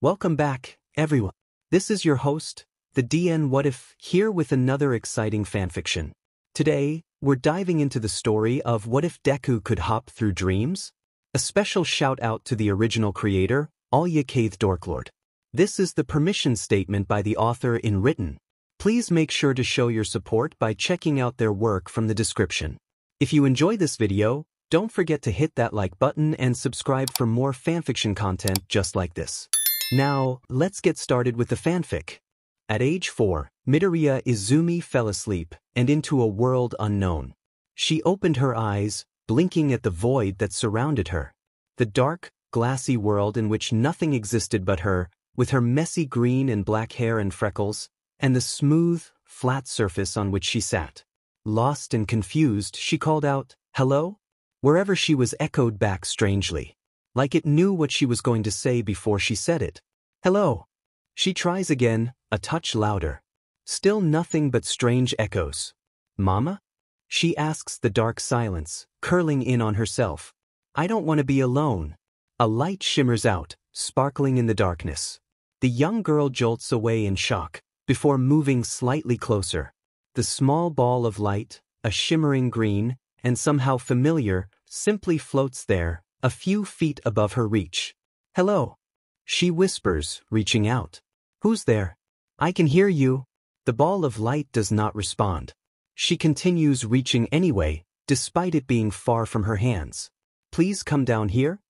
Welcome back, everyone. This is your host, the DN WhatIf, here with another exciting fanfiction. Today, we're diving into the story of what if Deku could hop through dreams? A special shout out to the original creator, AlyaKtheDorkLord. This is the permission statement by the author in written. Please make sure to show your support by checking out their work from the description. If you enjoy this video, don't forget to hit that like button and subscribe for more fanfiction content just like this. Now, let's get started with the fanfic. At age 4, Midoriya Izumi fell asleep and into a world unknown. She opened her eyes, blinking at the void that surrounded her. The dark, glassy world in which nothing existed but her, with her messy green and black hair and freckles, and the smooth, flat surface on which she sat. Lost and confused, she called out, "Hello?" Wherever she was echoed back strangely, like it knew what she was going to say before she said it. "Hello." She tries again, a touch louder. Still nothing but strange echoes. "Mama?" She asks the dark silence, curling in on herself. "I don't want to be alone." A light shimmers out, sparkling in the darkness. The young girl jolts away in shock, before moving slightly closer. The small ball of light, a shimmering green, and somehow familiar, simply floats there, a few feet above her reach. "Hello," she whispers, reaching out. "Who's there?" "I can hear you." The ball of light does not respond. She continues reaching anyway, despite it being far from her hands. "Please come down here,"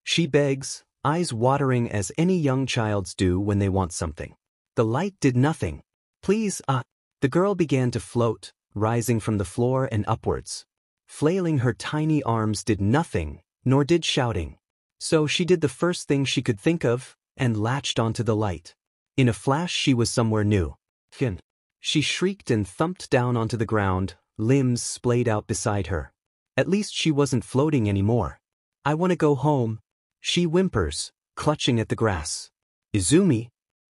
she begs, eyes watering as any young child's do when they want something. The light did nothing. "Please, The girl began to float, rising from the floor and upwards. Flailing her tiny arms did nothing, nor did shouting. So she did the first thing she could think of, and latched onto the light. In a flash she was somewhere new. "Fin!" She shrieked and thumped down onto the ground, limbs splayed out beside her. At least she wasn't floating anymore. "I want to go home," she whimpers, clutching at the grass. "Izumi?"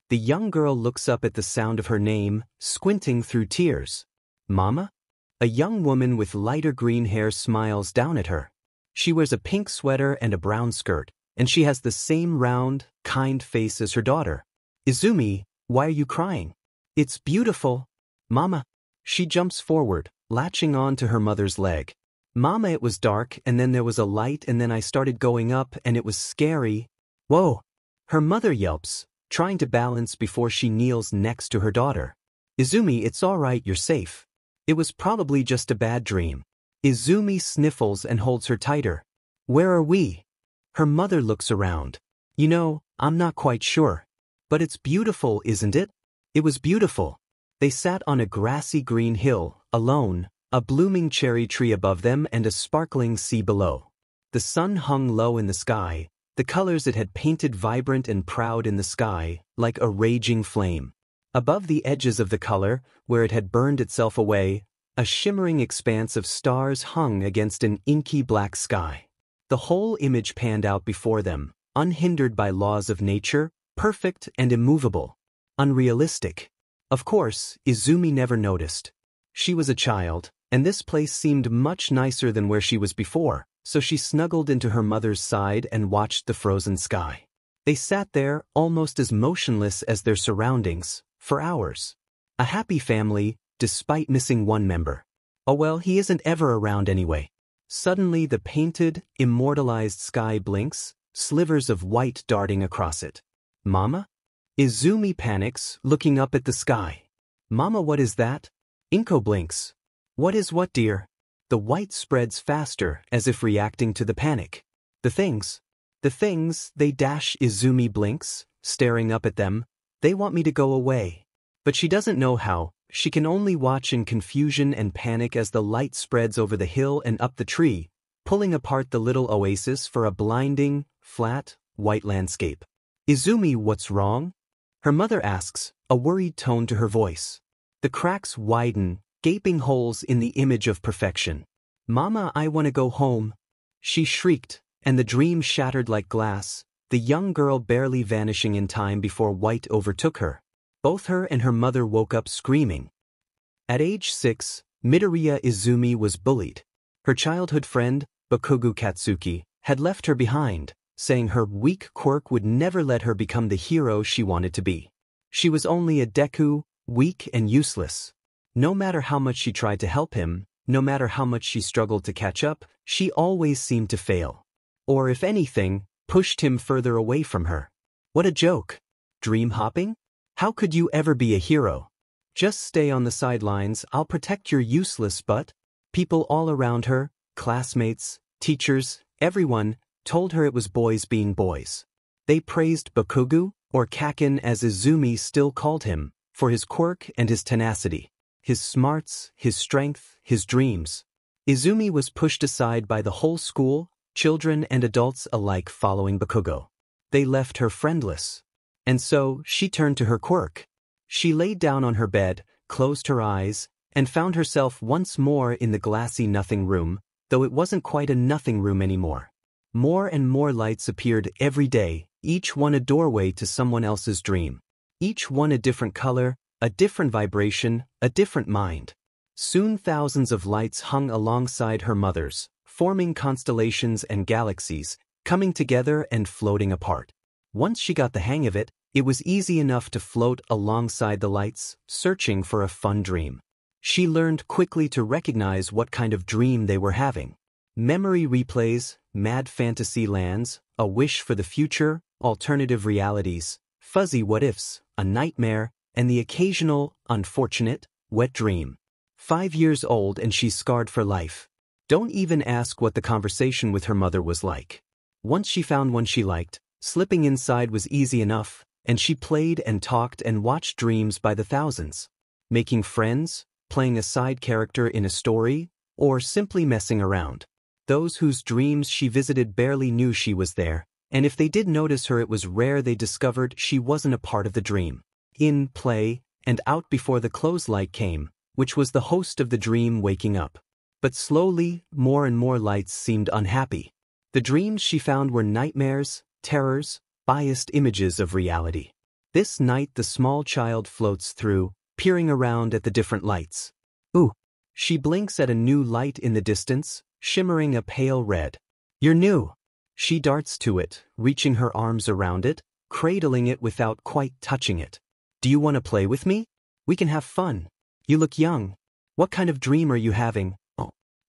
The young girl looks up at the sound of her name, squinting through tears. "Mama?" A young woman with lighter green hair smiles down at her. She wears a pink sweater and a brown skirt, and she has the same round, kind face as her daughter. "Izumi, why are you crying?" "It's beautiful." "Mama." She jumps forward, latching on to her mother's leg. "Mama, it was dark, and then there was a light, and then I started going up, and it was scary." "Whoa!" Her mother yelps, trying to balance before she kneels next to her daughter. "Izumi, it's all right, you're safe. It was probably just a bad dream." Izumi sniffles and holds her tighter. "Where are we?" Her mother looks around. "You know, I'm not quite sure. But it's beautiful, isn't it?" It was beautiful. They sat on a grassy green hill, alone, a blooming cherry tree above them and a sparkling sea below. The sun hung low in the sky, the colors it had painted vibrant and proud in the sky, like a raging flame. Above the edges of the color, where it had burned itself away, a shimmering expanse of stars hung against an inky black sky. The whole image panned out before them, unhindered by laws of nature, perfect and immovable. Unrealistic. Of course, Izumi never noticed. She was a child, and this place seemed much nicer than where she was before, so she snuggled into her mother's side and watched the frozen sky. They sat there, almost as motionless as their surroundings, for hours. A happy family, despite missing one member. Oh well, he isn't ever around anyway. Suddenly the painted, immortalized sky blinks, slivers of white darting across it. "Mama?" Izumi panics, looking up at the sky. "Mama, what is that?" Inko blinks. "What is what, dear?" The white spreads faster, as if reacting to the panic. The things, they dash." Izumi blinks, staring up at them. "They want me to go away." But she doesn't know how. She can only watch in confusion and panic as the light spreads over the hill and up the tree, pulling apart the little oasis for a blinding, flat, white landscape. "Izumi, what's wrong?" Her mother asks, a worried tone to her voice. The cracks widen, gaping holes in the image of perfection. "Mama, I want to go home." She shrieked, and the dream shattered like glass, the young girl barely vanishing in time before white overtook her. Both her and her mother woke up screaming. At age 6, Midoriya Izumi was bullied. Her childhood friend, Bakugo Katsuki, had left her behind, saying her weak quirk would never let her become the hero she wanted to be. She was only a Deku, weak and useless. No matter how much she tried to help him, no matter how much she struggled to catch up, she always seemed to fail. Or if anything, pushed him further away from her. What a joke! Dream hopping? How could you ever be a hero? Just stay on the sidelines, I'll protect your useless butt. People all around her, classmates, teachers, everyone, told her it was boys being boys. They praised Bakugo, or Kakin as Izumi still called him, for his quirk and his tenacity, his smarts, his strength, his dreams. Izumi was pushed aside by the whole school, children and adults alike following Bakugo. They left her friendless. And so, she turned to her quirk. She laid down on her bed, closed her eyes, and found herself once more in the glassy nothing room, though it wasn't quite a nothing room anymore. More and more lights appeared every day, each one a doorway to someone else's dream. Each one a different color, a different vibration, a different mind. Soon thousands of lights hung alongside her mother's, forming constellations and galaxies, coming together and floating apart. Once she got the hang of it, it was easy enough to float alongside the lights, searching for a fun dream. She learned quickly to recognize what kind of dream they were having. Memory replays, mad fantasy lands, a wish for the future, alternative realities, fuzzy what-ifs, a nightmare, and the occasional, unfortunate, wet dream. 5 years old and she's scarred for life. Don't even ask what the conversation with her mother was like. Once she found one she liked, slipping inside was easy enough, and she played and talked and watched dreams by the thousands. Making friends, playing a side character in a story, or simply messing around. Those whose dreams she visited barely knew she was there, and if they did notice her it was rare they discovered she wasn't a part of the dream. In, play, and out before the close light came, which was the host of the dream waking up. But slowly, more and more lights seemed unhappy. The dreams she found were nightmares, terrors, biased images of reality. This night the small child floats through, peering around at the different lights. Ooh! She blinks at a new light in the distance, shimmering a pale red. You're new! She darts to it, reaching her arms around it, cradling it without quite touching it. Do you want to play with me? We can have fun. You look young. What kind of dream are you having?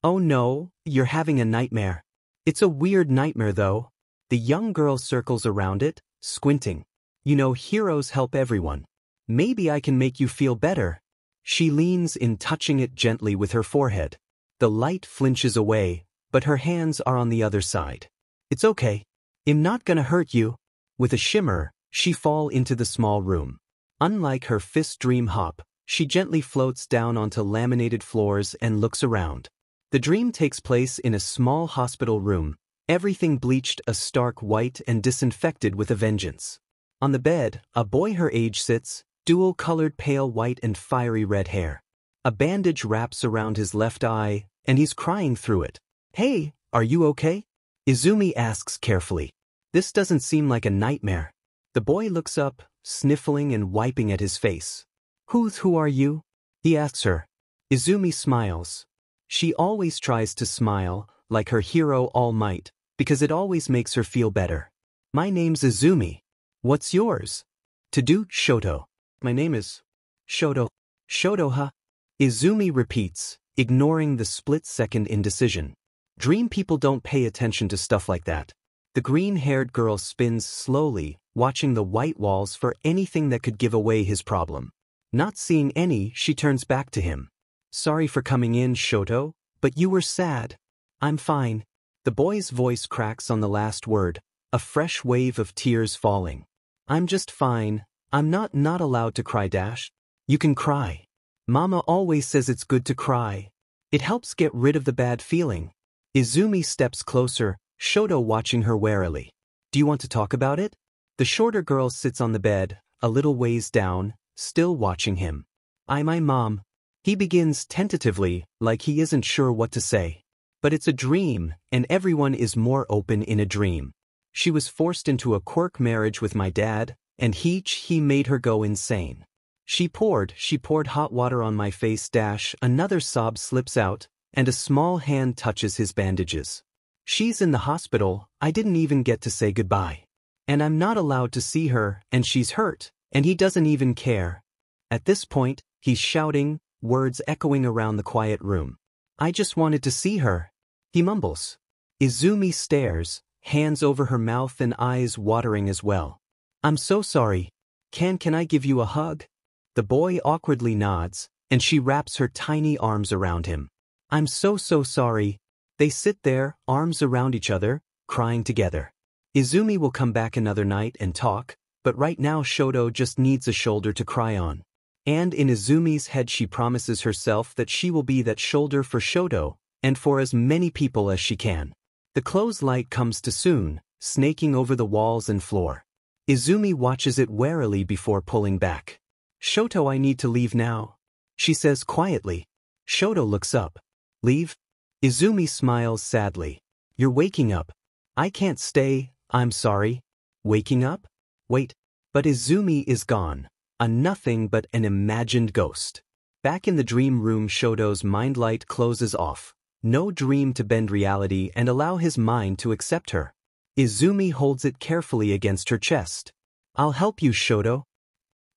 Oh no, you're having a nightmare. It's a weird nightmare though. The young girl circles around it, squinting. You know, heroes help everyone. Maybe I can make you feel better. She leans in, touching it gently with her forehead. The light flinches away, but her hands are on the other side. It's okay. I'm not gonna hurt you. With a shimmer, she falls into the small room. Unlike her fist dream hop, she gently floats down onto laminated floors and looks around. The dream takes place in a small hospital room, everything bleached a stark white and disinfected with a vengeance. On the bed, a boy her age sits, dual-colored pale white and fiery red hair. A bandage wraps around his left eye, and he's crying through it. Hey, are you okay? Izumi asks carefully. This doesn't seem like a nightmare. The boy looks up, sniffling and wiping at his face. Who are you? He asks her. Izumi smiles. She always tries to smile, like her hero All Might, because it always makes her feel better. My name's Izumi. What's yours? To do, Shoto. My name is Shoto. Shoto, huh? Izumi repeats, ignoring the split-second indecision. Dream people don't pay attention to stuff like that. The green-haired girl spins slowly, watching the white walls for anything that could give away his problem. Not seeing any, she turns back to him. Sorry for coming in, Shoto, but you were sad. I'm fine. The boy's voice cracks on the last word, a fresh wave of tears falling. I'm just fine. I'm not allowed to cry, Dash. You can cry. Mama always says it's good to cry. It helps get rid of the bad feeling. Izumi steps closer, Shoto watching her warily. Do you want to talk about it? The shorter girl sits on the bed, a little ways down, still watching him. My mom. He begins tentatively, like he isn't sure what to say. But it's a dream, and everyone is more open in a dream. She was forced into a quirk marriage with my dad, and he made her go insane. She poured hot water on my face. Another sob slips out, and a small hand touches his bandages. She's in the hospital, I didn't even get to say goodbye. And I'm not allowed to see her, and she's hurt, and he doesn't even care. At this point, he's shouting, words echoing around the quiet room. I just wanted to see her. He mumbles. Izumi stares, hands over her mouth and eyes watering as well. I'm so sorry. Can I give you a hug? The boy awkwardly nods, and she wraps her tiny arms around him. I'm so sorry. They sit there, arms around each other, crying together. Izumi will come back another night and talk, but right now Shoto just needs a shoulder to cry on. And in Izumi's head she promises herself that she will be that shoulder for Shoto, and for as many people as she can. The clothes light comes too soon, snaking over the walls and floor. Izumi watches it warily before pulling back. Shoto, I need to leave now, she says quietly. Shoto looks up. Leave? Izumi smiles sadly. You're waking up. I can't stay, I'm sorry. Waking up? Wait, but Izumi is gone. A nothing but an imagined ghost. Back in the dream room, Shoto's mind light closes off. No dream to bend reality and allow his mind to accept her. Izumi holds it carefully against her chest. I'll help you, Shoto.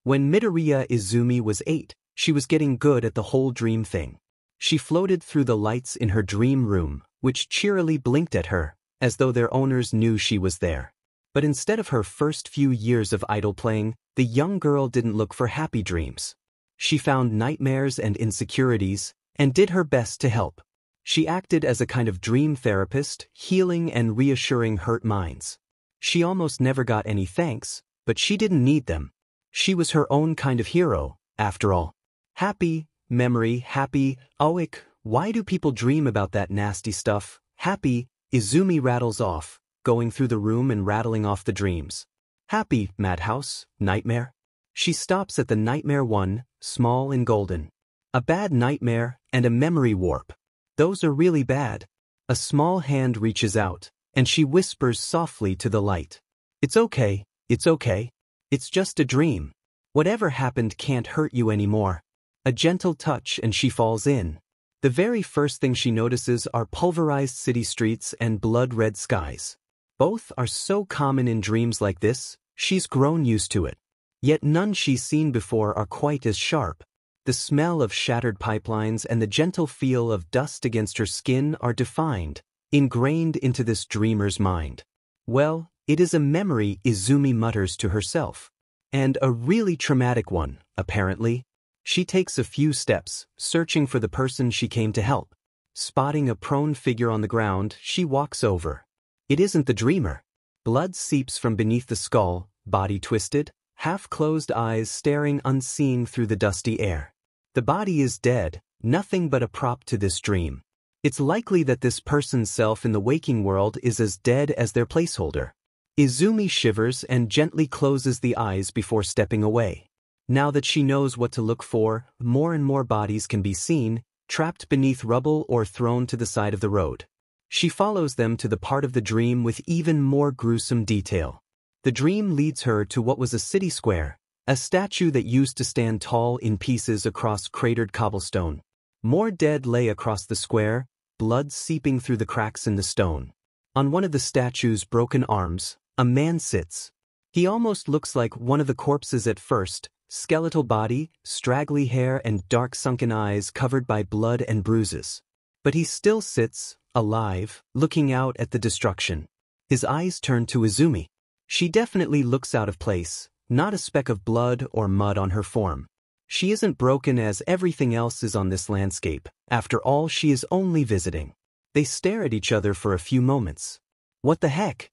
When Midoriya Izumi was 8, she was getting good at the whole dream thing. She floated through the lights in her dream room, which cheerily blinked at her, as though their owners knew she was there. But instead of her first few years of idle playing, the young girl didn't look for happy dreams. She found nightmares and insecurities, and did her best to help. She acted as a kind of dream therapist, healing and reassuring hurt minds. She almost never got any thanks, but she didn't need them. She was her own kind of hero, after all. Happy, memory, happy, oik, why do people dream about that nasty stuff? Happy, Izumi rattles off, going through the room and rattling off the dreams. Happy, madhouse, nightmare. She stops at the nightmare one, small and golden. A bad nightmare and a memory warp. Those are really bad. A small hand reaches out, and she whispers softly to the light. It's okay, it's okay. It's just a dream. Whatever happened can't hurt you anymore. A gentle touch and she falls in. The very first thing she notices are pulverized city streets and blood-red skies. Both are so common in dreams like this, she's grown used to it. Yet none she's seen before are quite as sharp. The smell of shattered pipelines and the gentle feel of dust against her skin are defined, ingrained into this dreamer's mind. Well, it is a memory, Izumi mutters to herself. And a really traumatic one, apparently. She takes a few steps, searching for the person she came to help. Spotting a prone figure on the ground, she walks over. It isn't the dreamer. Blood seeps from beneath the skull, body twisted, half-closed eyes staring unseeing through the dusty air. The body is dead, nothing but a prop to this dream. It's likely that this person's self in the waking world is as dead as their placeholder. Izumi shivers and gently closes the eyes before stepping away. Now that she knows what to look for, more and more bodies can be seen, trapped beneath rubble or thrown to the side of the road. She follows them to the part of the dream with even more gruesome detail. The dream leads her to what was a city square, a statue that used to stand tall in pieces across cratered cobblestone. More dead lay across the square, blood seeping through the cracks in the stone. On one of the statue's broken arms, a man sits. He almost looks like one of the corpses at first, skeletal body, straggly hair and dark sunken eyes covered by blood and bruises. But he still sits, alive, looking out at the destruction. His eyes turn to Izumi. She definitely looks out of place, not a speck of blood or mud on her form. She isn't broken as everything else is on this landscape. After all, she is only visiting. They stare at each other for a few moments. What the heck?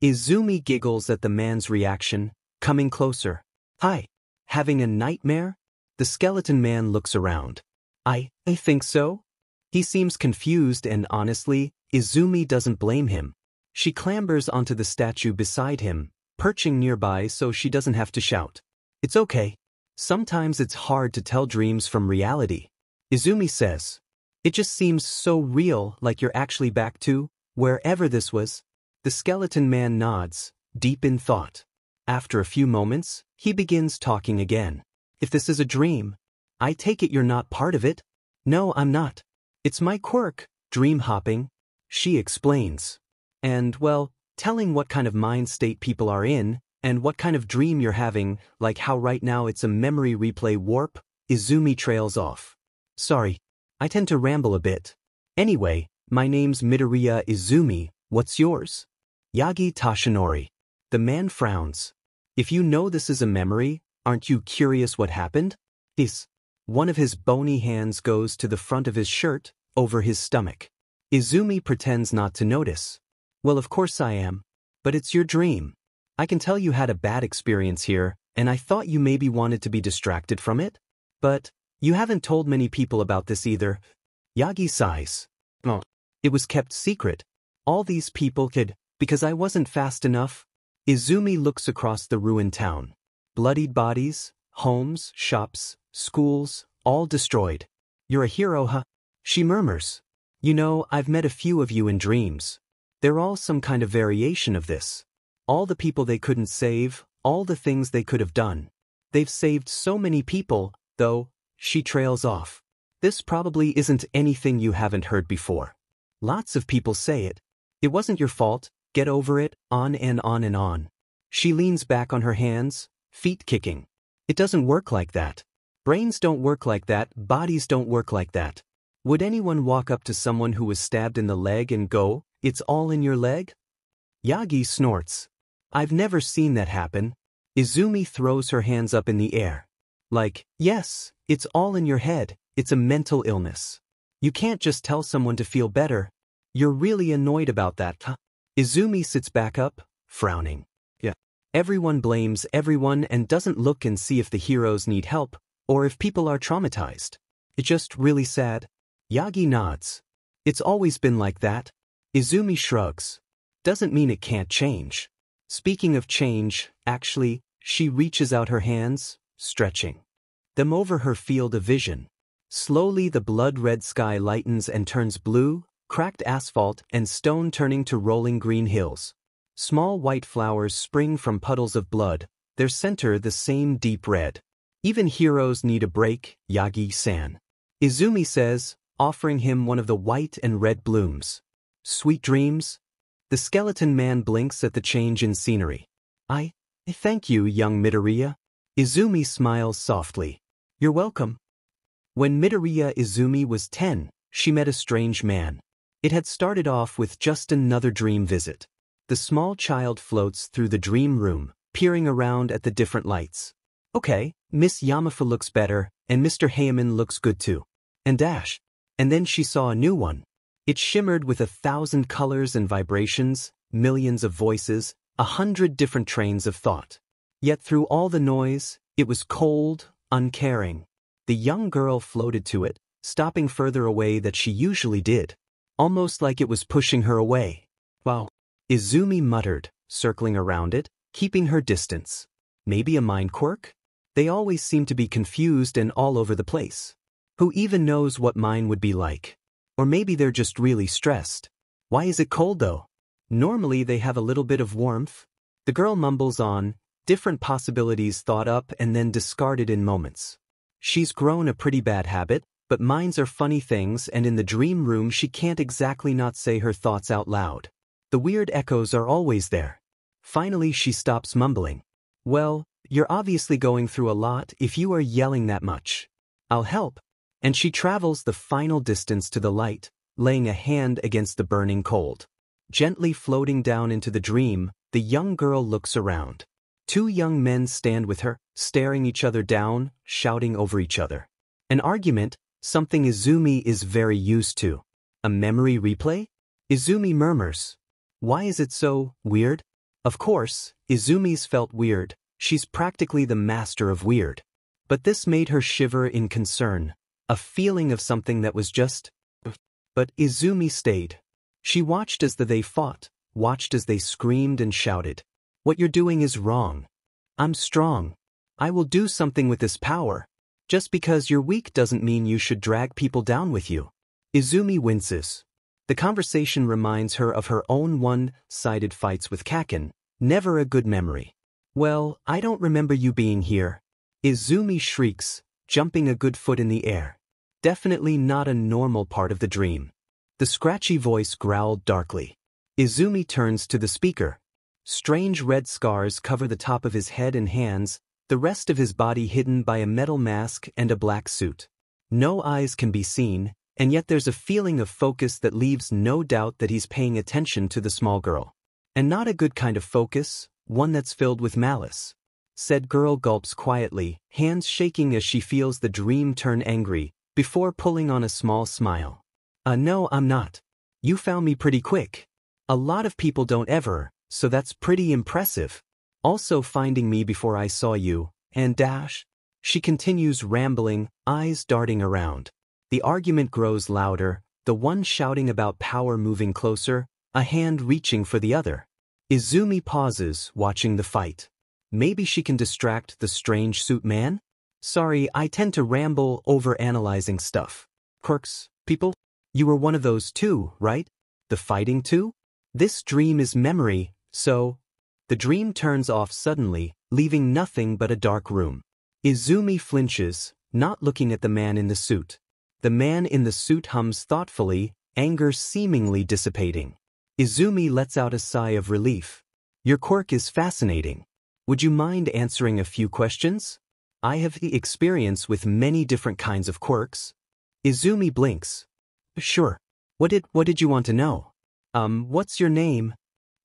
Izumi giggles at the man's reaction, coming closer. Hi. Having a nightmare? The skeleton man looks around. I think so? He seems confused and honestly, Izumi doesn't blame him. She clambers onto the statue beside him, perching nearby so she doesn't have to shout. It's okay. Sometimes it's hard to tell dreams from reality. Izumi says. It just seems so real, like you're actually back to wherever this was. The skeleton man nods, deep in thought. After a few moments, he begins talking again. If this is a dream, I take it you're not part of it? No, I'm not. It's my quirk, dream hopping. She explains. And, well, telling what kind of mind state people are in, and what kind of dream you're having, like how right now it's a memory replay warp, Izumi trails off. Sorry, I tend to ramble a bit. Anyway, my name's Midoriya Izumi, what's yours? Yagi Tashinori. The man frowns. If you know this is a memory, aren't you curious what happened? One of his bony hands goes to the front of his shirt, over his stomach. Izumi pretends not to notice. Well, of course I am. But it's your dream. I can tell you had a bad experience here, and I thought you maybe wanted to be distracted from it. But you haven't told many people about this either. Yagi sighs. Oh. It was kept secret. All these people could, because I wasn't fast enough. Izumi looks across the ruined town. Bloodied bodies, homes, shops, schools, all destroyed. You're a hero, huh? She murmurs. You know, I've met a few of you in dreams. They're all some kind of variation of this. All the people they couldn't save, all the things they could have done. They've saved so many people, though. She trails off. This probably isn't anything you haven't heard before. Lots of people say it. It wasn't your fault, get over it, on and on and on. She leans back on her hands, feet kicking. It doesn't work like that. Brains don't work like that, bodies don't work like that. Would anyone walk up to someone who was stabbed in the leg and go, "It's all in your leg"? Yagi snorts. I've never seen that happen. Izumi throws her hands up in the air. Like, yes, it's all in your head, it's a mental illness. You can't just tell someone to feel better. You're really annoyed about that, huh? Izumi sits back up, frowning. Yeah. Everyone blames everyone and doesn't look and see if the heroes need help, or if people are traumatized. It's just really sad. Yagi nods. It's always been like that. Izumi shrugs. Doesn't mean it can't change. Speaking of change, actually, she reaches out her hands, stretching them over her field of vision. Slowly the blood-red sky lightens and turns blue, cracked asphalt and stone turning to rolling green hills. Small white flowers spring from puddles of blood, their center the same deep red. Even heroes need a break, Yagi-san. Izumi says, offering him one of the white and red blooms. Sweet dreams? The skeleton man blinks at the change in scenery. I thank you, young Midoriya. Izumi smiles softly. You're welcome. When Midoriya Izumi was 10, she met a strange man. It had started off with just another dream visit. The small child floats through the dream room, peering around at the different lights. Okay, Miss Yamafa looks better, and Mr. Heyman looks good too. And dash. And then she saw a new one. It shimmered with 1,000 colors and vibrations, millions of voices, 100 different trains of thought. Yet through all the noise, it was cold, uncaring. The young girl floated to it, stopping further away than she usually did. Almost like it was pushing her away. Wow. Izumi muttered, circling around it, keeping her distance. Maybe a mind quirk? They always seem to be confused and all over the place. Who even knows what mine would be like? Or maybe they're just really stressed. Why is it cold though? Normally they have a little bit of warmth. The girl mumbles on, different possibilities thought up and then discarded in moments. She's grown a pretty bad habit, but minds are funny things and in the dream room she can't exactly not say her thoughts out loud. The weird echoes are always there. Finally she stops mumbling. Well, you're obviously going through a lot if you are yelling that much. I'll help. And she travels the final distance to the light, laying a hand against the burning cold. Gently floating down into the dream, the young girl looks around. 2 young men stand with her, staring each other down, shouting over each other. An argument, something Izumi is very used to. A memory replay? Izumi murmurs. Why is it so weird? Of course, Izumi's felt weird. She's practically the master of weird. But this made her shiver in concern, a feeling of something that was just. But Izumi stayed. She watched as they fought, watched as they screamed and shouted. What you're doing is wrong. I'm strong. I will do something with this power. Just because you're weak doesn't mean you should drag people down with you. Izumi winces. The conversation reminds her of her own one-sided fights with Kaken. Never a good memory. Well, I don't remember you being here. Izumi shrieks, jumping a good foot in the air. Definitely not a normal part of the dream. The scratchy voice growled darkly. Izumi turns to the speaker. Strange red scars cover the top of his head and hands, the rest of his body hidden by a metal mask and a black suit. No eyes can be seen, and yet there's a feeling of focus that leaves no doubt that he's paying attention to the small girl. And not a good kind of focus, one that's filled with malice. Said girl gulps quietly, hands shaking as she feels the dream turn angry, before pulling on a small smile. No, I'm not. You found me pretty quick. A lot of people don't ever, so that's pretty impressive. Also finding me before I saw you, and dash. She continues rambling, eyes darting around. The argument grows louder, the one shouting about power moving closer, a hand reaching for the other. Izumi pauses, watching the fight. Maybe she can distract the strange suit man? Sorry, I tend to ramble over-analyzing stuff. Quirks, people? You were one of those too, right? The fighting too? This dream is memory, so... The dream turns off suddenly, leaving nothing but a dark room. Izumi flinches, not looking at the man in the suit. The man in the suit hums thoughtfully, anger seemingly dissipating. Izumi lets out a sigh of relief. Your quirk is fascinating. Would you mind answering a few questions? I have the experience with many different kinds of quirks. Izumi blinks. Sure. What did you want to know? What's your name?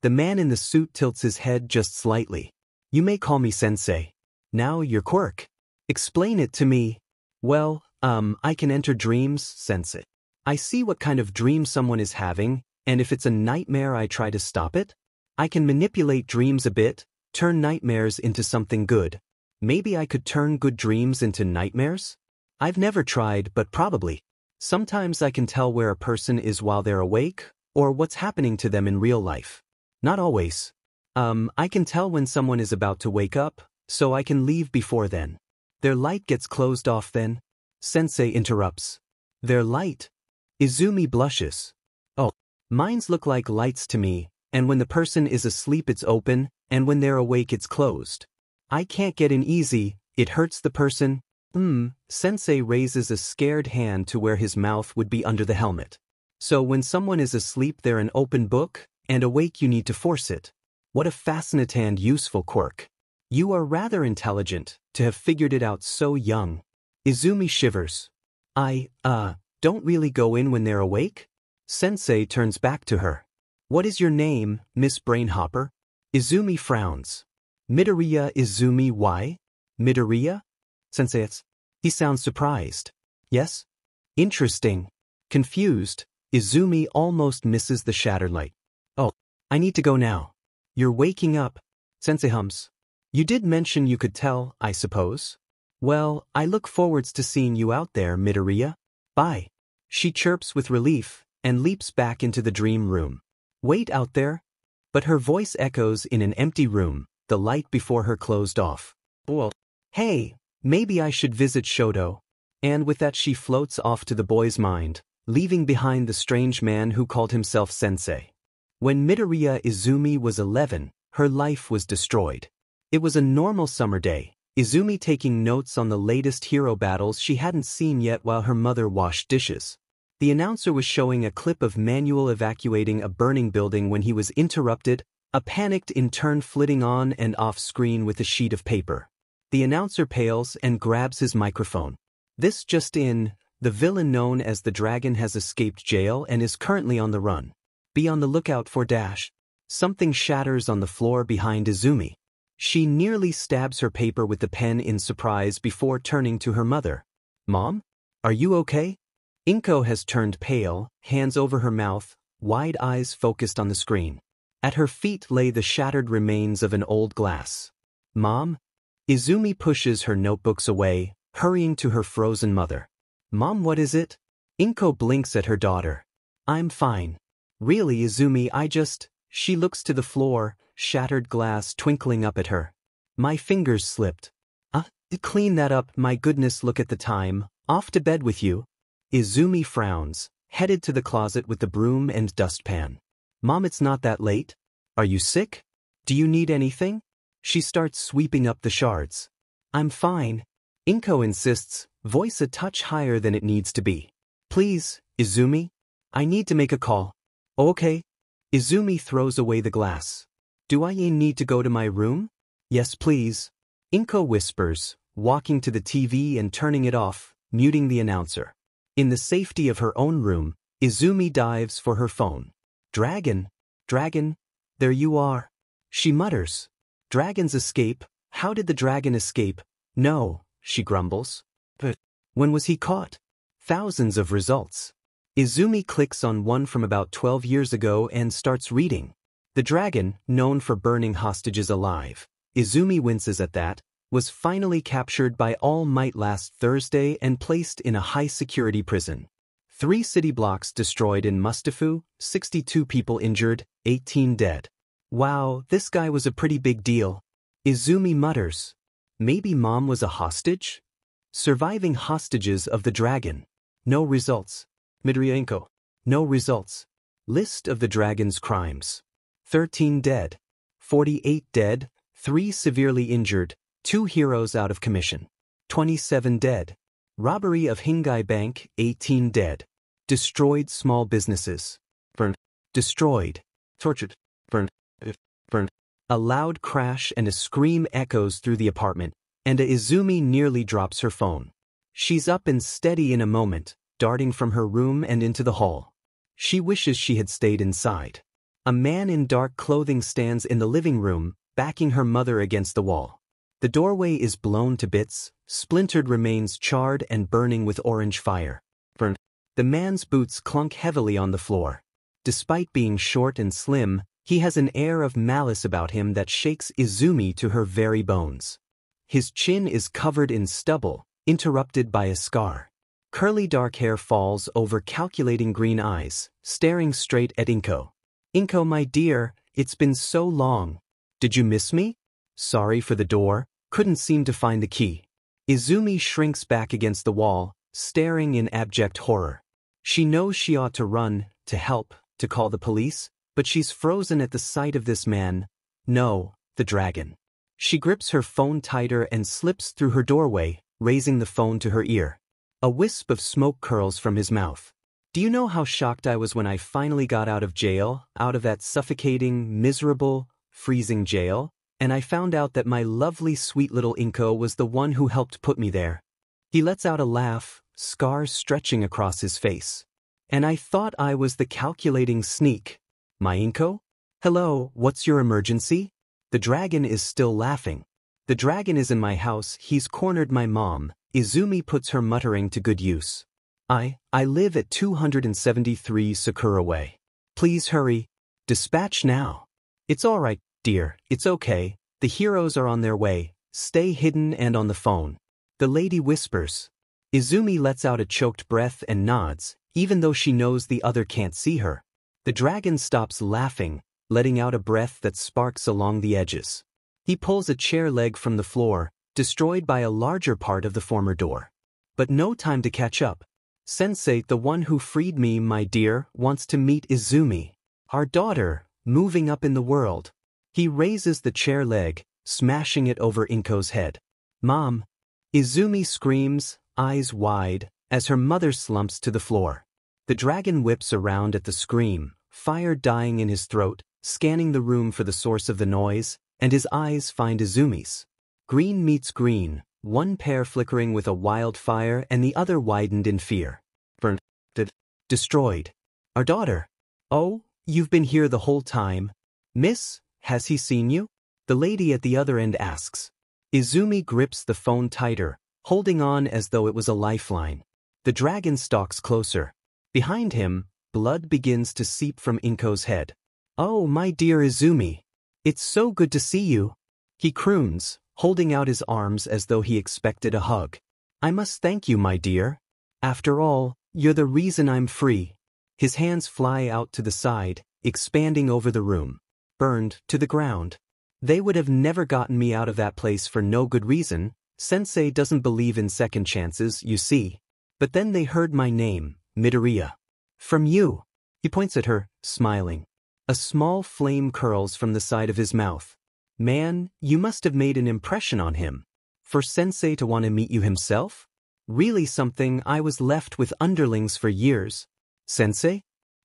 The man in the suit tilts his head just slightly. You may call me Sensei. Now your quirk. Explain it to me. Well, I can enter dreams, Sensei. I see what kind of dream someone is having, and if it's a nightmare I try to stop it. I can manipulate dreams a bit, turn nightmares into something good. Maybe I could turn good dreams into nightmares? I've never tried, but probably. Sometimes I can tell where a person is while they're awake, or what's happening to them in real life. Not always. I can tell when someone is about to wake up, so I can leave before then. Their light gets closed off then? Sensei interrupts. Their light? Izumi blushes. Oh, mine's look like lights to me, and when the person is asleep it's open, and when they're awake it's closed. I can't get in easy, it hurts the person. Sensei raises a scared hand to where his mouth would be under the helmet. So when someone is asleep they're an open book, and awake you need to force it. What a fascinating and useful quirk. You are rather intelligent, to have figured it out so young. Izumi shivers. I don't really go in when they're awake? Sensei turns back to her. What is your name, Miss Brainhopper? Izumi frowns. Midoriya Izumi. Why? Midoriya? Sensei, he sounds surprised. Yes? Interesting. Confused, Izumi almost misses the shattered light. Oh, I need to go now. You're waking up, Sensei hums. You did mention you could tell, I suppose. Well, I look forwards to seeing you out there, Midoriya. Bye. She chirps with relief, and leaps back into the dream room. Wait out there? But her voice echoes in an empty room, the light before her closed off. Well, hey, maybe I should visit Shoto. And with that she floats off to the boy's mind, leaving behind the strange man who called himself Sensei. When Midoriya Izumi was 11, her life was destroyed. It was a normal summer day, Izumi taking notes on the latest hero battles she hadn't seen yet while her mother washed dishes. The announcer was showing a clip of Manuel evacuating a burning building when he was interrupted, a panicked intern flitting on and off screen with a sheet of paper. The announcer pales and grabs his microphone. This just in, the villain known as the Dragon has escaped jail and is currently on the run. Be on the lookout for dash. Something shatters on the floor behind Izumi. She nearly stabs her paper with the pen in surprise before turning to her mother. Mom? Are you okay? Inko has turned pale, hands over her mouth, wide eyes focused on the screen. At her feet lay the shattered remains of an old glass. Mom? Izumi pushes her notebooks away, hurrying to her frozen mother. Mom, what is it? Inko blinks at her daughter. I'm fine. Really, Izumi, She looks to the floor, shattered glass twinkling up at her. My fingers slipped. Clean that up, my goodness, look at the time. Off to bed with you. Izumi frowns, headed to the closet with the broom and dustpan. Mom, it's not that late. Are you sick? Do you need anything? She starts sweeping up the shards. I'm fine. Inko insists, voice a touch higher than it needs to be. Please, Izumi? I need to make a call. Okay. Izumi throws away the glass. Do I need to go to my room? Yes, please. Inko whispers, walking to the TV and turning it off, muting the announcer. In the safety of her own room, Izumi dives for her phone. Dragon, there you are. She mutters. Dragons escape? How did the dragon escape? No, she grumbles. But when was he caught? Thousands of results. Izumi clicks on one from about 12 years ago and starts reading. The dragon, known for burning hostages alive, Izumi winces at that, was finally captured by All Might last Thursday and placed in a high-security prison. 3 city blocks destroyed in Mustafu, 62 people injured, 18 dead. Wow, this guy was a pretty big deal. Izumi mutters. Maybe Mom was a hostage? Surviving hostages of the dragon. No results. Midoriya Inko. No results. List of the dragon's crimes. 13 dead. 48 dead, 3 severely injured, 2 heroes out of commission. 27 dead. Robbery of Hingai Bank, 18 dead. Destroyed small businesses. Burned. Destroyed. Tortured. Burned. Burned. A loud crash and a scream echoes through the apartment, and Izumi nearly drops her phone. She's up and steady in a moment, darting from her room and into the hall. She wishes she had stayed inside. A man in dark clothing stands in the living room, backing her mother against the wall. The doorway is blown to bits, splintered remains charred and burning with orange fire. Burned. The man's boots clunk heavily on the floor. Despite being short and slim, he has an air of malice about him that shakes Izumi to her very bones. His chin is covered in stubble, interrupted by a scar. Curly dark hair falls over calculating green eyes, staring straight at Inko. Inko, my dear, it's been so long. Did you miss me? Sorry for the door, couldn't seem to find the key. Izumi shrinks back against the wall, staring in abject horror. She knows she ought to run, to help, to call the police, but she's frozen at the sight of this man. No, the dragon. She grips her phone tighter and slips through her doorway, raising the phone to her ear. A wisp of smoke curls from his mouth. Do you know how shocked I was when I finally got out of jail, out of that suffocating, miserable, freezing jail, and I found out that my lovely sweet little Inko was the one who helped put me there. He lets out a laugh, scars stretching across his face. And I thought I was the calculating sneak. My Inko? Hello, what's your emergency? The dragon is still laughing. The dragon is in my house, he's cornered my mom. Izumi puts her muttering to good use. I live at 273 Sakura Way. Please hurry. Dispatch now. It's all right, dear, it's okay. The heroes are on their way. Stay hidden and on the phone. The lady whispers. Izumi lets out a choked breath and nods, even though she knows the other can't see her. The dragon stops laughing, letting out a breath that sparks along the edges. He pulls a chair leg from the floor, destroyed by a larger part of the former door. But no time to catch up. Sensei, the one who freed me, my dear, wants to meet Izumi. Our daughter, moving up in the world. He raises the chair leg, smashing it over Inko's head. Mom! Izumi screams, eyes wide, as her mother slumps to the floor. The dragon whips around at the scream, fire dying in his throat, scanning the room for the source of the noise, and his eyes find Izumi's. Green meets green, one pair flickering with a wild fire and the other widened in fear. Burned. Destroyed. Our daughter. Oh, you've been here the whole time. Miss, has he seen you? The lady at the other end asks. Izumi grips the phone tighter, holding on as though it was a lifeline. The dragon stalks closer. Behind him, blood begins to seep from Inko's head. Oh, my dear Izumi. It's so good to see you. He croons, holding out his arms as though he expected a hug. I must thank you, my dear. After all, you're the reason I'm free. His hands fly out to the side, expanding over the room. Burned to the ground. They would have never gotten me out of that place for no good reason. Sensei doesn't believe in second chances, you see. But then they heard my name, Midoriya. From you. He points at her, smiling. A small flame curls from the side of his mouth. Man, you must have made an impression on him. For Sensei to want to meet you himself? Really something. I was left with underlings for years. Sensei?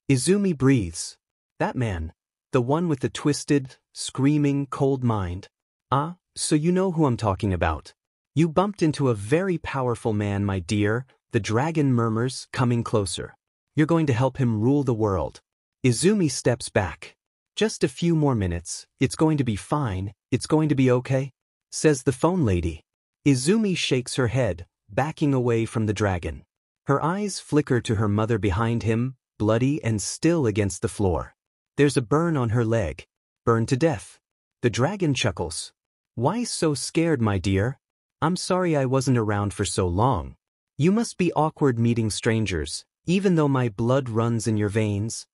Izumi breathes. That man. The one with the twisted, screaming, cold mind. Ah, so you know who I'm talking about. You bumped into a very powerful man, my dear, the dragon murmurs, coming closer. You're going to help him rule the world. Izumi steps back. Just a few more minutes, it's going to be fine, it's going to be okay, says the phone lady. Izumi shakes her head, backing away from the dragon. Her eyes flicker to her mother behind him, bloody and still against the floor. There's a burn on her leg. Burned to death. The dragon chuckles. Why so scared, my dear? I'm sorry I wasn't around for so long. You must be awkward meeting strangers, even though my blood runs in your veins.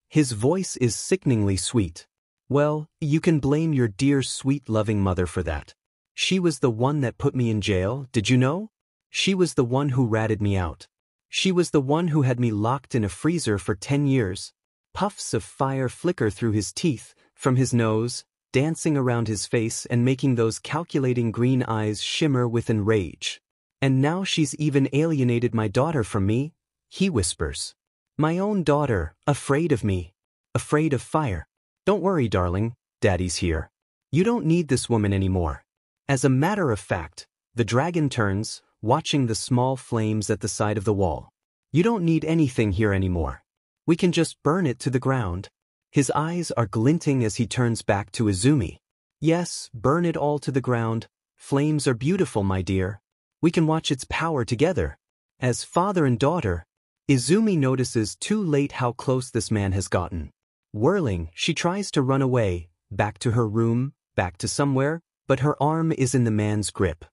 His voice is sickeningly sweet. Well, you can blame your dear sweet loving mother for that. She was the one that put me in jail, did you know? She was the one who ratted me out. She was the one who had me locked in a freezer for 10 years. Puffs of fire flicker through his teeth, from his nose, dancing around his face and making those calculating green eyes shimmer with enrage. And now she's even alienated my daughter from me, he whispers. My own daughter, afraid of me. Afraid of fire. Don't worry, darling, Daddy's here. You don't need this woman anymore. As a matter of fact, the dragon turns, watching the small flames at the side of the wall. You don't need anything here anymore. We can just burn it to the ground. His eyes are glinting as he turns back to Izumi. Yes, burn it all to the ground. Flames are beautiful, my dear. We can watch its power together. As father and daughter, Izumi notices too late how close this man has gotten. Whirling, she tries to run away, back to her room, back to somewhere, but her arm is in the man's grip.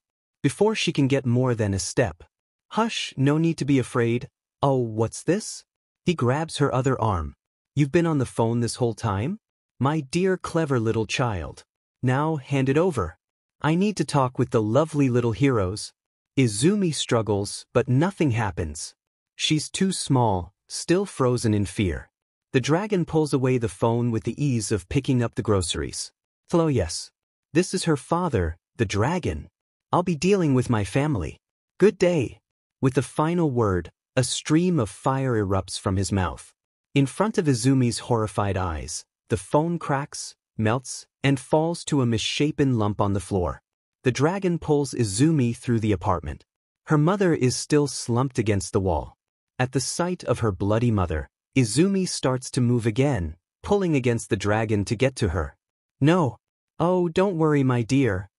Before she can get more than a step. Hush, no need to be afraid. Oh, what's this? He grabs her other arm. You've been on the phone this whole time? My dear clever little child. Now hand it over. I need to talk with the lovely little heroes. Izumi struggles, but nothing happens. She's too small, still frozen in fear. The dragon pulls away the phone with the ease of picking up the groceries. Hello, yes. This is her father, the dragon. I'll be dealing with my family. Good day. With the final word, a stream of fire erupts from his mouth. In front of Izumi's horrified eyes, the phone cracks, melts, and falls to a misshapen lump on the floor. The dragon pulls Izumi through the apartment. Her mother is still slumped against the wall. At the sight of her bloody mother, Izumi starts to move again, pulling against the dragon to get to her. No. Oh, don't worry, my dear.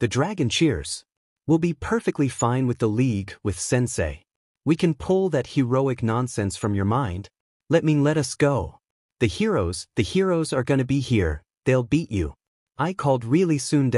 The dragon cheers. We'll be perfectly fine with the league, with Sensei. We can pull that heroic nonsense from your mind. Let us go. The heroes are gonna be here. They'll beat you. I called really soon.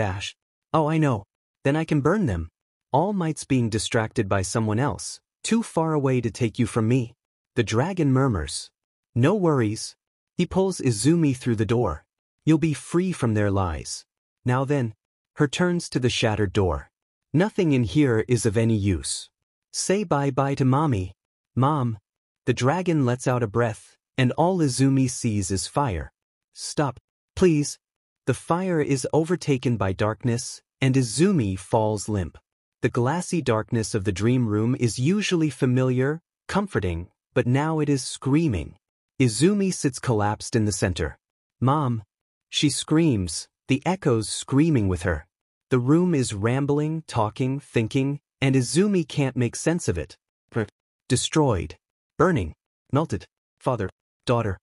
Oh, I know. Then I can burn them. All Might's being distracted by someone else, too far away to take you from me. The dragon murmurs. No worries. He pulls Izumi through the door. You'll be free from their lies. Now then. Her turns to the shattered door. Nothing in here is of any use. Say bye-bye to mommy. Mom. The dragon lets out a breath, and all Izumi sees is fire. Stop, please. The fire is overtaken by darkness, and Izumi falls limp. The glassy darkness of the dream room is usually familiar, comforting, but now it is screaming. Izumi sits collapsed in the center. Mom. She screams, the echoes screaming with her. The room is rambling, talking, thinking, and Izumi can't make sense of it. Destroyed. Burning. Melted. Father. Daughter.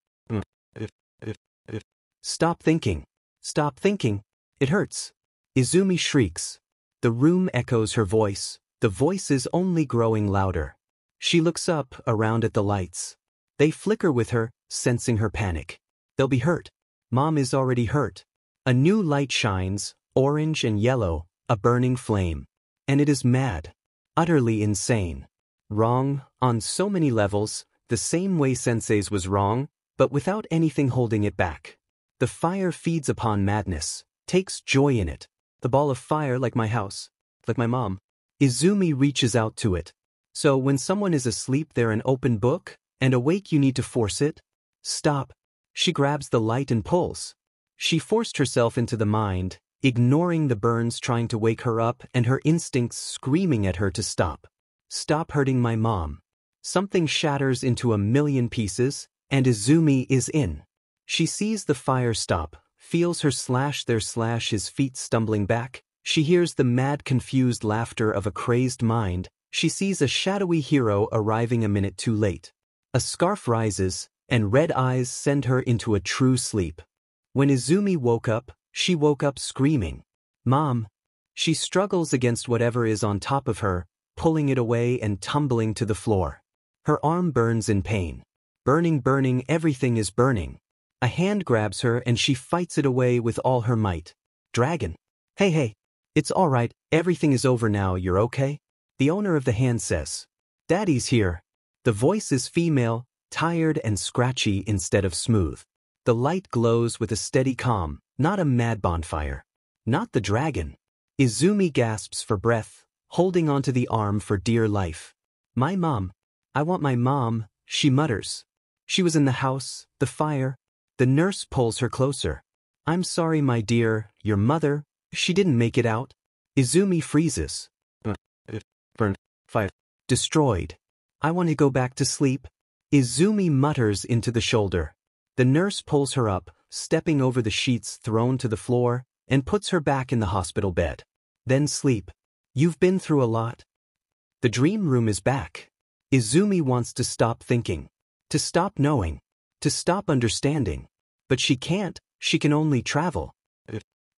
Stop thinking. Stop thinking. It hurts. Izumi shrieks. The room echoes her voice. The voice is only growing louder. She looks up, around at the lights. They flicker with her, sensing her panic. They'll be hurt. Mom is already hurt. A new light shines, orange and yellow, a burning flame. And it is mad. Utterly insane. Wrong, on so many levels, the same way Sensei's was wrong, but without anything holding it back. The fire feeds upon madness, takes joy in it. The ball of fire like my house, like my mom. Izumi reaches out to it. So when someone is asleep they're an open book, and awake you need to force it? Stop. She grabs the light and pulls. She forced herself into the mind, ignoring the burns trying to wake her up and her instincts screaming at her to stop. Stop hurting my mom. Something shatters into a million pieces, And Izumi is in. She sees the fire stop, feels her his feet stumbling back. She hears the mad confused laughter of a crazed mind. She sees a shadowy hero arriving a minute too late. A scarf rises, and red eyes send her into a true sleep. When Izumi woke up, she woke up screaming, "Mom!" She struggles against whatever is on top of her, pulling it away and tumbling to the floor. Her arm burns in pain. Burning, everything is burning. A hand grabs her and she fights it away with all her might. Dragon. Hey, it's all right, everything is over now, you're okay? The owner of the hand says. Daddy's here. The voice is female, tired and scratchy instead of smooth. The light glows with a steady calm, not a mad bonfire. Not the dragon. Izumi gasps for breath, holding onto the arm for dear life. My mom. I want my mom, she mutters. She was in the house, the fire. The nurse pulls her closer. I'm sorry, my dear, your mother, she didn't make it out. Izumi freezes. Burned. Fire. Destroyed. I want to go back to sleep. Izumi mutters into the shoulder. The nurse pulls her up, stepping over the sheets thrown to the floor, and puts her back in the hospital bed. Then sleep. You've been through a lot. The dream room is back. Izumi wants to stop thinking. To stop knowing. To stop understanding. But she can't, she can only travel.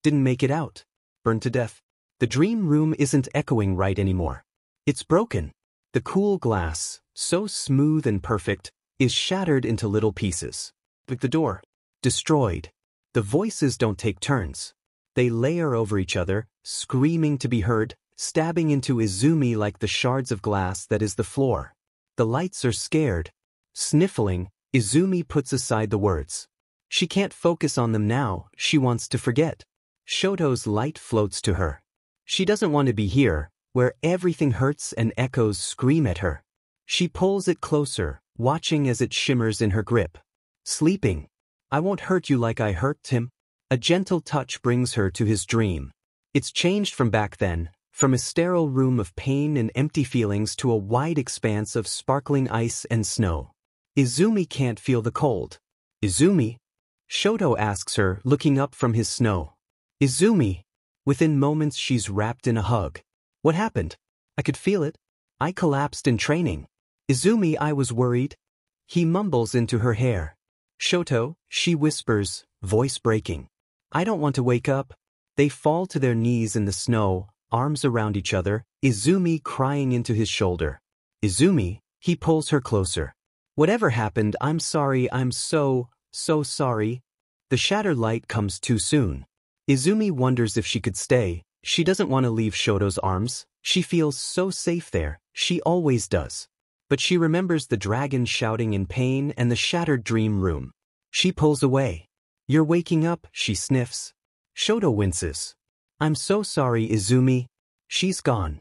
Didn't make it out. Burned to death. The dream room isn't echoing right anymore. It's broken. The cool glass, so smooth and perfect, is shattered into little pieces. The door. Destroyed. The voices don't take turns. They layer over each other, screaming to be heard, stabbing into Izumi like the shards of glass that is the floor. The lights are scared. Sniffling, Izumi puts aside the words. She can't focus on them now, she wants to forget. Shoto's light floats to her. She doesn't want to be here, where everything hurts and echoes scream at her. She pulls it closer, watching as it shimmers in her grip. Sleeping. I won't hurt you like I hurt him. A gentle touch brings her to his dream. It's changed from back then, from a sterile room of pain and empty feelings to a wide expanse of sparkling ice and snow. Izumi can't feel the cold. Izumi? Shoto asks her, looking up from his snow. Izumi. Within moments she's wrapped in a hug. What happened? I could feel it. I collapsed in training. Izumi, I was worried. He mumbles into her hair. Shoto, she whispers, voice breaking. I don't want to wake up. They fall to their knees in the snow, arms around each other, Izumi crying into his shoulder. Izumi, he pulls her closer. Whatever happened, I'm sorry, I'm so sorry. The shattered light comes too soon. Izumi wonders if she could stay. She doesn't want to leave Shoto's arms. She feels so safe there. She always does. But she remembers the dragon shouting in pain and the shattered dream room. She pulls away. You're waking up, she sniffs. Shoto winces. I'm so sorry, Izumi. She's gone.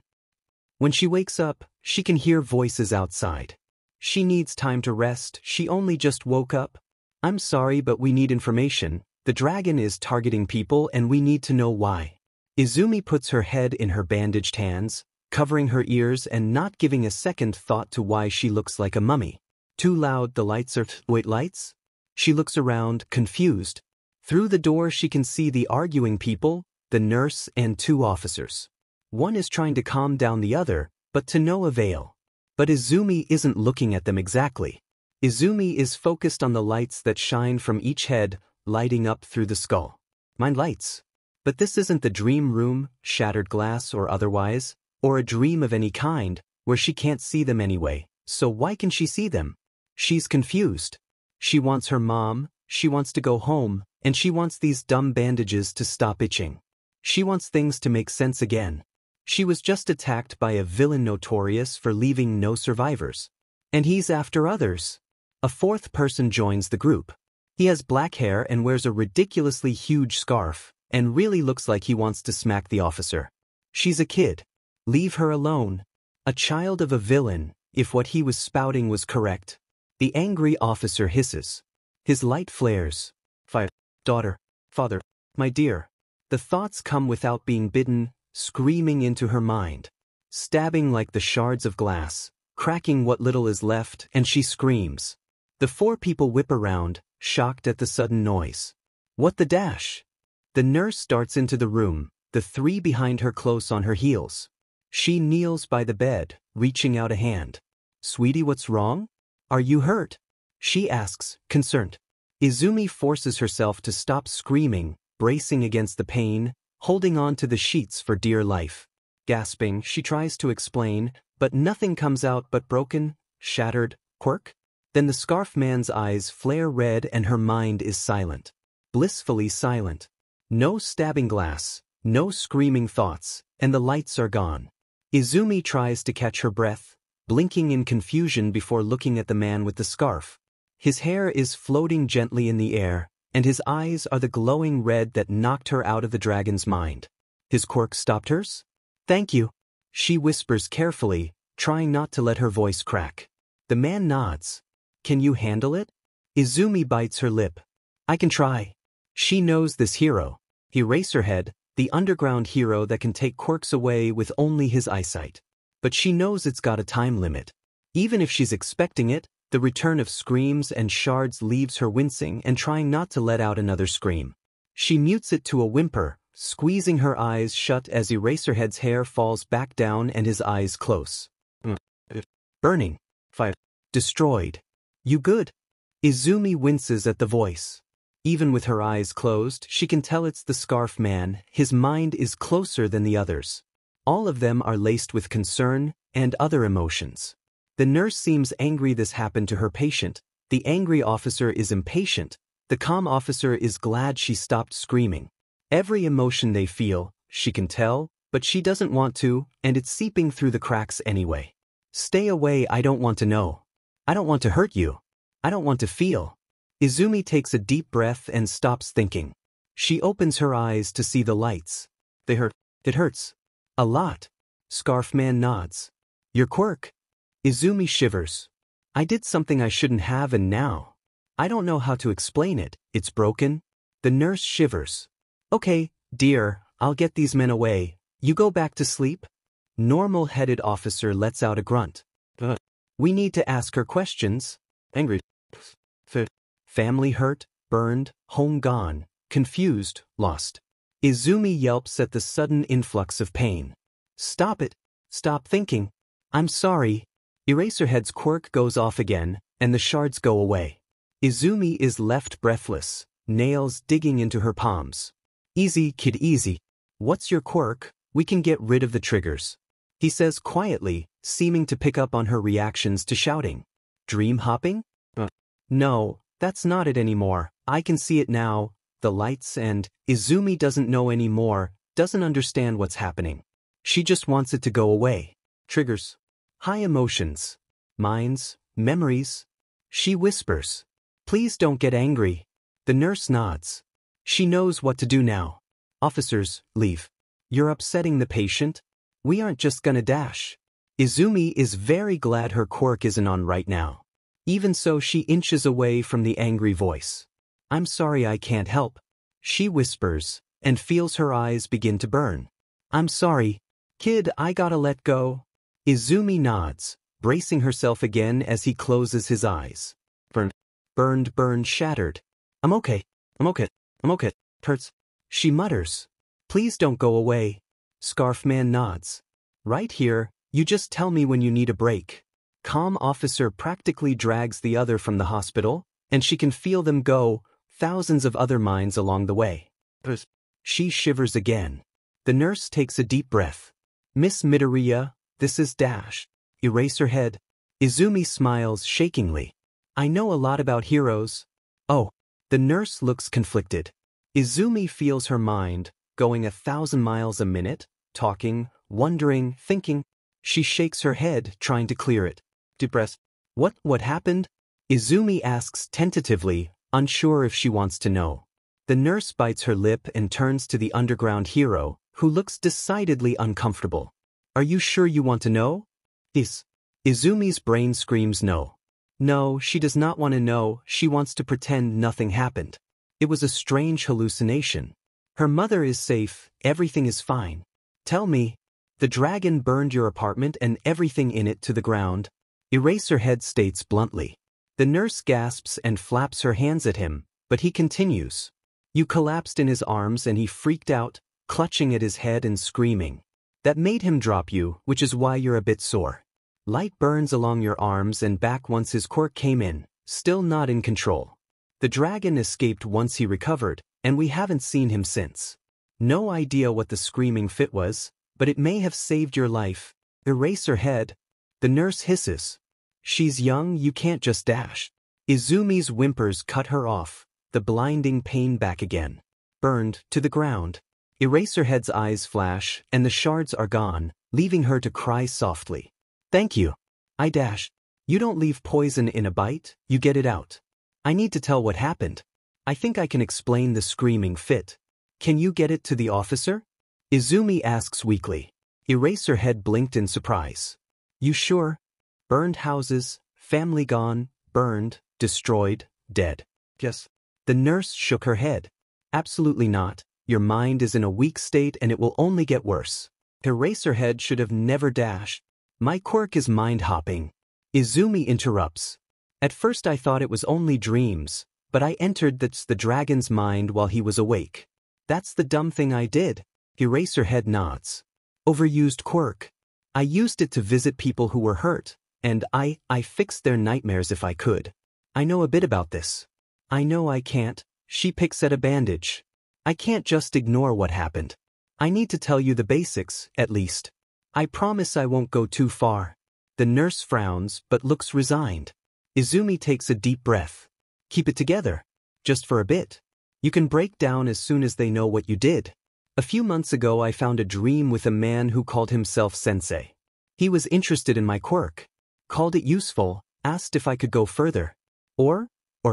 When she wakes up, she can hear voices outside. She needs time to rest, she only just woke up. I'm sorry, but we need information. The dragon is targeting people and we need to know why. Izumi puts her head in her bandaged hands, covering her ears and not giving a second thought to why she looks like a mummy. Too loud, the lights are wait, lights? She looks around, confused. Through the door she can see the arguing people, the nurse and two officers. One is trying to calm down the other, but to no avail. But Izumi isn't looking at them exactly. Izumi is focused on the lights that shine from each head, lighting up through the skull. My lights. But this isn't the dream room, shattered glass or otherwise, or a dream of any kind, where she can't see them anyway, so why can she see them? She's confused. She wants her mom, she wants to go home, and she wants these dumb bandages to stop itching. She wants things to make sense again. She was just attacked by a villain notorious for leaving no survivors. And he's after others. A fourth person joins the group. He has black hair and wears a ridiculously huge scarf, and really looks like he wants to smack the officer. She's a kid. Leave her alone. A child of a villain, if what he was spouting was correct. The angry officer hisses. His light flares. Fire. Daughter. Father. My dear. The thoughts come without being bidden, screaming into her mind. Stabbing like the shards of glass, cracking what little is left, and she screams. The four people whip around, shocked at the sudden noise. What the dash? The nurse darts into the room, the three behind her close on her heels. She kneels by the bed, reaching out a hand. Sweetie, what's wrong? Are you hurt? She asks, concerned. Izumi forces herself to stop screaming, bracing against the pain, holding on to the sheets for dear life. Gasping, she tries to explain, but nothing comes out but broken, shattered, quirk. Then the scarf man's eyes flare red and her mind is silent. Blissfully silent. No stabbing glass, no screaming thoughts, and the lights are gone. Izumi tries to catch her breath, blinking in confusion before looking at the man with the scarf. His hair is floating gently in the air, and his eyes are the glowing red that knocked her out of the dragon's mind. His quirk stopped hers? Thank you. She whispers carefully, trying not to let her voice crack. The man nods. Can you handle it? Izumi bites her lip. I can try. She knows this hero. Eraserhead, the underground hero that can take quirks away with only his eyesight. But she knows it's got a time limit. Even if she's expecting it, the return of screams and shards leaves her wincing and trying not to let out another scream. She mutes it to a whimper, squeezing her eyes shut as Eraserhead's hair falls back down and his eyes close. Burning. Fire. Destroyed. You good? Izumi winces at the voice. Even with her eyes closed, she can tell it's the scarf man. His mind is closer than the others. All of them are laced with concern and other emotions. The nurse seems angry this happened to her patient. The angry officer is impatient. The calm officer is glad she stopped screaming. Every emotion they feel, she can tell, but she doesn't want to, and it's seeping through the cracks anyway. Stay away, I don't want to know. I don't want to hurt you. I don't want to feel. Izumi takes a deep breath and stops thinking. She opens her eyes to see the lights. They hurt. It hurts. A lot. Scarfman nods. Your quirk. Izumi shivers. I did something I shouldn't have and now. I don't know how to explain it. It's broken. The nurse shivers. Okay, dear, I'll get these men away. You go back to sleep? Normal-headed officer lets out a grunt. We need to ask her questions. Angry. Family hurt, burned, home gone, confused, lost. Izumi yelps at the sudden influx of pain. Stop it. Stop thinking. I'm sorry. Eraserhead's quirk goes off again, and the shards go away. Izumi is left breathless, nails digging into her palms. Easy, kid, easy. What's your quirk? We can get rid of the triggers. He says quietly, seeming to pick up on her reactions to shouting. Dream hopping? No, that's not it anymore. I can see it now. The lights and Izumi doesn't know anymore, doesn't understand what's happening. She just wants it to go away. Triggers. High emotions. Minds. Memories. She whispers. Please don't get angry. The nurse nods. She knows what to do now. Officers, leave. You're upsetting the patient. We aren't just gonna dash. Izumi is very glad her quirk isn't on right now. Even so, she inches away from the angry voice. I'm sorry, I can't help. She whispers, and feels her eyes begin to burn. I'm sorry. Kid, I gotta let go. Izumi nods, bracing herself again as he closes his eyes. Burned, shattered. I'm okay. I'm okay. Hurts. She mutters. Please don't go away. Scarfman nods. Right here, you just tell me when you need a break. Calm officer practically drags the other from the hospital, and she can feel them go, thousands of other minds along the way. She shivers again. The nurse takes a deep breath. Miss Midoriya, this is Dash. Eraserhead. Izumi smiles shakingly. I know a lot about heroes. Oh. The nurse looks conflicted. Izumi feels her mind, going 1,000 miles a minute, talking, wondering, thinking. She shakes her head, trying to clear it. Depressed. What happened? Izumi asks tentatively, unsure if she wants to know. The nurse bites her lip and turns to the underground hero, who looks decidedly uncomfortable. Are you sure you want to know? Yes. Izumi's brain screams no. No, she does not want to know, she wants to pretend nothing happened. It was a strange hallucination. Her mother is safe, everything is fine. Tell me. The dragon burned your apartment and everything in it to the ground. Eraserhead states bluntly. The nurse gasps and flaps her hands at him, but he continues. You collapsed in his arms and he freaked out, clutching at his head and screaming. That made him drop you, which is why you're a bit sore. Light burns along your arms and back once his quirk came in, still not in control. The dragon escaped once he recovered, and we haven't seen him since. No idea what the screaming fit was, but it may have saved your life. Erase her head. The nurse hisses. She's young, you can't just dash. Izumi's whimpers cut her off, the blinding pain back again. Burned to the ground. Eraserhead's eyes flash, and the shards are gone, leaving her to cry softly. Thank you. I dash. You don't leave poison in a bite, you get it out. I need to tell what happened. I think I can explain the screaming fit. Can you get it to the officer? Izumi asks weakly. Eraserhead blinked in surprise. You sure? Burned houses, family gone, burned, destroyed, dead. Yes. The nurse shook her head. Absolutely not. Your mind is in a weak state and it will only get worse. Eraserhead should have never dashed. My quirk is mind-hopping. Izumi interrupts. At first I thought it was only dreams, but I entered the dragon's mind while he was awake. That's the dumb thing I did. Eraserhead nods. Overused quirk. I used it to visit people who were hurt, and I fixed their nightmares if I could. I know a bit about this. I know I can't. She picks at a bandage. I can't just ignore what happened. I need to tell you the basics, at least. I promise I won't go too far. The nurse frowns but looks resigned. Izumi takes a deep breath. Keep it together. Just for a bit. You can break down as soon as they know what you did. A few months ago I found a dream with a man who called himself Sensei. He was interested in my quirk. Called it useful, asked if I could go further. Or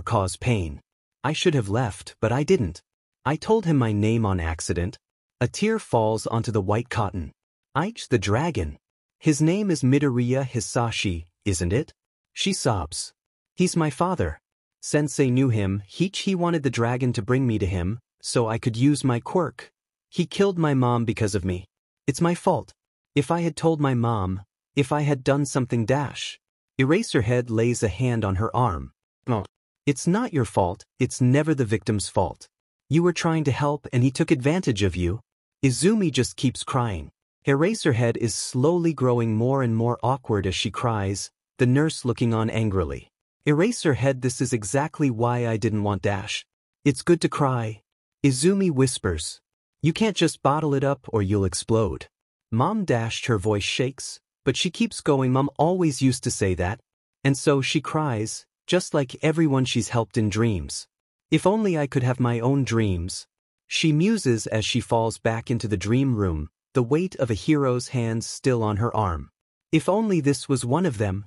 cause pain. I should have left, but I didn't. I told him my name on accident. A tear falls onto the white cotton. The dragon. His name is Midoriya Hisashi, isn't it? She sobs. He's my father. Sensei knew him. He wanted the dragon to bring me to him, so I could use my quirk. He killed my mom because of me. It's my fault. If I had told my mom, if I had done something dash. Eraserhead lays a hand on her arm. No. It's not your fault, it's never the victim's fault. You were trying to help and he took advantage of you. Izumi just keeps crying. Eraserhead is slowly growing more and more awkward as she cries, the nurse looking on angrily. Eraserhead, this is exactly why I didn't want dash. It's good to cry. Izumi whispers. You can't just bottle it up or you'll explode. Mom dashed, her voice shakes, but she keeps going. Mom always used to say that. And so she cries, just like everyone she's helped in dreams. If only I could have my own dreams. She muses as she falls back into the dream room, the weight of a hero's hands still on her arm. If only this was one of them.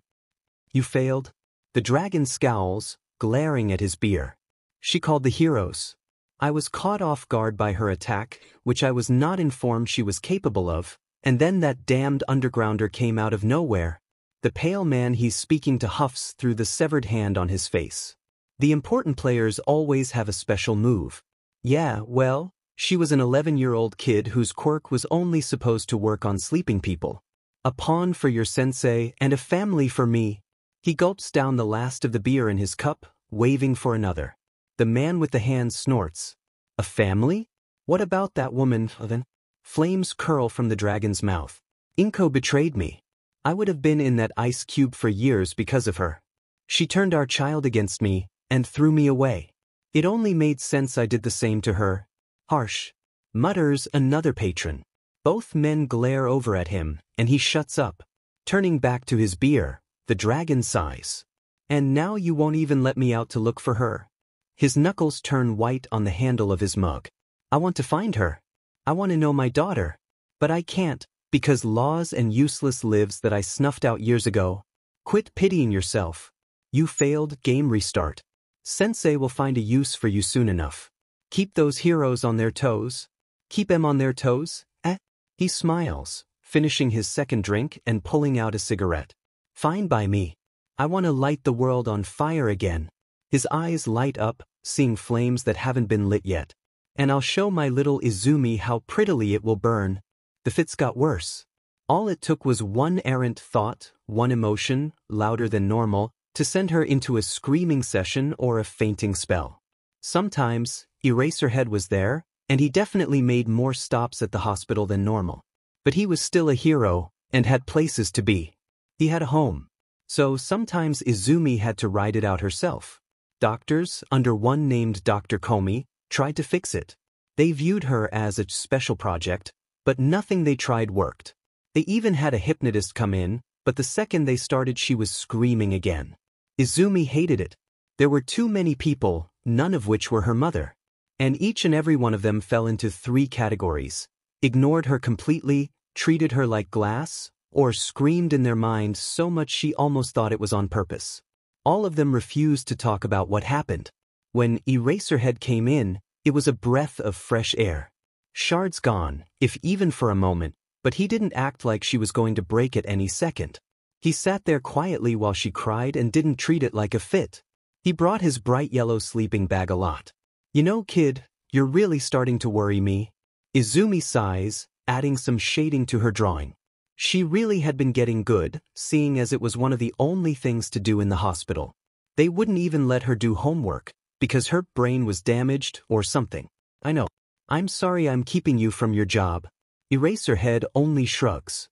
You failed? The dragon scowls, glaring at his beer. She called the heroes. I was caught off guard by her attack, which I was not informed she was capable of, and then that damned undergrounder came out of nowhere. The pale man he's speaking to huffs through the severed hand on his face. The important players always have a special move. Yeah, well, she was an 11-year-old kid whose quirk was only supposed to work on sleeping people. A pawn for your sensei and a family for me. He gulps down the last of the beer in his cup, waving for another. The man with the hand snorts. A family? What about that woman, then? Flames curl from the dragon's mouth. Inko betrayed me. I would have been in that ice cube for years because of her. She turned our child against me and threw me away. It only made sense I did the same to her. Harsh, mutters another patron. Both men glare over at him, and he shuts up. Turning back to his beer, the dragon sighs. And now you won't even let me out to look for her. His knuckles turn white on the handle of his mug. I want to find her. I want to know my daughter. But I can't, because laws and useless lives that I snuffed out years ago. Quit pitying yourself. You failed, game restart. Sensei will find a use for you soon enough. Keep those heroes on their toes. Keep them on their toes, eh? He smiles, finishing his second drink and pulling out a cigarette. Fine by me. I want to light the world on fire again. His eyes light up, seeing flames that haven't been lit yet. And I'll show my little Izumi how prettily it will burn. The fits got worse. All it took was one errant thought, one emotion, louder than normal, to send her into a screaming session or a fainting spell. Sometimes, Eraserhead was there, and he definitely made more stops at the hospital than normal. But he was still a hero, and had places to be. He had a home. So sometimes Izumi had to ride it out herself. Doctors, under one named Dr. Komi, tried to fix it. They viewed her as a special project, but nothing they tried worked. They even had a hypnotist come in, but the second they started she was screaming again. Izumi hated it. There were too many people, none of which were her mother. And each and every one of them fell into 3 categories. Ignored her completely, treated her like glass, or screamed in their mind so much she almost thought it was on purpose. All of them refused to talk about what happened. When Eraserhead came in, it was a breath of fresh air. Shards gone, if even for a moment, but he didn't act like she was going to break at any second. He sat there quietly while she cried and didn't treat it like a fit. He brought his bright yellow sleeping bag a lot. You know, kid, you're really starting to worry me. Izumi sighs, adding some shading to her drawing. She really had been getting good, seeing as it was one of the only things to do in the hospital. They wouldn't even let her do homework, because her brain was damaged or something. I know. I'm sorry I'm keeping you from your job. Eraserhead only shrugs.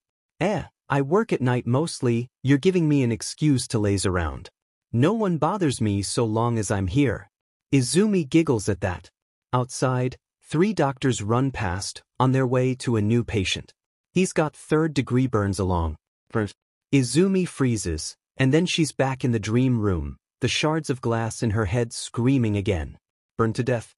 I work at night mostly, you're giving me an excuse to laze around. No one bothers me so long as I'm here. Izumi giggles at that. Outside, 3 doctors run past, on their way to a new patient. He's got 3rd-degree burns along. Izumi freezes, and then she's back in the dream room, the shards of glass in her head screaming again. Burned to death.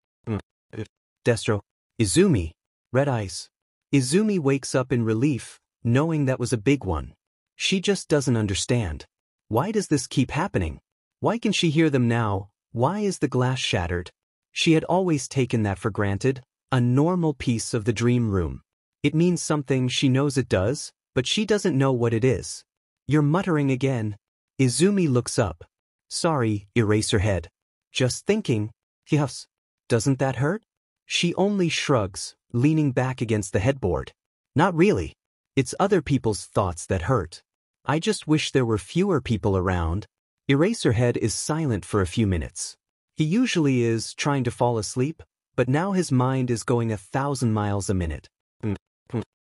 Destro. Izumi. Red eyes. Izumi wakes up in relief, knowing that was a big one. She just doesn't understand. Why does this keep happening? Why can she hear them now? Why is the glass shattered? She had always taken that for granted, a normal piece of the dream room. It means something, she knows it does, but she doesn't know what it is. You're muttering again. Izumi looks up. Sorry, Eraserhead. Just thinking. Yes. Doesn't that hurt? She only shrugs, leaning back against the headboard. Not really. It's other people's thoughts that hurt. I just wish there were fewer people around. Eraserhead is silent for a few minutes. He usually is trying to fall asleep, but now his mind is going 1,000 miles a minute.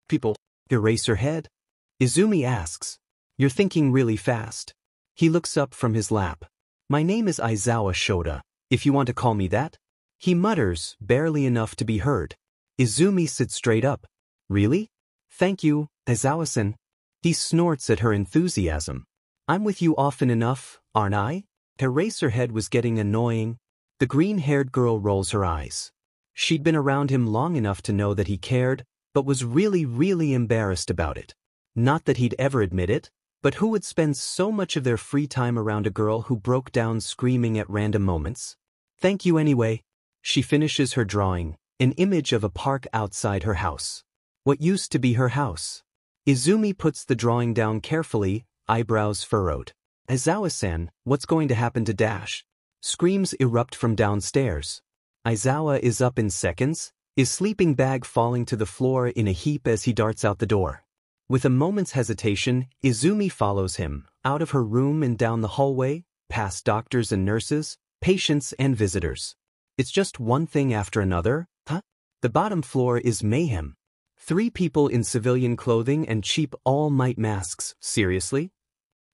People. Eraserhead? Izumi asks. You're thinking really fast. He looks up from his lap. My name is Aizawa Shota, if you want to call me that. He mutters, barely enough to be heard. Izumi sits straight up. Really? Thank you, Aizawa-san. He snorts at her enthusiasm. I'm with you often enough, aren't I? Eraserhead was getting annoying. The green-haired girl rolls her eyes. She'd been around him long enough to know that he cared, but was really embarrassed about it. Not that he'd ever admit it, but who would spend so much of their free time around a girl who broke down screaming at random moments? Thank you anyway. She finishes her drawing, an image of a park outside her house. What used to be her house. Izumi puts the drawing down carefully, eyebrows furrowed. Aizawa-san, what's going to happen to Dash? Screams erupt from downstairs. Aizawa is up in seconds, his sleeping bag falling to the floor in a heap as he darts out the door. With a moment's hesitation, Izumi follows him, out of her room and down the hallway, past doctors and nurses, patients and visitors. It's just one thing after another, huh? The bottom floor is mayhem. 3 people in civilian clothing and cheap all-might masks, seriously?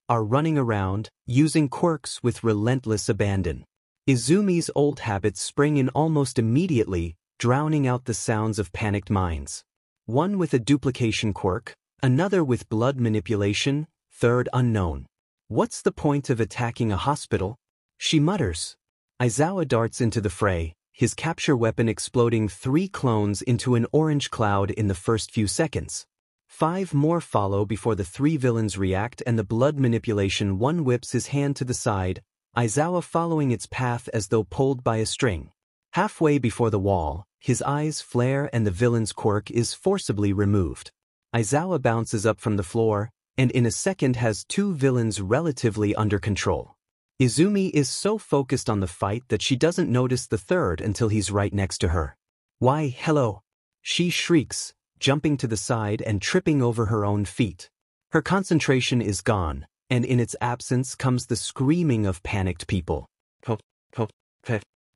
Are running around, using quirks with relentless abandon. Izumi's old habits spring in almost immediately, drowning out the sounds of panicked minds. One with a duplication quirk, another with blood manipulation, third unknown. What's the point of attacking a hospital? She mutters. Aizawa darts into the fray, his capture weapon exploding 3 clones into an orange cloud in the first few seconds. 5 more follow before the 3 villains react and the blood manipulation one whips his hand to the side, Aizawa following its path as though pulled by a string. Halfway before the wall, his eyes flare and the villain's quirk is forcibly removed. Aizawa bounces up from the floor, and in a second has 2 villains relatively under control. Izumi is so focused on the fight that she doesn't notice the third until he's right next to her. Why, hello! She shrieks, jumping to the side and tripping over her own feet. Her concentration is gone, and in its absence comes the screaming of panicked people.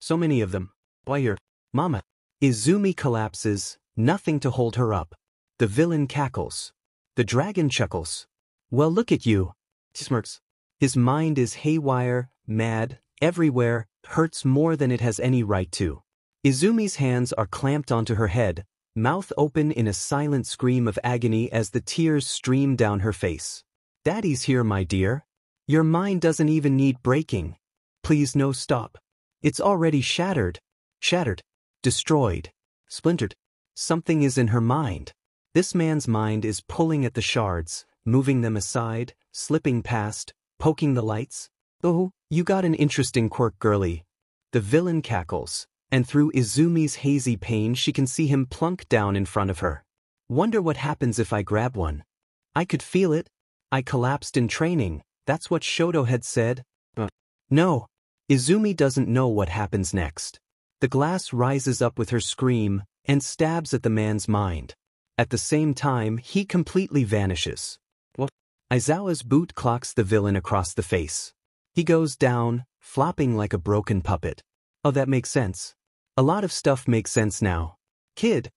So many of them. Why here? Mama. Izumi collapses, nothing to hold her up. The villain cackles. The dragon chuckles. Well, look at you. Smirks. His mind is haywire, mad, everywhere, hurts more than it has any right to. Izumi's hands are clamped onto her head, mouth open in a silent scream of agony as the tears stream down her face. Daddy's here, my dear. Your mind doesn't even need breaking. Please, no, stop. It's already shattered. Shattered. Destroyed. Splintered. Something is in her mind. This man's mind is pulling at the shards, moving them aside, slipping past, poking the lights. Oh, you got an interesting quirk, girlie. The villain cackles, and through Izumi's hazy pain she can see him plunk down in front of her. Wonder what happens if I grab one. I could feel it. I collapsed in training, that's what Shoto had said. No. Izumi doesn't know what happens next. The glass rises up with her scream and stabs at the man's mind. At the same time, he completely vanishes. What? Aizawa's boot clocks the villain across the face. He goes down, flopping like a broken puppet. Oh, that makes sense. A lot of stuff makes sense now. Kid.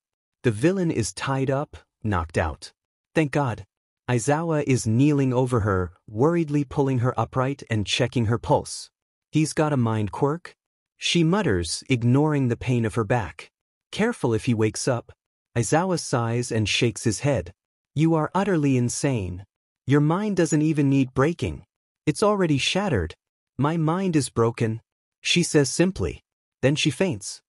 The villain is tied up, knocked out. Thank God. Aizawa is kneeling over her, worriedly pulling her upright and checking her pulse. He's got a mind quirk? She mutters, ignoring the pain of her back. Careful if he wakes up. Aizawa sighs and shakes his head. You are utterly insane. Your mind doesn't even need breaking. It's already shattered. My mind is broken, she says simply. Then she faints.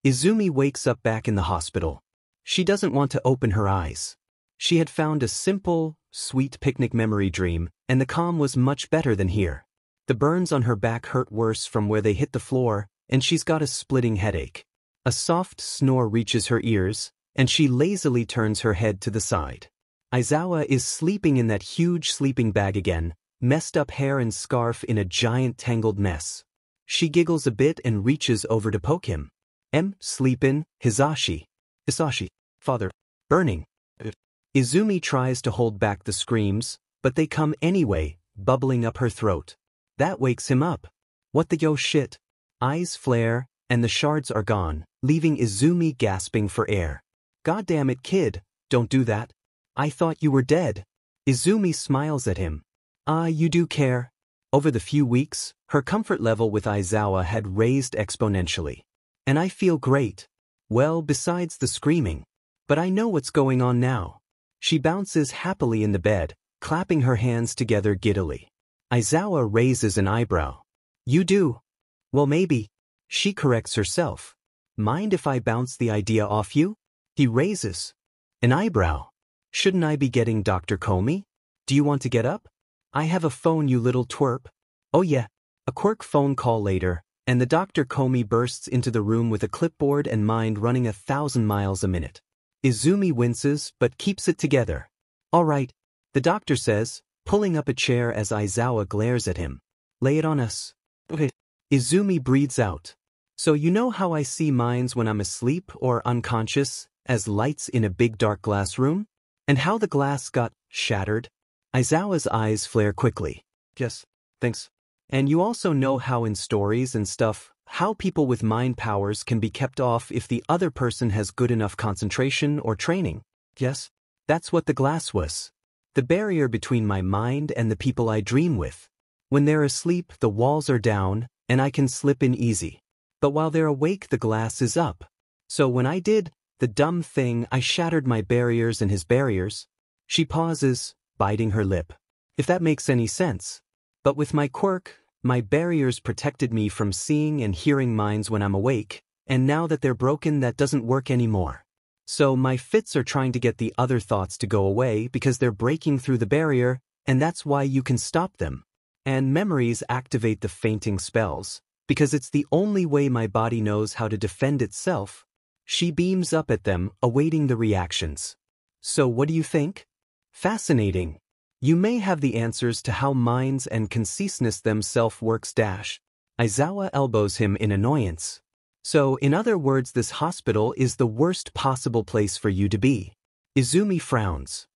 Izumi wakes up back in the hospital. She doesn't want to open her eyes. She had found a simple, sweet picnic memory dream, and the calm was much better than here. The burns on her back hurt worse from where they hit the floor, and she's got a splitting headache. A soft snore reaches her ears, and she lazily turns her head to the side. Aizawa is sleeping in that huge sleeping bag again, messed up hair and scarf in a giant tangled mess. She giggles a bit and reaches over to poke him. Sleepin', Hisashi. Hisashi. Father. Burning. Izumi tries to hold back the screams, but they come anyway, bubbling up her throat. That wakes him up. What the yo shit? Eyes flare, and the shards are gone, leaving Izumi gasping for air. God damn it, kid, don't do that. I thought you were dead. Izumi smiles at him. You do care. Over the few weeks, her comfort level with Aizawa had raised exponentially. And I feel great. Well, besides the screaming. But I know what's going on now. She bounces happily in the bed, clapping her hands together giddily. Aizawa raises an eyebrow. You do? Well, maybe. She corrects herself. Mind if I bounce the idea off you? He raises an eyebrow. Shouldn't I be getting Dr. Comey? Do you want to get up? I have a phone, you little twerp. Oh yeah. A quirk phone call later, and the Dr. Comey bursts into the room with a clipboard and mind running 1,000 miles a minute. Izumi winces, but keeps it together. All right, the doctor says, pulling up a chair as Aizawa glares at him. Lay it on us. Okay. Izumi breathes out. So you know how I see minds when I'm asleep or unconscious, as lights in a big dark glass room? And how the glass got shattered? Aizawa's eyes flare quickly. Yes, thanks. And you also know how in stories and stuff, how people with mind powers can be kept off if the other person has good enough concentration or training. Yes, that's what the glass was. The barrier between my mind and the people I dream with. When they're asleep, the walls are down, and I can slip in easy. But while they're awake, the glass is up. So when I did the dumb thing, I shattered my barriers and his barriers. She pauses, biting her lip. If that makes any sense. But with my quirk, my barriers protected me from seeing and hearing minds when I'm awake, and now that they're broken, that doesn't work anymore. So my fits are trying to get the other thoughts to go away because they're breaking through the barrier, and that's why you can stop them. And memories activate the fainting spells, because it's the only way my body knows how to defend itself. She beams up at them, awaiting the reactions. So what do you think? Fascinating. You may have the answers to how minds and conciseness themselves works. Aizawa elbows him in annoyance. So, in other words, this hospital is the worst possible place for you to be. Izumi frowns.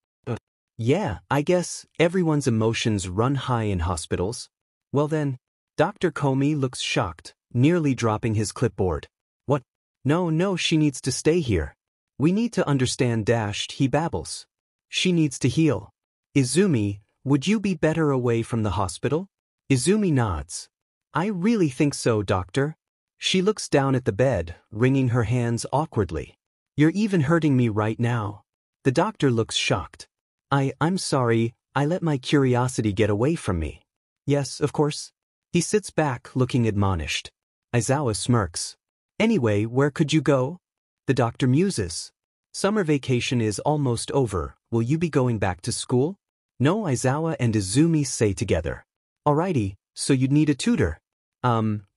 Yeah, I guess everyone's emotions run high in hospitals. Well then, Dr. Comey looks shocked, nearly dropping his clipboard. What? No, she needs to stay here. We need to understand he babbles. She needs to heal. Izumi, would you be better away from the hospital? Izumi nods. I really think so, doctor. She looks down at the bed, wringing her hands awkwardly. You're even hurting me right now. The doctor looks shocked. I'm sorry, I let my curiosity get away from me. Yes, of course. He sits back, looking admonished. Aizawa smirks. Anyway, where could you go? The doctor muses. Summer vacation is almost over. Will you be going back to school? No, Aizawa and Izumi say together. Alrighty, so you'd need a tutor.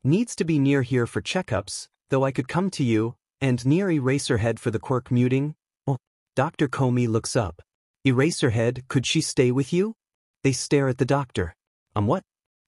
Needs to be near here for checkups, though I could come to you, and near Eraserhead for the quirk muting. Oh, Dr. Comey looks up. Eraserhead, could she stay with you? They stare at the doctor. What?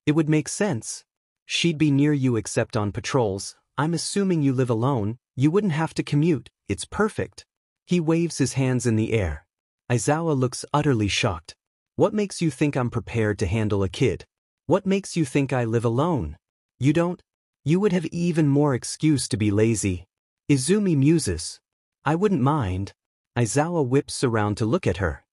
It would make sense. She'd be near you except on patrols. I'm assuming you live alone, you wouldn't have to commute, it's perfect. He waves his hands in the air. Aizawa looks utterly shocked. What makes you think I'm prepared to handle a kid? What makes you think I live alone? You don't? You would have even more excuse to be lazy. Izumi muses. I wouldn't mind. Aizawa whips around to look at her.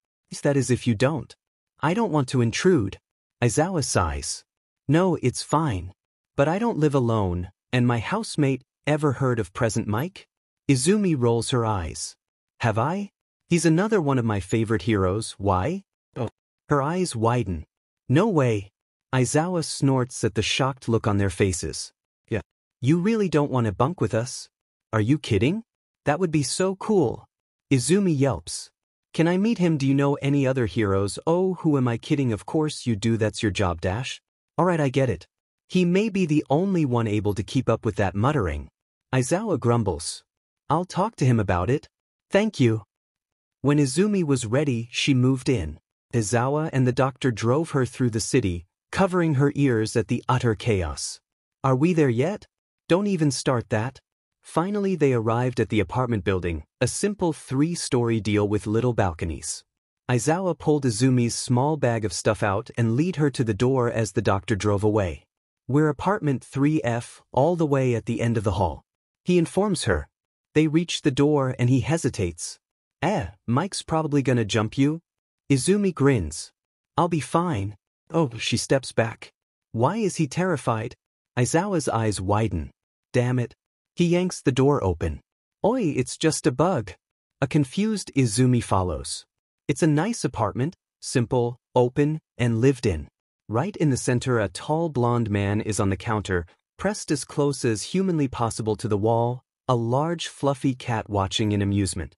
That is if you don't. I don't want to intrude. Aizawa sighs. No, it's fine. But I don't live alone, and my housemate, ever heard of Present Mike? Izumi rolls her eyes. Have I? He's another one of my favorite heroes, why? Oh. Her eyes widen. No way. Aizawa snorts at the shocked look on their faces. Yeah. You really don't want to bunk with us? Are you kidding? That would be so cool. Izumi yelps. Can I meet him? Do you know any other heroes? Oh, who am I kidding? Of course you do, that's your job, Alright, I get it. He may be the only one able to keep up with that muttering. Aizawa grumbles. I'll talk to him about it. Thank you. When Izumi was ready, she moved in. Aizawa and the doctor drove her through the city, covering her ears at the utter chaos. Are we there yet? Don't even start that. Finally they arrived at the apartment building, a simple 3-story deal with little balconies. Aizawa pulled Izumi's small bag of stuff out and lead her to the door as the doctor drove away. We're apartment 3F, all the way at the end of the hall. He informs her. They reach the door and he hesitates. Mike's probably gonna jump you? Izumi grins. I'll be fine. Oh, she steps back. Why is he terrified? Aizawa's eyes widen. Damn it. He yanks the door open. Oi, it's just a bug. A confused Izumi follows. It's a nice apartment, simple, open, and lived in. Right in the center, a tall blonde man is on the counter, pressed as close as humanly possible to the wall, a large fluffy cat watching in amusement.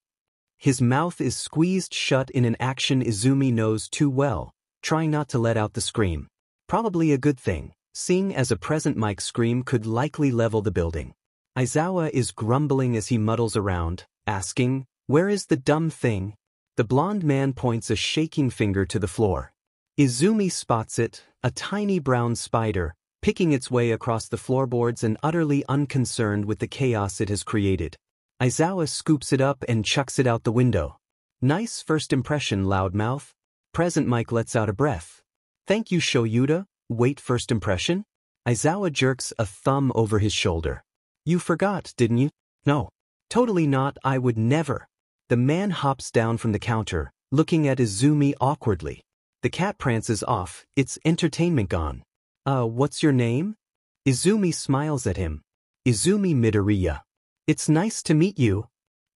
His mouth is squeezed shut in an action Izumi knows too well, trying not to let out the scream. Probably a good thing, seeing as a present Mike scream could likely level the building. Aizawa is grumbling as he muddles around, asking, where is the dumb thing? The blonde man points a shaking finger to the floor. Izumi spots it, a tiny brown spider, picking its way across the floorboards and utterly unconcerned with the chaos it has created. Aizawa scoops it up and chucks it out the window. Nice first impression, loudmouth. Present Mike lets out a breath. Thank you, Shoyuta. Wait, first impression? Aizawa jerks a thumb over his shoulder. You forgot, didn't you? No. Totally not, I would never. The man hops down from the counter, looking at Izumi awkwardly. The cat prances off, its entertainment gone. What's your name? Izumi smiles at him. Izumi Midoriya. It's nice to meet you.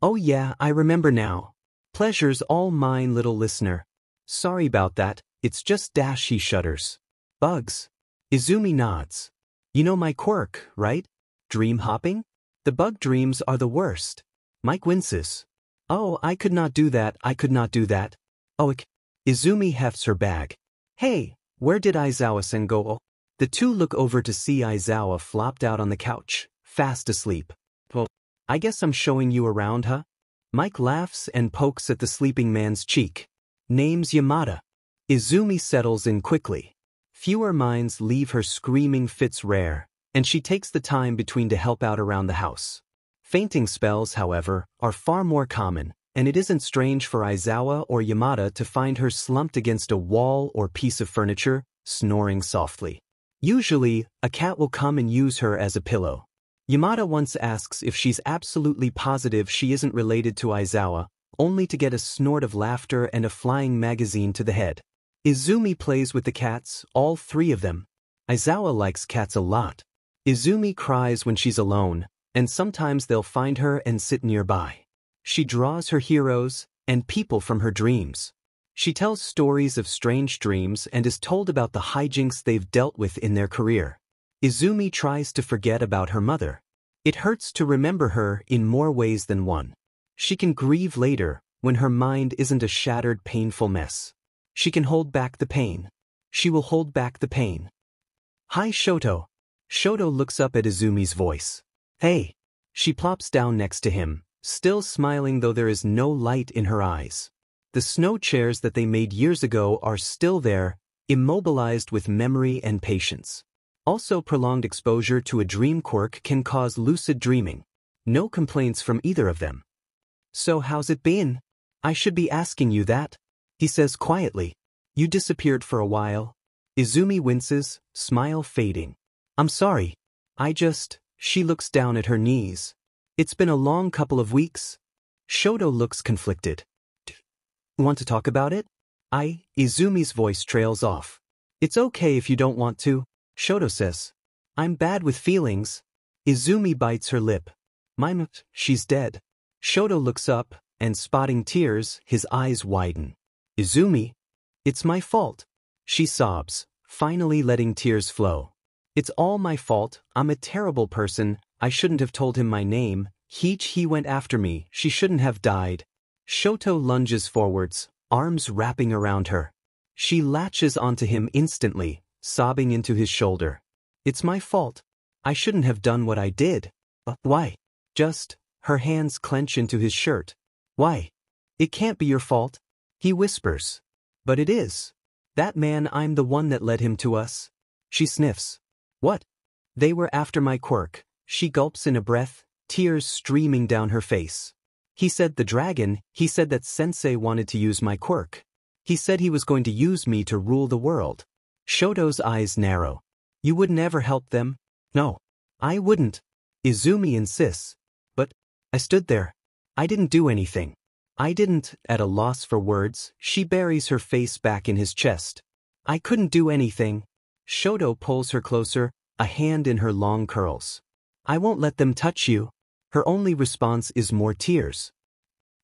Oh yeah, I remember now. Pleasure's all mine, little listener. Sorry about that, it's just he shudders. Bugs. Izumi nods. You know my quirk, right? Dream hopping? The bug dreams are the worst. Mike winces. Oh, I could not do that, I could not do that. Oh, Izumi hefts her bag. Hey, where did Aizawa-san go? The two look over to see Aizawa flopped out on the couch, fast asleep. Well, I guess I'm showing you around, huh? Mike laughs and pokes at the sleeping man's cheek. Name's Yamada. Izumi settles in quickly. Fewer minds leave her screaming fits rare, and she takes the time between to help out around the house. Fainting spells, however, are far more common, and it isn't strange for Aizawa or Yamada to find her slumped against a wall or piece of furniture, snoring softly. Usually, a cat will come and use her as a pillow. Yamada once asks if she's absolutely positive she isn't related to Aizawa, only to get a snort of laughter and a flying magazine to the head. Izumi plays with the cats, all three of them. Aizawa likes cats a lot. Izumi cries when she's alone, and sometimes they'll find her and sit nearby. She draws her heroes and people from her dreams. She tells stories of strange dreams and is told about the hijinks they've dealt with in their career. Izumi tries to forget about her mother. It hurts to remember her in more ways than one. She can grieve later when her mind isn't a shattered, painful mess. She can hold back the pain. She will hold back the pain. Hi, Shoto. Shoto looks up at Izumi's voice. Hey. She plops down next to him, still smiling though there is no light in her eyes. The snow chairs that they made years ago are still there, immobilized with memory and patience. Also, prolonged exposure to a dream quirk can cause lucid dreaming. No complaints from either of them. So how's it been? I should be asking you that, he says quietly. You disappeared for a while. Izumi winces, smile fading. I'm sorry. She looks down at her knees. It's been a long couple of weeks. Shoto looks conflicted. Want to talk about it? Izumi's voice trails off. It's okay if you don't want to, Shoto says. I'm bad with feelings. Izumi bites her lip. She's dead. Shoto looks up, and spotting tears, his eyes widen. Izumi? It's my fault. She sobs, finally letting tears flow. It's all my fault, I'm a terrible person, I shouldn't have told him my name, he went after me, she shouldn't have died. Shoto lunges forwards, arms wrapping around her. She latches onto him instantly, sobbing into his shoulder. It's my fault. I shouldn't have done what I did. Why? Her hands clench into his shirt. Why? It can't be your fault. He whispers. But it is. That man, I'm the one that led him to us. She sniffs. What? They were after my quirk. She gulps in a breath, tears streaming down her face. He said the dragon, he said that sensei wanted to use my quirk. He said he was going to use me to rule the world. Shoto's eyes narrow. You would never help them? No. I wouldn't. Izumi insists. But I stood there. I didn't do anything. I didn't, at a loss for words, she buries her face back in his chest. I couldn't do anything. Shoto pulls her closer, a hand in her long curls. I won't let them touch you. Her only response is more tears.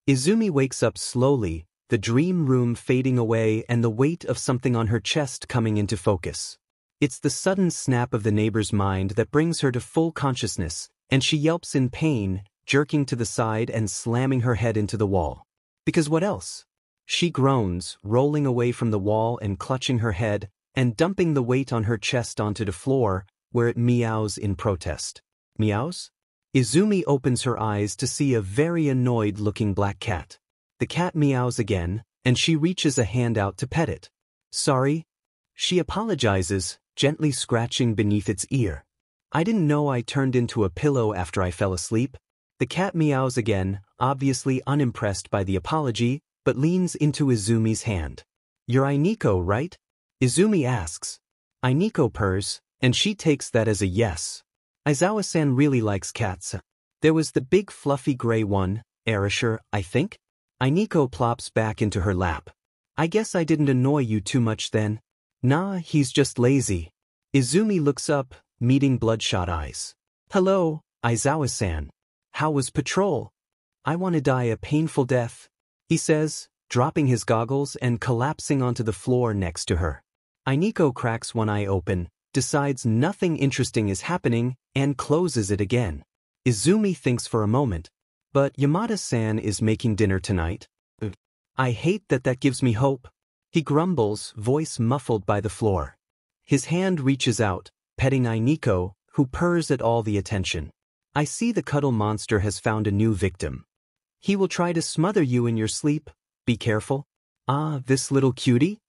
Izumi wakes up slowly, the dream room fading away and the weight of something on her chest coming into focus. It's the sudden snap of the neighbor's mind that brings her to full consciousness, and she yelps in pain, jerking to the side and slamming her head into the wall. Because what else? She groans, rolling away from the wall and clutching her head, and dumping the weight on her chest onto the floor, where it meows in protest. Meows? Izumi opens her eyes to see a very annoyed-looking black cat. The cat meows again, and she reaches a hand out to pet it. Sorry? She apologizes, gently scratching beneath its ear. I didn't know I turned into a pillow after I fell asleep. The cat meows again, obviously unimpressed by the apology, but leans into Izumi's hand. You're Ainiko, right? Izumi asks. Ainiko purrs, and she takes that as a yes. Aizawa-san really likes cats. There was the big fluffy gray one, Arisher, I think? Ainiko plops back into her lap. I guess I didn't annoy you too much then. Nah, he's just lazy. Izumi looks up, meeting bloodshot eyes. Hello, Aizawa-san. How was patrol? I want to die a painful death, he says, dropping his goggles and collapsing onto the floor next to her. Ainiko cracks one eye open, decides nothing interesting is happening, and closes it again. Izumi thinks for a moment. But Yamada-san is making dinner tonight. I hate that gives me hope. He grumbles, voice muffled by the floor. His hand reaches out, petting Ainiko, who purrs at all the attention. I see the cuddle monster has found a new victim. He will try to smother you in your sleep. Be careful. Ah, this little cutie?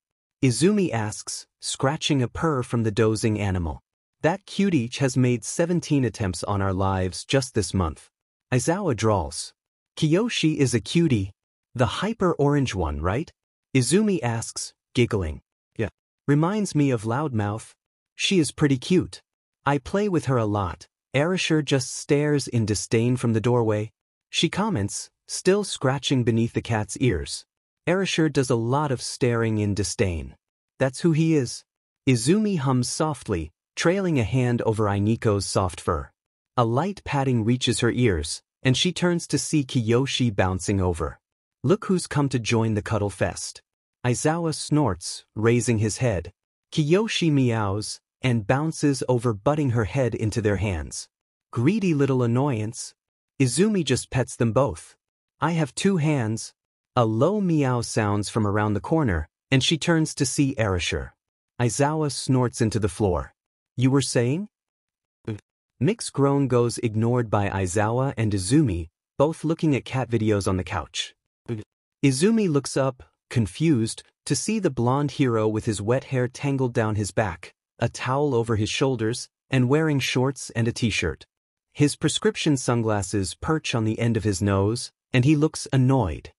Izumi asks, scratching a purr from the dozing animal. That cutie has made 17 attempts on our lives just this month. Aizawa drawls. Kiyoshi is a cutie. The hyper-orange one, right? Izumi asks, giggling. Yeah. Reminds me of Loudmouth. She is pretty cute. I play with her a lot. Erasure just stares in disdain from the doorway. She comments, still scratching beneath the cat's ears. Erasure does a lot of staring in disdain. That's who he is. Izumi hums softly, trailing a hand over Ainiko's soft fur. A light patting reaches her ears, and she turns to see Kiyoshi bouncing over. Look who's come to join the cuddle fest. Aizawa snorts, raising his head. Kiyoshi meows, and bounces over, butting her head into their hands. Greedy little annoyance. Izumi just pets them both. I have 2 hands. A low meow sounds from around the corner, and she turns to see Erasure. Aizawa snorts into the floor. You were saying? Mixed groan goes ignored by Aizawa and Izumi, both looking at cat videos on the couch. Izumi looks up, confused, to see the blonde hero with his wet hair tangled down his back, a towel over his shoulders, and wearing shorts and a t-shirt. His prescription sunglasses perch on the end of his nose, and he looks annoyed.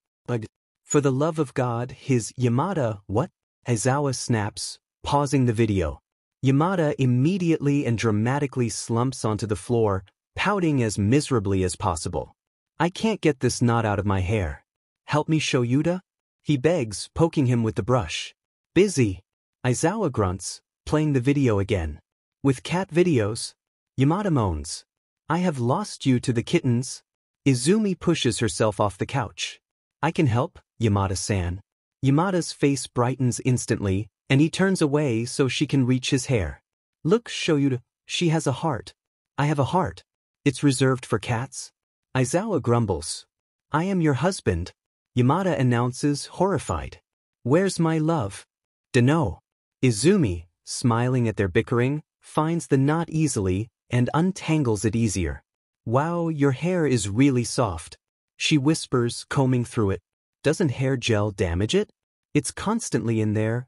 For the love of God, his Yamada, what? Aizawa snaps, pausing the video. Yamada immediately and dramatically slumps onto the floor, pouting as miserably as possible. I can't get this knot out of my hair. Help me, Shoyuta? He begs, poking him with the brush. Busy. Aizawa grunts, playing the video again. With cat videos? Yamada moans. I have lost you to the kittens. Izumi pushes herself off the couch. I can help, Yamada-san. Yamada's face brightens instantly, and he turns away so she can reach his hair. Look, Shoyuta, she has a heart. I have a heart. It's reserved for cats? Aizawa grumbles. I am your husband. Yamada announces, horrified. Where's my love? Dunno. Izumi, smiling at their bickering, finds the knot easily and untangles it easier. Wow, your hair is really soft. She whispers, combing through it. Doesn't hair gel damage it? It's constantly in there.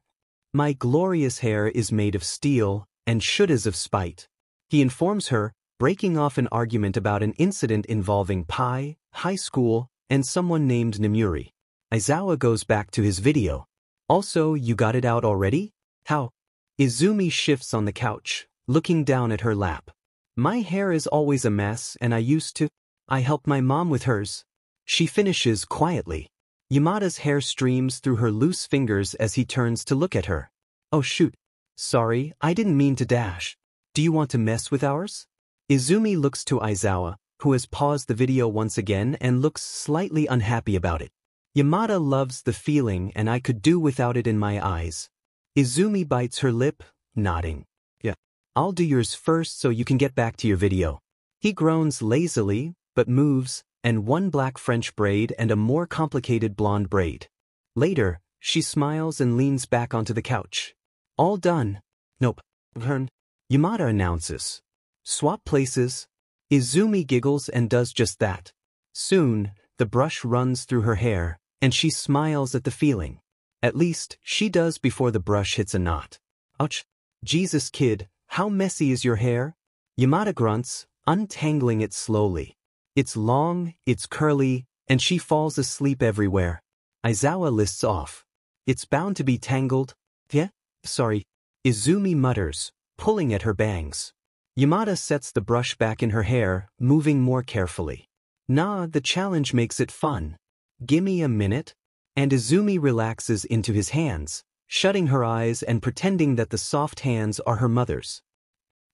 My glorious hair is made of steel, and should is of spite. He informs her, breaking off an argument about an incident involving Pai, high school, and someone named Namuri. Aizawa goes back to his video. Also, you got it out already? How? Izumi shifts on the couch, looking down at her lap. My hair is always a mess and I help my mom with hers. She finishes quietly. Yamada's hair streams through her loose fingers as he turns to look at her. Oh shoot. Sorry, I didn't mean to dash. Do you want to mess with ours? Izumi looks to Aizawa, who has paused the video once again and looks slightly unhappy about it. Yamada loves the feeling and I could do without it in my eyes. Izumi bites her lip, nodding. Yeah. I'll do yours first so you can get back to your video. He groans lazily, but moves, and one black French braid and a more complicated blonde braid. Later, she smiles and leans back onto the couch. All done. Nope. Yamada announces. Swap places. Izumi giggles and does just that. Soon, the brush runs through her hair, and she smiles at the feeling. At least, she does before the brush hits a knot. Ouch. Jesus kid, how messy is your hair? Yamada grunts, untangling it slowly. It's long, it's curly, and she falls asleep everywhere. Aizawa lists off. It's bound to be tangled. Yeah? Sorry. Izumi mutters, pulling at her bangs. Yamada sets the brush back in her hair, moving more carefully. Nah, the challenge makes it fun. Gimme a minute. And Izumi relaxes into his hands, shutting her eyes and pretending that the soft hands are her mother's.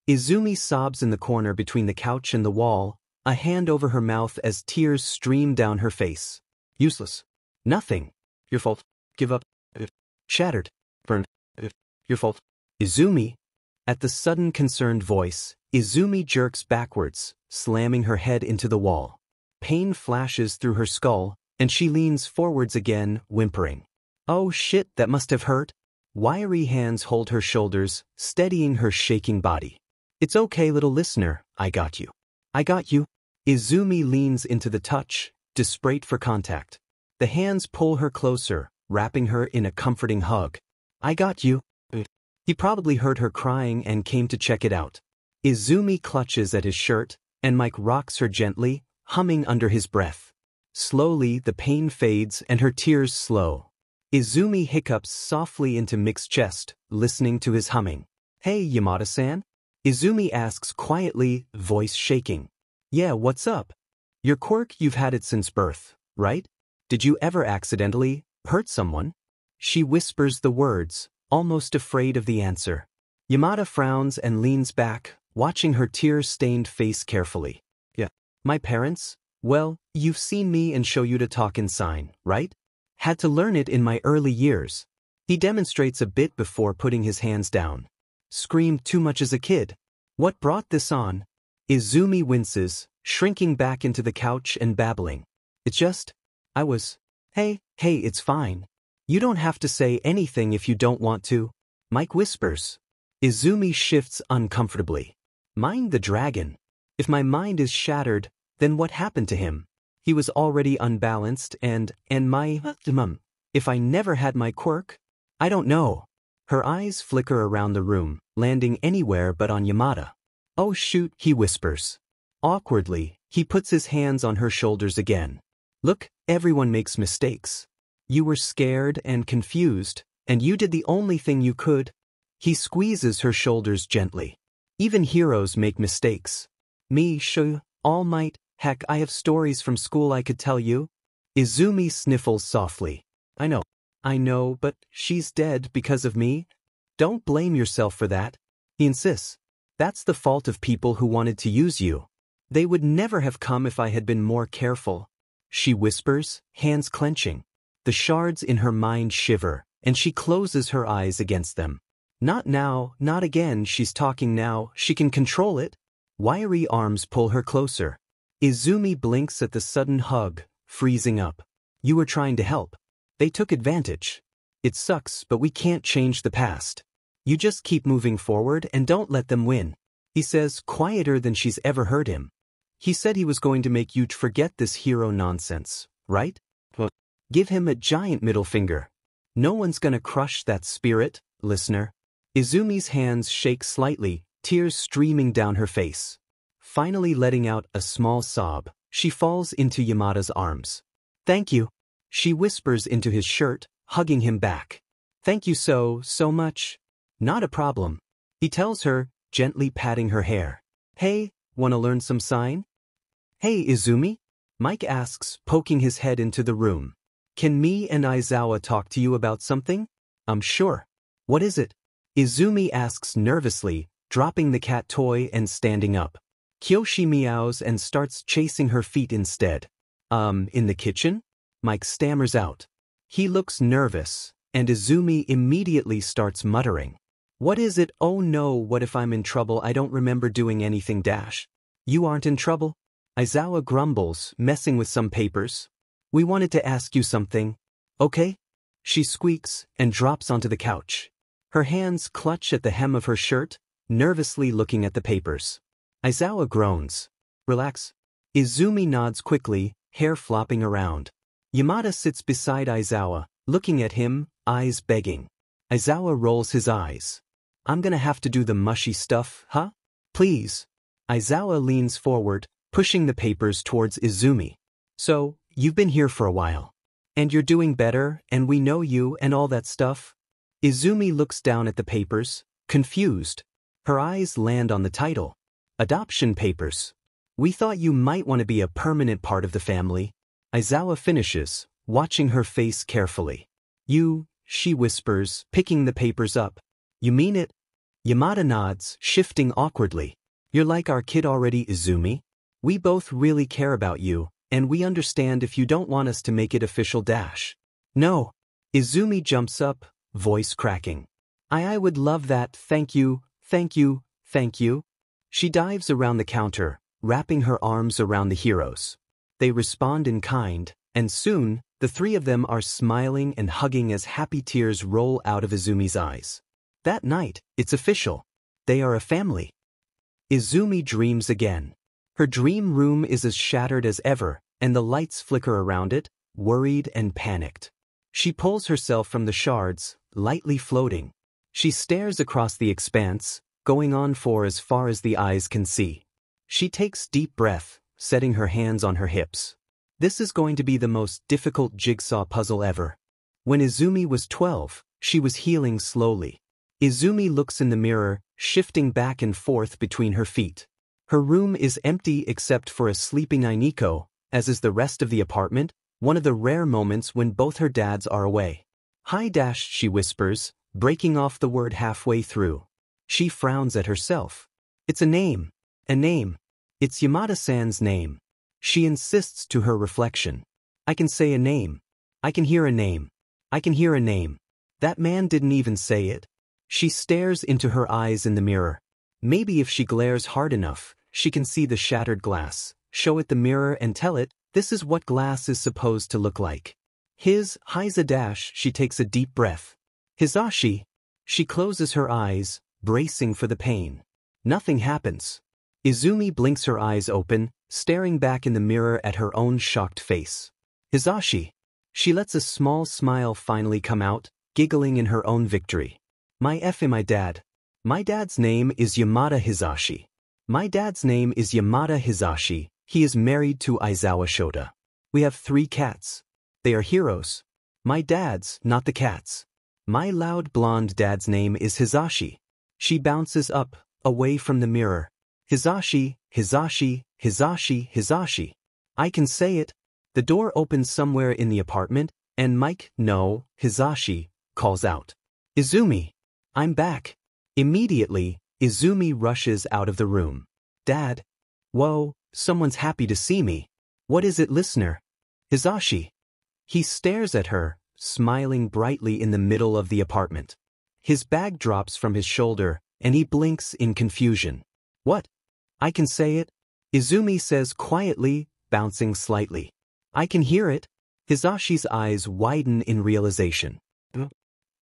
Izumi sobs in the corner between the couch and the wall, a hand over her mouth as tears stream down her face. Useless. Nothing. Your fault. Give up. Shattered. Burned. Your fault. Izumi. At the sudden concerned voice, Izumi jerks backwards, slamming her head into the wall. Pain flashes through her skull, and she leans forwards again, whimpering. Oh shit, that must have hurt. Wiry hands hold her shoulders, steadying her shaking body. It's okay, little listener, I got you. I got you. Izumi leans into the touch, desperate for contact. The hands pull her closer, wrapping her in a comforting hug. I got you. He probably heard her crying and came to check it out. Izumi clutches at his shirt, and Mike rocks her gently, humming under his breath. Slowly, the pain fades and her tears slow. Izumi hiccups softly into Mick's chest, listening to his humming. "Hey, Yamada-san?" Izumi asks quietly, voice shaking. "Yeah, what's up? Your quirk, you've had it since birth, right? Did you ever accidentally hurt someone?" She whispers the words, almost afraid of the answer. Yamada frowns and leans back, watching her tear-stained face carefully. "Yeah. My parents? Well, you've seen me and show you to talk in sign, right? Had to learn it in my early years." He demonstrates a bit before putting his hands down. "Screamed too much as a kid. What brought this on?" Izumi winces, shrinking back into the couch and babbling. "It's just, I was... Hey, it's fine. You don't have to say anything if you don't want to," Mike whispers. Izumi shifts uncomfortably. "Mind the dragon. If my mind is shattered, then what happened to him? He was already unbalanced and my if I never had my quirk? I don't know." Her eyes flicker around the room, landing anywhere but on Yamada. "Oh shoot," he whispers. Awkwardly, he puts his hands on her shoulders again. "Look, everyone makes mistakes. You were scared and confused, and you did the only thing you could." He squeezes her shoulders gently. "Even heroes make mistakes. Me, All Might, heck, I have stories from school I could tell you." Izumi sniffles softly. I know, but she's dead because of me. Don't blame yourself for that." He insists. "That's the fault of people who wanted to use you. They would never have come if I had been more careful." She whispers, hands clenching. The shards in her mind shiver, and she closes her eyes against them. "Not now, not again." She's talking now, she can control it. Wiry arms pull her closer. Izumi blinks at the sudden hug, freezing up. "You were trying to help. They took advantage. It sucks, but we can't change the past. You just keep moving forward and don't let them win." He says, quieter than she's ever heard him. "He said he was going to make you forget this hero nonsense, right? Well, give him a giant middle finger. No one's gonna crush that spirit, listener." Izumi's hands shake slightly, tears streaming down her face. Finally letting out a small sob, she falls into Yamada's arms. "Thank you," she whispers into his shirt, hugging him back. "Thank you so much." "Not a problem," he tells her, gently patting her hair. "Hey, wanna learn some sign?" "Hey, Izumi?" Mike asks, poking his head into the room. "Can me and Aizawa talk to you about something?" Sure. What is it?" Izumi asks nervously, dropping the cat toy and standing up. Kyoshi meows and starts chasing her feet instead. In the kitchen?" Mike stammers out. He looks nervous, and Izumi immediately starts muttering. "What is it? Oh no, what if I'm in trouble? I don't remember doing anything dash." "You aren't in trouble?" Aizawa grumbles, messing with some papers. "We wanted to ask you something." "Okay?" She squeaks and drops onto the couch. Her hands clutch at the hem of her shirt, nervously looking at the papers. Aizawa groans. "Relax." Izumi nods quickly, hair flopping around. Yamada sits beside Aizawa, looking at him, eyes begging. Aizawa rolls his eyes. "I'm gonna have to do the mushy stuff, huh? Please." Aizawa leans forward, pushing the papers towards Izumi. "So, you've been here for a while. And you're doing better, and we know you, and all that stuff?" Izumi looks down at the papers, confused. Her eyes land on the title. "Adoption papers. We thought you might want to be a permanent part of the family." Aizawa finishes, watching her face carefully. "You," she whispers, picking the papers up. "You mean it?" Yamada nods, shifting awkwardly. "You're like our kid already, Izumi. We both really care about you, and we understand if you don't want us to make it official dash." "No." Izumi jumps up, voice cracking. I would love that, thank you, thank you, thank you." She dives around the counter, wrapping her arms around the heroes. They respond in kind, and soon, the three of them are smiling and hugging as happy tears roll out of Izumi's eyes. That night, it's official. They are a family. Izumi dreams again. Her dream room is as shattered as ever, and the lights flicker around it, worried and panicked. She pulls herself from the shards, lightly floating. She stares across the expanse, going on for as far as the eyes can see. She takes deep breath, setting her hands on her hips. This is going to be the most difficult jigsaw puzzle ever. When Izumi was 12, she was healing slowly. Izumi looks in the mirror, shifting back and forth between her feet. Her room is empty except for a sleeping Ainiko, as is the rest of the apartment, one of the rare moments when both her dads are away. Hi dash, she whispers, breaking off the word halfway through. She frowns at herself. It's a name. A name. It's Yamada-san's name. She insists to her reflection. I can say a name. I can hear a name. I can hear a name. That man didn't even say it. She stares into her eyes in the mirror. Maybe if she glares hard enough, she can see the shattered glass, show it the mirror and tell it, this is what glass is supposed to look like. Hiza dash, she takes a deep breath. Hizashi. She closes her eyes, bracing for the pain. Nothing happens. Izumi blinks her eyes open, staring back in the mirror at her own shocked face. Hizashi. She lets a small smile finally come out, giggling in her own victory. My dad. My dad's name is Yamada Hizashi. My dad's name is Yamada Hizashi. He is married to Aizawa Shota. We have 3 cats. They are heroes. My dad's, not the cats. My loud blonde dad's name is Hizashi. She bounces up, away from the mirror. Hizashi, Hizashi, Hizashi, Hizashi. I can say it. The door opens somewhere in the apartment, and Mike, no, Hizashi, calls out. Izumi. I'm back. Immediately, Izumi rushes out of the room. Dad. Whoa, someone's happy to see me. What is it, listener? Hizashi. He stares at her, smiling brightly in the middle of the apartment. His bag drops from his shoulder, and he blinks in confusion. What? I can say it? Izumi says quietly, bouncing slightly. I can hear it. Hizashi's eyes widen in realization.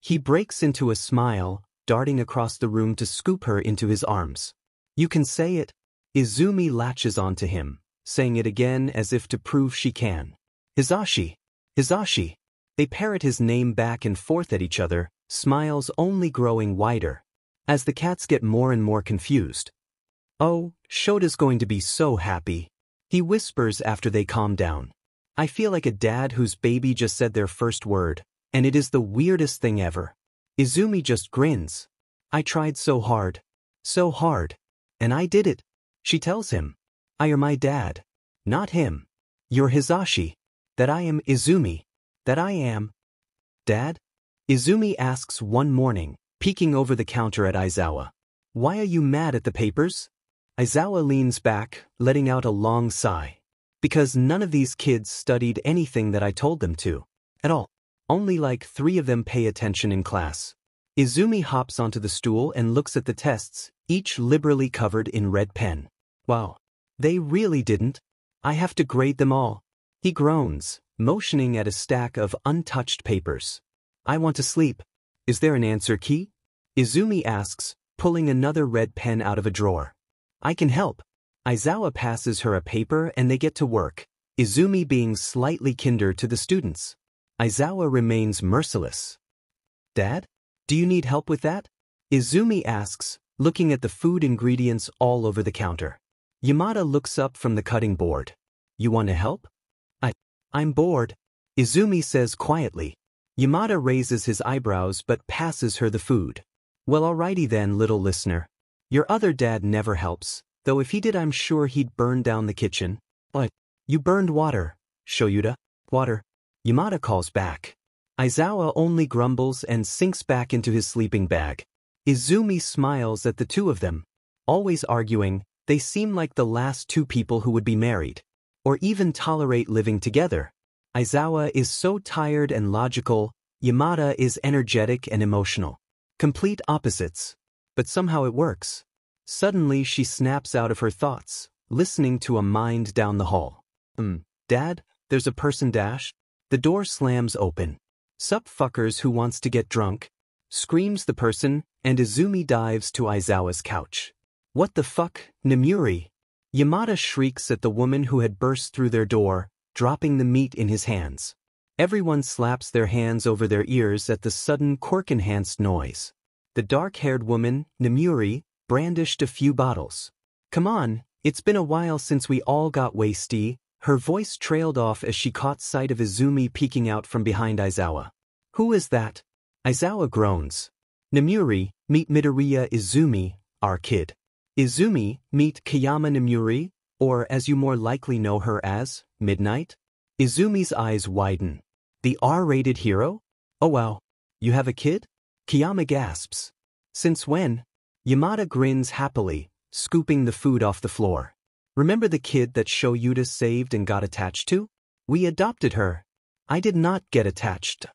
He breaks into a smile, darting across the room to scoop her into his arms. You can say it. Izumi latches onto him, saying it again as if to prove she can. Hizashi. Hizashi. They parrot his name back and forth at each other, smiles only growing wider. As the cats get more and more confused. Oh, Shota's going to be so happy. He whispers after they calm down. I feel like a dad whose baby just said their first word, and it is the weirdest thing ever. Izumi just grins. I tried so hard. So hard. And I did it. She tells him. I am my dad. Not him. You're Hizashi. That I am Izumi. That I am. Dad? Izumi asks one morning, peeking over the counter at Aizawa. Why are you mad at the papers? Aizawa leans back, letting out a long sigh. Because none of these kids studied anything that I told them to. At all. Only like 3 of them pay attention in class. Izumi hops onto the stool and looks at the tests, each liberally covered in red pen. Wow. They really didn't. I have to grade them all. He groans, motioning at a stack of untouched papers. I want to sleep. Is there an answer key? Izumi asks, pulling another red pen out of a drawer. I can help. Aizawa passes her a paper and they get to work, Izumi being slightly kinder to the students. Aizawa remains merciless. Dad? Do you need help with that? Izumi asks, looking at the food ingredients all over the counter. Yamada looks up from the cutting board. You want to help? I'm bored, Izumi says quietly. Yamada raises his eyebrows but passes her the food. Well, alrighty then, little listener. Your other dad never helps, though if he did I'm sure he'd burn down the kitchen. What? You burned water, Shoyuta. Water. Yamada calls back. Aizawa only grumbles and sinks back into his sleeping bag. Izumi smiles at the 2 of them. Always arguing, they seem like the last 2 people who would be married. Or even tolerate living together. Aizawa is so tired and logical, Yamada is energetic and emotional. Complete opposites. But somehow it works. Suddenly she snaps out of her thoughts, listening to a mind down the hall. Dad, there's a person dash. The door slams open. Sup fuckers who wants to get drunk? Screams the person, and Izumi dives to Aizawa's couch. What the fuck, Namuri? Yamada shrieks at the woman who had burst through their door, dropping the meat in his hands. Everyone slaps their hands over their ears at the sudden quirk-enhanced noise. The dark-haired woman, Namuri, brandished a few bottles. Come on, it's been a while since we all got wasty, Her voice trailed off as she caught sight of Izumi peeking out from behind Aizawa. Who is that? Aizawa groans. Namuri, meet Midoriya Izumi, our kid. Izumi, meet Kayama Namuri, or as you more likely know her as, Midnight? Izumi's eyes widen. The R-rated hero? Oh wow. You have a kid? Kayama gasps. Since when? Yamada grins happily, scooping the food off the floor. Remember the kid that Shoyuta saved and got attached to? We adopted her. I did not get attached.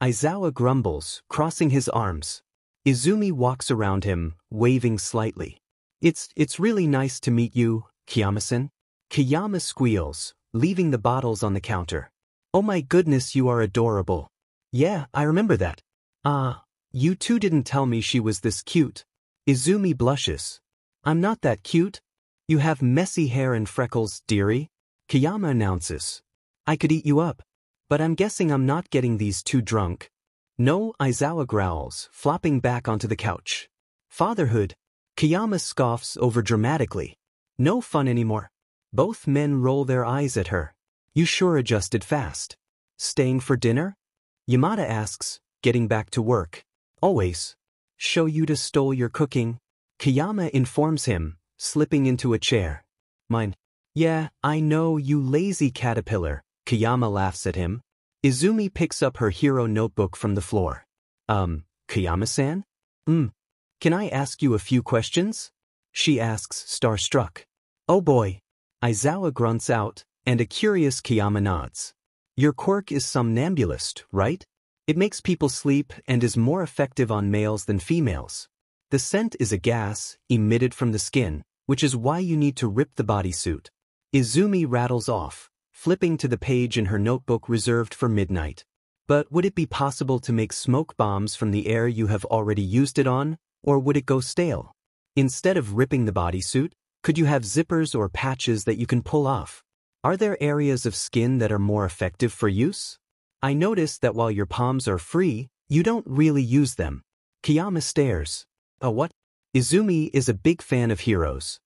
Aizawa grumbles, crossing his arms. Izumi walks around him, waving slightly. It's really nice to meet you, Kayama-san. Kayama squeals, leaving the bottles on the counter. Oh my goodness, you are adorable. Yeah, I remember that. You two didn't tell me she was this cute. Izumi blushes. I'm not that cute. You have messy hair and freckles, dearie. Kayama announces. I could eat you up. But I'm guessing I'm not getting these too drunk. No, Aizawa growls, flopping back onto the couch. Fatherhood. Kayama scoffs overdramatically. No fun anymore. Both men roll their eyes at her. You sure adjusted fast. Staying for dinner? Yamada asks, getting back to work. Always. Shoyuta stole your cooking. Kayama informs him, slipping into a chair. Mine. Yeah, I know, you lazy caterpillar. Kayama laughs at him. Izumi picks up her hero notebook from the floor. Kayama-san? Can I ask you a few questions? She asks, starstruck. Oh boy. Aizawa grunts out, and a curious Kayama nods. Your quirk is somnambulist, right? It makes people sleep and is more effective on males than females. The scent is a gas emitted from the skin, which is why you need to rip the bodysuit. Izumi rattles off, flipping to the page in her notebook reserved for Midnight. But would it be possible to make smoke bombs from the air you have already used it on, or would it go stale? Instead of ripping the bodysuit, could you have zippers or patches that you can pull off? Are there areas of skin that are more effective for use? I noticed that while your palms are free, you don't really use them. Kayama stares. Oh what? Izumi is a big fan of heroes.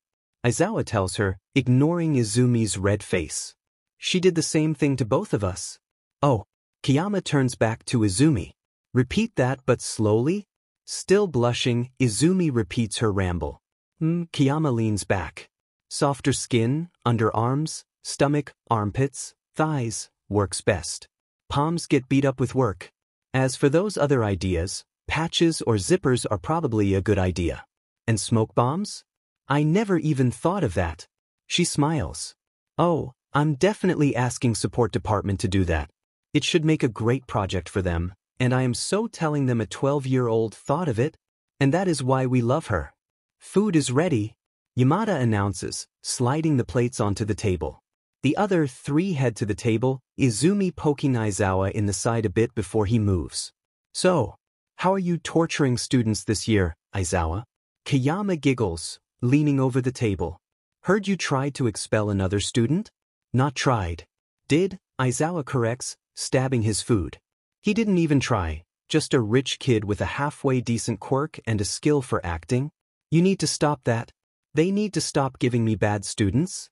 Aizawa tells her, ignoring Izumi's red face. She did the same thing to both of us. Oh. Kayama turns back to Izumi. Repeat that but slowly? Still blushing, Izumi repeats her ramble. Kayama leans back. Softer skin, underarms, stomach, armpits, thighs, works best. Palms get beat up with work. As for those other ideas, patches or zippers are probably a good idea. And smoke bombs? I never even thought of that. She smiles. Oh, I'm definitely asking support department to do that. It should make a great project for them, and I am so telling them a 12-year-old thought of it, and that is why we love her. Food is ready, Yamada announces, sliding the plates onto the table. The other three head to the table, Izumi poking Aizawa in the side a bit before he moves. So, how are you torturing students this year, Aizawa? Kayama giggles, leaning over the table. Heard you tried to expel another student? Not tried. Did, Aizawa corrects, stabbing his food. He didn't even try, just a rich kid with a halfway decent quirk and a skill for acting. You need to stop that. They need to stop giving me bad students.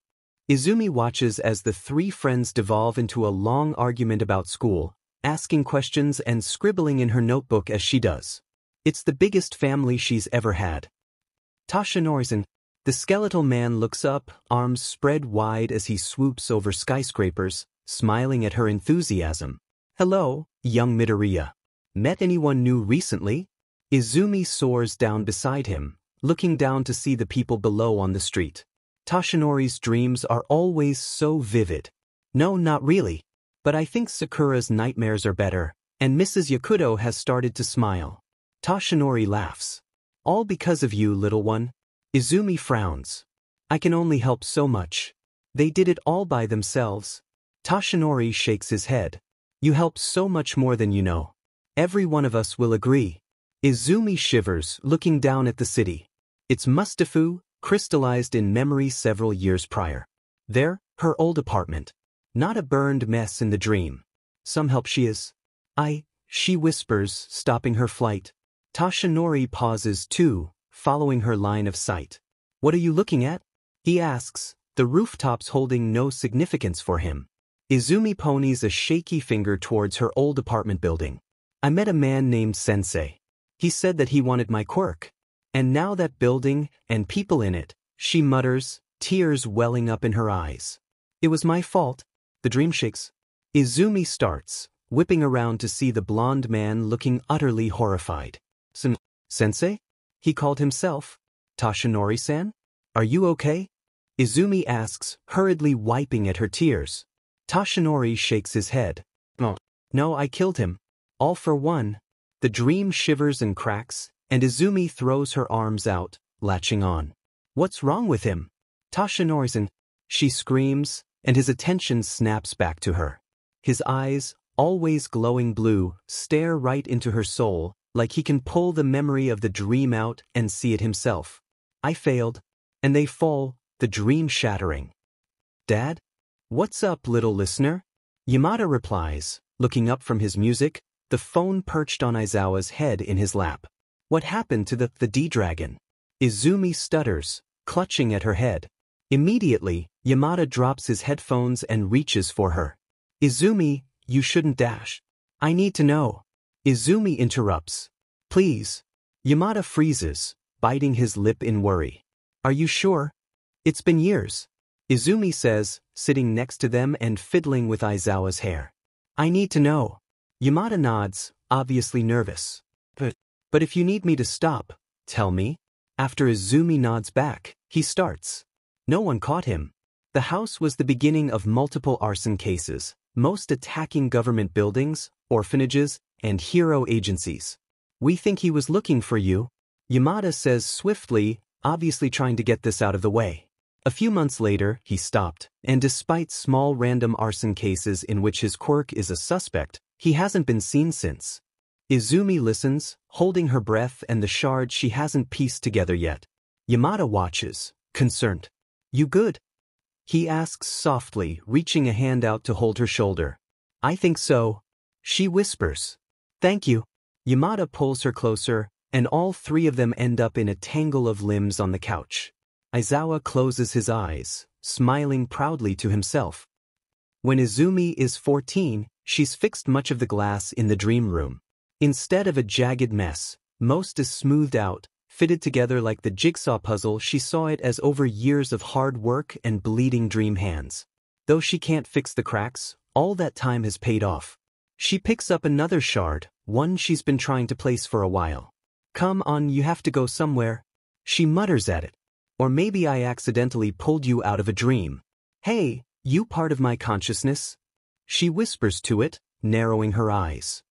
Izumi watches as the three friends devolve into a long argument about school, asking questions and scribbling in her notebook as she does. It's the biggest family she's ever had. Toshinori-san, the skeletal man looks up, arms spread wide as he swoops over skyscrapers, smiling at her enthusiasm. Hello, young Midoriya. Met anyone new recently? Izumi soars down beside him, looking down to see the people below on the street. Toshinori's dreams are always so vivid. No, not really. But I think Sakura's nightmares are better, and Mrs. Yakudo has started to smile. Toshinori laughs. All because of you, little one. Izumi frowns. I can only help so much. They did it all by themselves. Toshinori shakes his head. You help so much more than you know. Every one of us will agree. Izumi shivers, looking down at the city. It's Mustafu, crystallized in memory several years prior. There, her old apartment. Not a burned mess in the dream. Some help she is. She whispers, stopping her flight. Toshinori pauses too, following her line of sight. What are you looking at? He asks, the rooftops holding no significance for him. Izumi ponies a shaky finger towards her old apartment building. I met a man named Sensei. He said that he wanted my quirk. And now that building, and people in it, she mutters, tears welling up in her eyes. It was my fault. The dream shakes. Izumi starts, whipping around to see the blonde man looking utterly horrified. Sensei? He called himself. Tashinori-san? Are you okay? Izumi asks, hurriedly wiping at her tears. Tashinori shakes his head. Oh, no, I killed him. All for one. The dream shivers and cracks, and Izumi throws her arms out, latching on. What's wrong with him? Tashinori-san. She screams, and his attention snaps back to her. His eyes, always glowing blue, stare right into her soul, like he can pull the memory of the dream out and see it himself. I failed. And they fall, the dream shattering. Dad? What's up, little listener? Yamada replies, looking up from his music, the phone perched on Aizawa's head in his lap. What happened to the D-Dragon? Izumi stutters, clutching at her head. Immediately, Yamada drops his headphones and reaches for her. Izumi, you shouldn't dash. I need to know. Izumi interrupts. Please. Yamada freezes, biting his lip in worry. Are you sure? It's been years. Izumi says, sitting next to them and fiddling with Aizawa's hair. I need to know. Yamada nods, obviously nervous. But if you need me to stop, tell me. After Izumi nods back, he starts. No one caught him. The house was the beginning of multiple arson cases, most attacking government buildings, orphanages, and hero agencies. We think he was looking for you, Yamada says swiftly, obviously trying to get this out of the way. A few months later, he stopped, and despite small random arson cases in which his quirk is a suspect, he hasn't been seen since. Izumi listens, holding her breath and the shards she hasn't pieced together yet. Yamada watches, concerned. You good? He asks softly, reaching a hand out to hold her shoulder. I think so. She whispers. Thank you. Yamada pulls her closer, and all three of them end up in a tangle of limbs on the couch. Aizawa closes his eyes, smiling proudly to himself. When Izumi is 14, she's fixed much of the glass in the dream room. Instead of a jagged mess, most is smoothed out, fitted together like the jigsaw puzzle. She saw it as over years of hard work and bleeding dream hands. Though she can't fix the cracks, all that time has paid off. She picks up another shard, one she's been trying to place for a while. Come on, you have to go somewhere. She mutters at it. Or maybe I accidentally pulled you out of a dream. Hey, you part of my consciousness? She whispers to it, narrowing her eyes.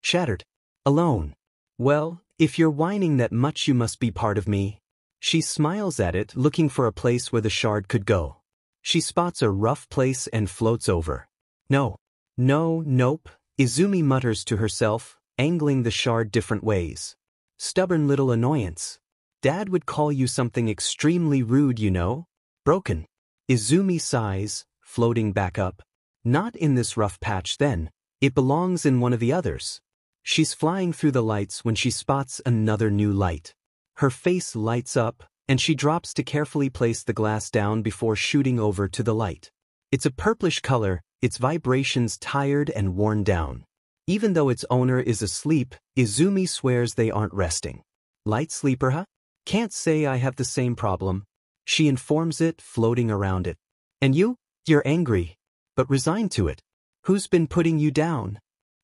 Shattered. Alone. Well, if you're whining that much you must be part of me. She smiles at it, looking for a place where the shard could go. She spots a rough place and floats over. No. Nope, Izumi mutters to herself, angling the shard different ways. Stubborn little annoyance. Dad would call you something extremely rude, you know. Broken. Izumi sighs, floating back up. Not in this rough patch then, it belongs in one of the others. She's flying through the lights when she spots another new light. Her face lights up, and she drops to carefully place the glass down before shooting over to the light. It's a purplish color, its vibrations tired and worn down. Even though its owner is asleep, Izumi swears they aren't resting. Light sleeper, huh? Can't say I have the same problem. She informs it, floating around it. And you? You're angry. But resigned to it. Who's been putting you down?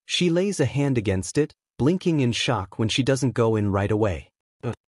She lays a hand against it, blinking in shock when she doesn't go in right away.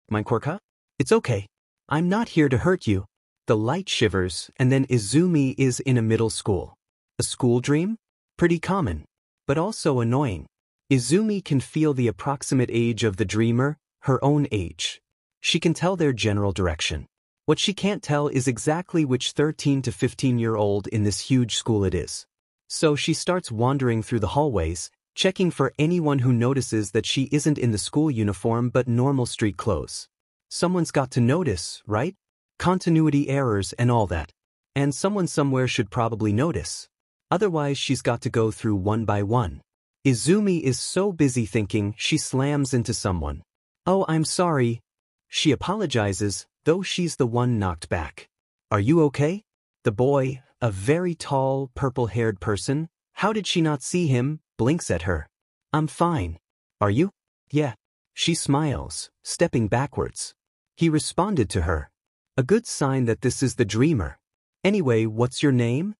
My quirk, huh? It's okay. I'm not here to hurt you. The light shivers, and then Izumi is in a middle school. A school dream? Pretty common. But also annoying. Izumi can feel the approximate age of the dreamer, her own age. She can tell their general direction. What she can't tell is exactly which 13 to 15-year-old in this huge school it is. So she starts wandering through the hallways, checking for anyone who notices that she isn't in the school uniform but normal street clothes. Someone's got to notice, right? Continuity errors and all that. And someone somewhere should probably notice. Otherwise she's got to go through one by one. Izumi is so busy thinking she slams into someone. Oh, I'm sorry. She apologizes, though she's the one knocked back. Are you okay? The boy, a very tall, purple-haired person, how did she not see him, blinks at her. I'm fine. Are you? Yeah. She smiles, stepping backwards. He responded to her. A good sign that this is the dreamer. Anyway, what's your name?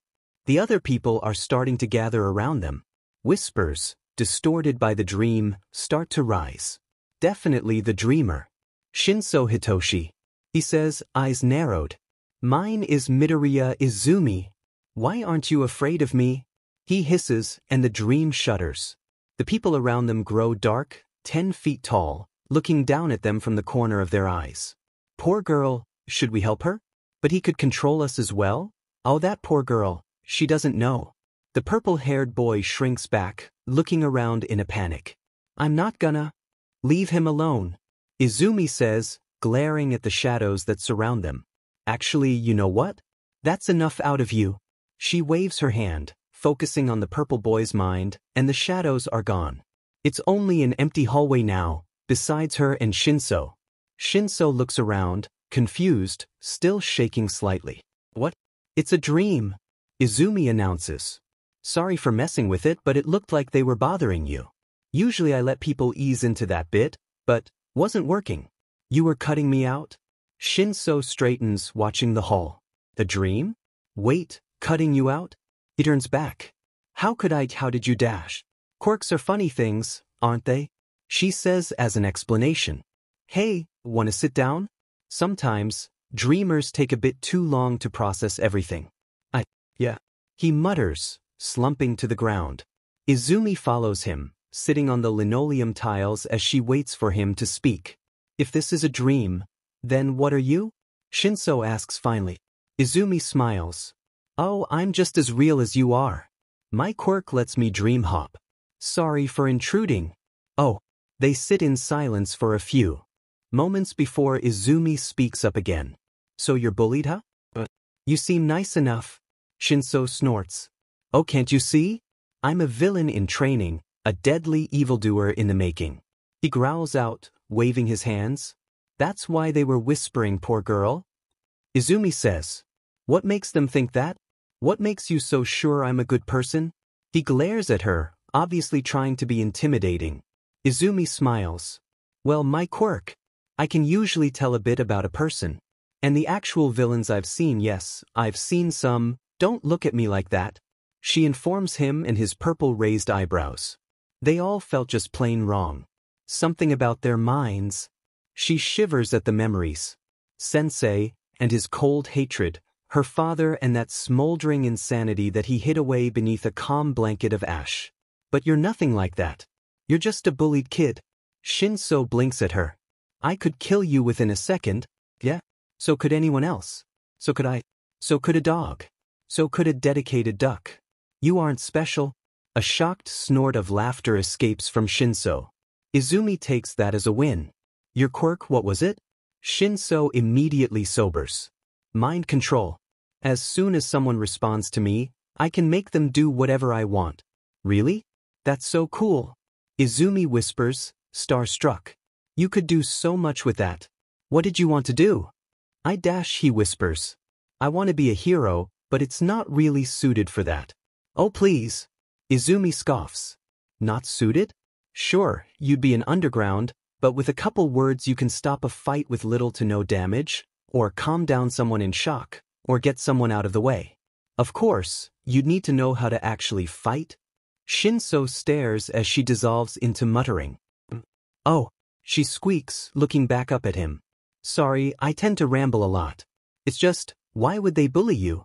The other people are starting to gather around them. Whispers, distorted by the dream, start to rise. Definitely the dreamer. Shinso Hitoshi. He says, eyes narrowed. Mine is Midoriya Izumi. Why aren't you afraid of me? He hisses, and the dream shudders. The people around them grow dark, 10 feet tall, looking down at them from the corner of their eyes. Poor girl, should we help her? But he could control us as well? Oh, that poor girl, she doesn't know. The purple-haired boy shrinks back, looking around in a panic. I'm not gonna. Leave him alone. Izumi says, glaring at the shadows that surround them. Actually, you know what? That's enough out of you. She waves her hand, focusing on the purple boy's mind, and the shadows are gone. It's only an empty hallway now, besides her and Shinso. Shinso looks around, confused, still shaking slightly. What? It's a dream, Izumi announces. Sorry for messing with it, but it looked like they were bothering you. Usually I let people ease into that bit, but wasn't working. You were cutting me out? Shinso straightens, watching the hall. The dream? Wait, cutting you out? He turns back. How did you dash? Quirks are funny things, aren't they? She says as an explanation. Hey, wanna sit down? Sometimes, dreamers take a bit too long to process everything. Yeah. He mutters, slumping to the ground. Izumi follows him, sitting on the linoleum tiles as she waits for him to speak. If this is a dream, then what are you? Shinso asks finally. Izumi smiles. Oh, I'm just as real as you are. My quirk lets me dream hop. Sorry for intruding. Oh. They sit in silence for a few moments before Izumi speaks up again. So you're bullied, huh? You seem nice enough. Shinso snorts. Oh, can't you see? I'm a villain in training, a deadly evildoer in the making. He growls out, waving his hands. That's why they were whispering, poor girl. Izumi says. What makes them think that? What makes you so sure I'm a good person? He glares at her, obviously trying to be intimidating. Izumi smiles. Well, my quirk. I can usually tell a bit about a person. And the actual villains I've seen, yes, I've seen some. Don't look at me like that. She informs him and his purple raised eyebrows. They all felt just plain wrong. Something about their minds. She shivers at the memories. Sensei, and his cold hatred, her father and that smoldering insanity that he hid away beneath a calm blanket of ash. But you're nothing like that. You're just a bullied kid. Shinso blinks at her. I could kill you within a second. Yeah. So could anyone else. So could I. So could a dog. So could a dedicated duck. You aren't special. A shocked snort of laughter escapes from Shinso. Izumi takes that as a win. Your quirk, what was it? Shinso immediately sobers. Mind control. As soon as someone responds to me, I can make them do whatever I want. Really? That's so cool. Izumi whispers, starstruck. You could do so much with that. What did you want to do? He whispers. I want to be a hero, but it's not really suited for that. Oh please. Izumi scoffs. Not suited? Sure, you'd be an underground, but with a couple words you can stop a fight with little to no damage, or calm down someone in shock, or get someone out of the way. Of course, you'd need to know how to actually fight. Shinso stares as she dissolves into muttering. Oh, she squeaks, looking back up at him. Sorry, I tend to ramble a lot. It's just, why would they bully you?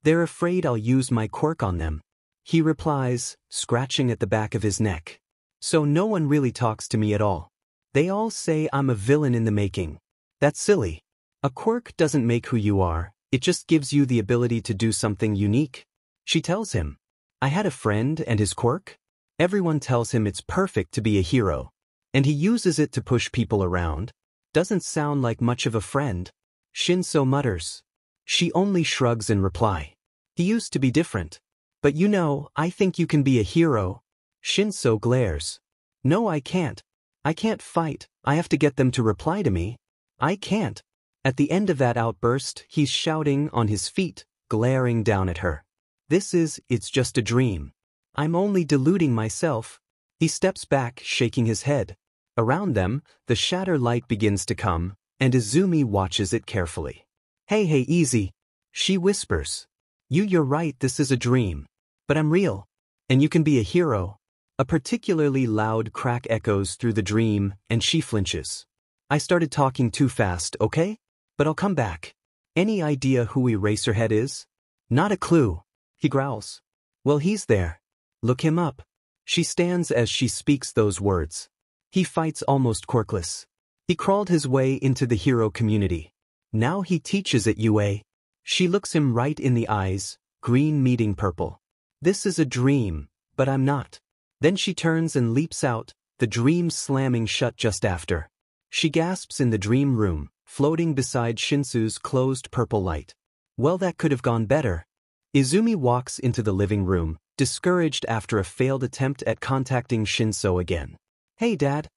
They're afraid I'll use my quirk on them. He replies, scratching at the back of his neck. So no one really talks to me at all. They all say I'm a villain in the making. That's silly. A quirk doesn't make who you are, it just gives you the ability to do something unique. She tells him. I had a friend and his quirk. Everyone tells him it's perfect to be a hero. And he uses it to push people around. Doesn't sound like much of a friend. Shinso mutters. She only shrugs in reply. He used to be different. But you know, I think you can be a hero. Shinso glares. No, I can't. I can't fight, I have to get them to reply to me. I can't. At the end of that outburst, he's shouting on his feet, glaring down at her. It's just a dream. I'm only deluding myself. He steps back, shaking his head. Around them, the shatter light begins to come, and Izumi watches it carefully. Hey, easy. She whispers. You're right, this is a dream. But I'm real. And you can be a hero. A particularly loud crack echoes through the dream, and she flinches. I started talking too fast, okay? But I'll come back. Any idea who Eraserhead is? Not a clue. He growls. Well, he's there. Look him up. She stands as she speaks those words. He fights almost quirkless. He crawled his way into the hero community. Now he teaches at UA. She looks him right in the eyes, green meeting purple. This is a dream, but I'm not. Then she turns and leaps out, the dream slamming shut just after. She gasps in the dream room, floating beside Shinsu's closed purple light. Well, that could have gone better. Izumi walks into the living room, discouraged after a failed attempt at contacting Shinso again. Hey, Dad.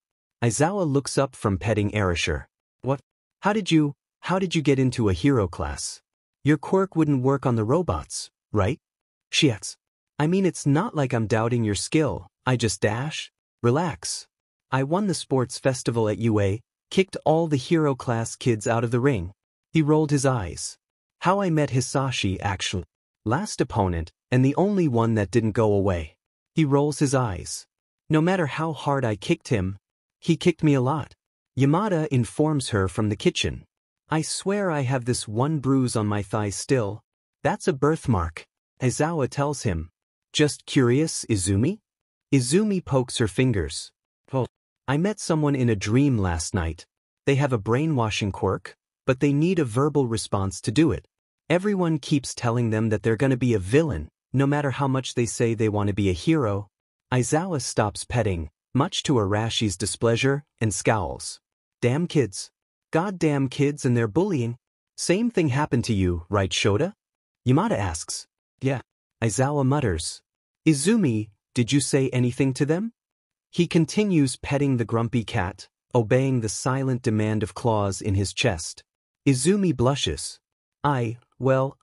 Aizawa looks up from petting Erasure. What? How did you get into a hero class? Your quirk wouldn't work on the robots, right? She asks. I mean, it's not like I'm doubting your skill, I just dash. Relax. I won the sports festival at UA, kicked all the hero class kids out of the ring. He rolled his eyes. How I met Hisashi, actually. Last opponent, and the only one that didn't go away. He rolls his eyes. No matter how hard I kicked him, he kicked me a lot. Yamada informs her from the kitchen. I swear I have this one bruise on my thigh still. That's a birthmark. Aizawa tells him. Just curious, Izumi? Izumi pokes her fingers. Oh, I met someone in a dream last night. They have a brainwashing quirk, but they need a verbal response to do it. Everyone keeps telling them that they're gonna be a villain, no matter how much they say they want to be a hero. Aizawa stops petting, much to Arashi's displeasure, and scowls. Damn kids. Goddamn kids and their bullying. Same thing happened to you, right, Shota? Yamada asks. Yeah. Aizawa mutters. Izumi, did you say anything to them? He continues petting the grumpy cat, obeying the silent demand of claws in his chest. Izumi blushes. I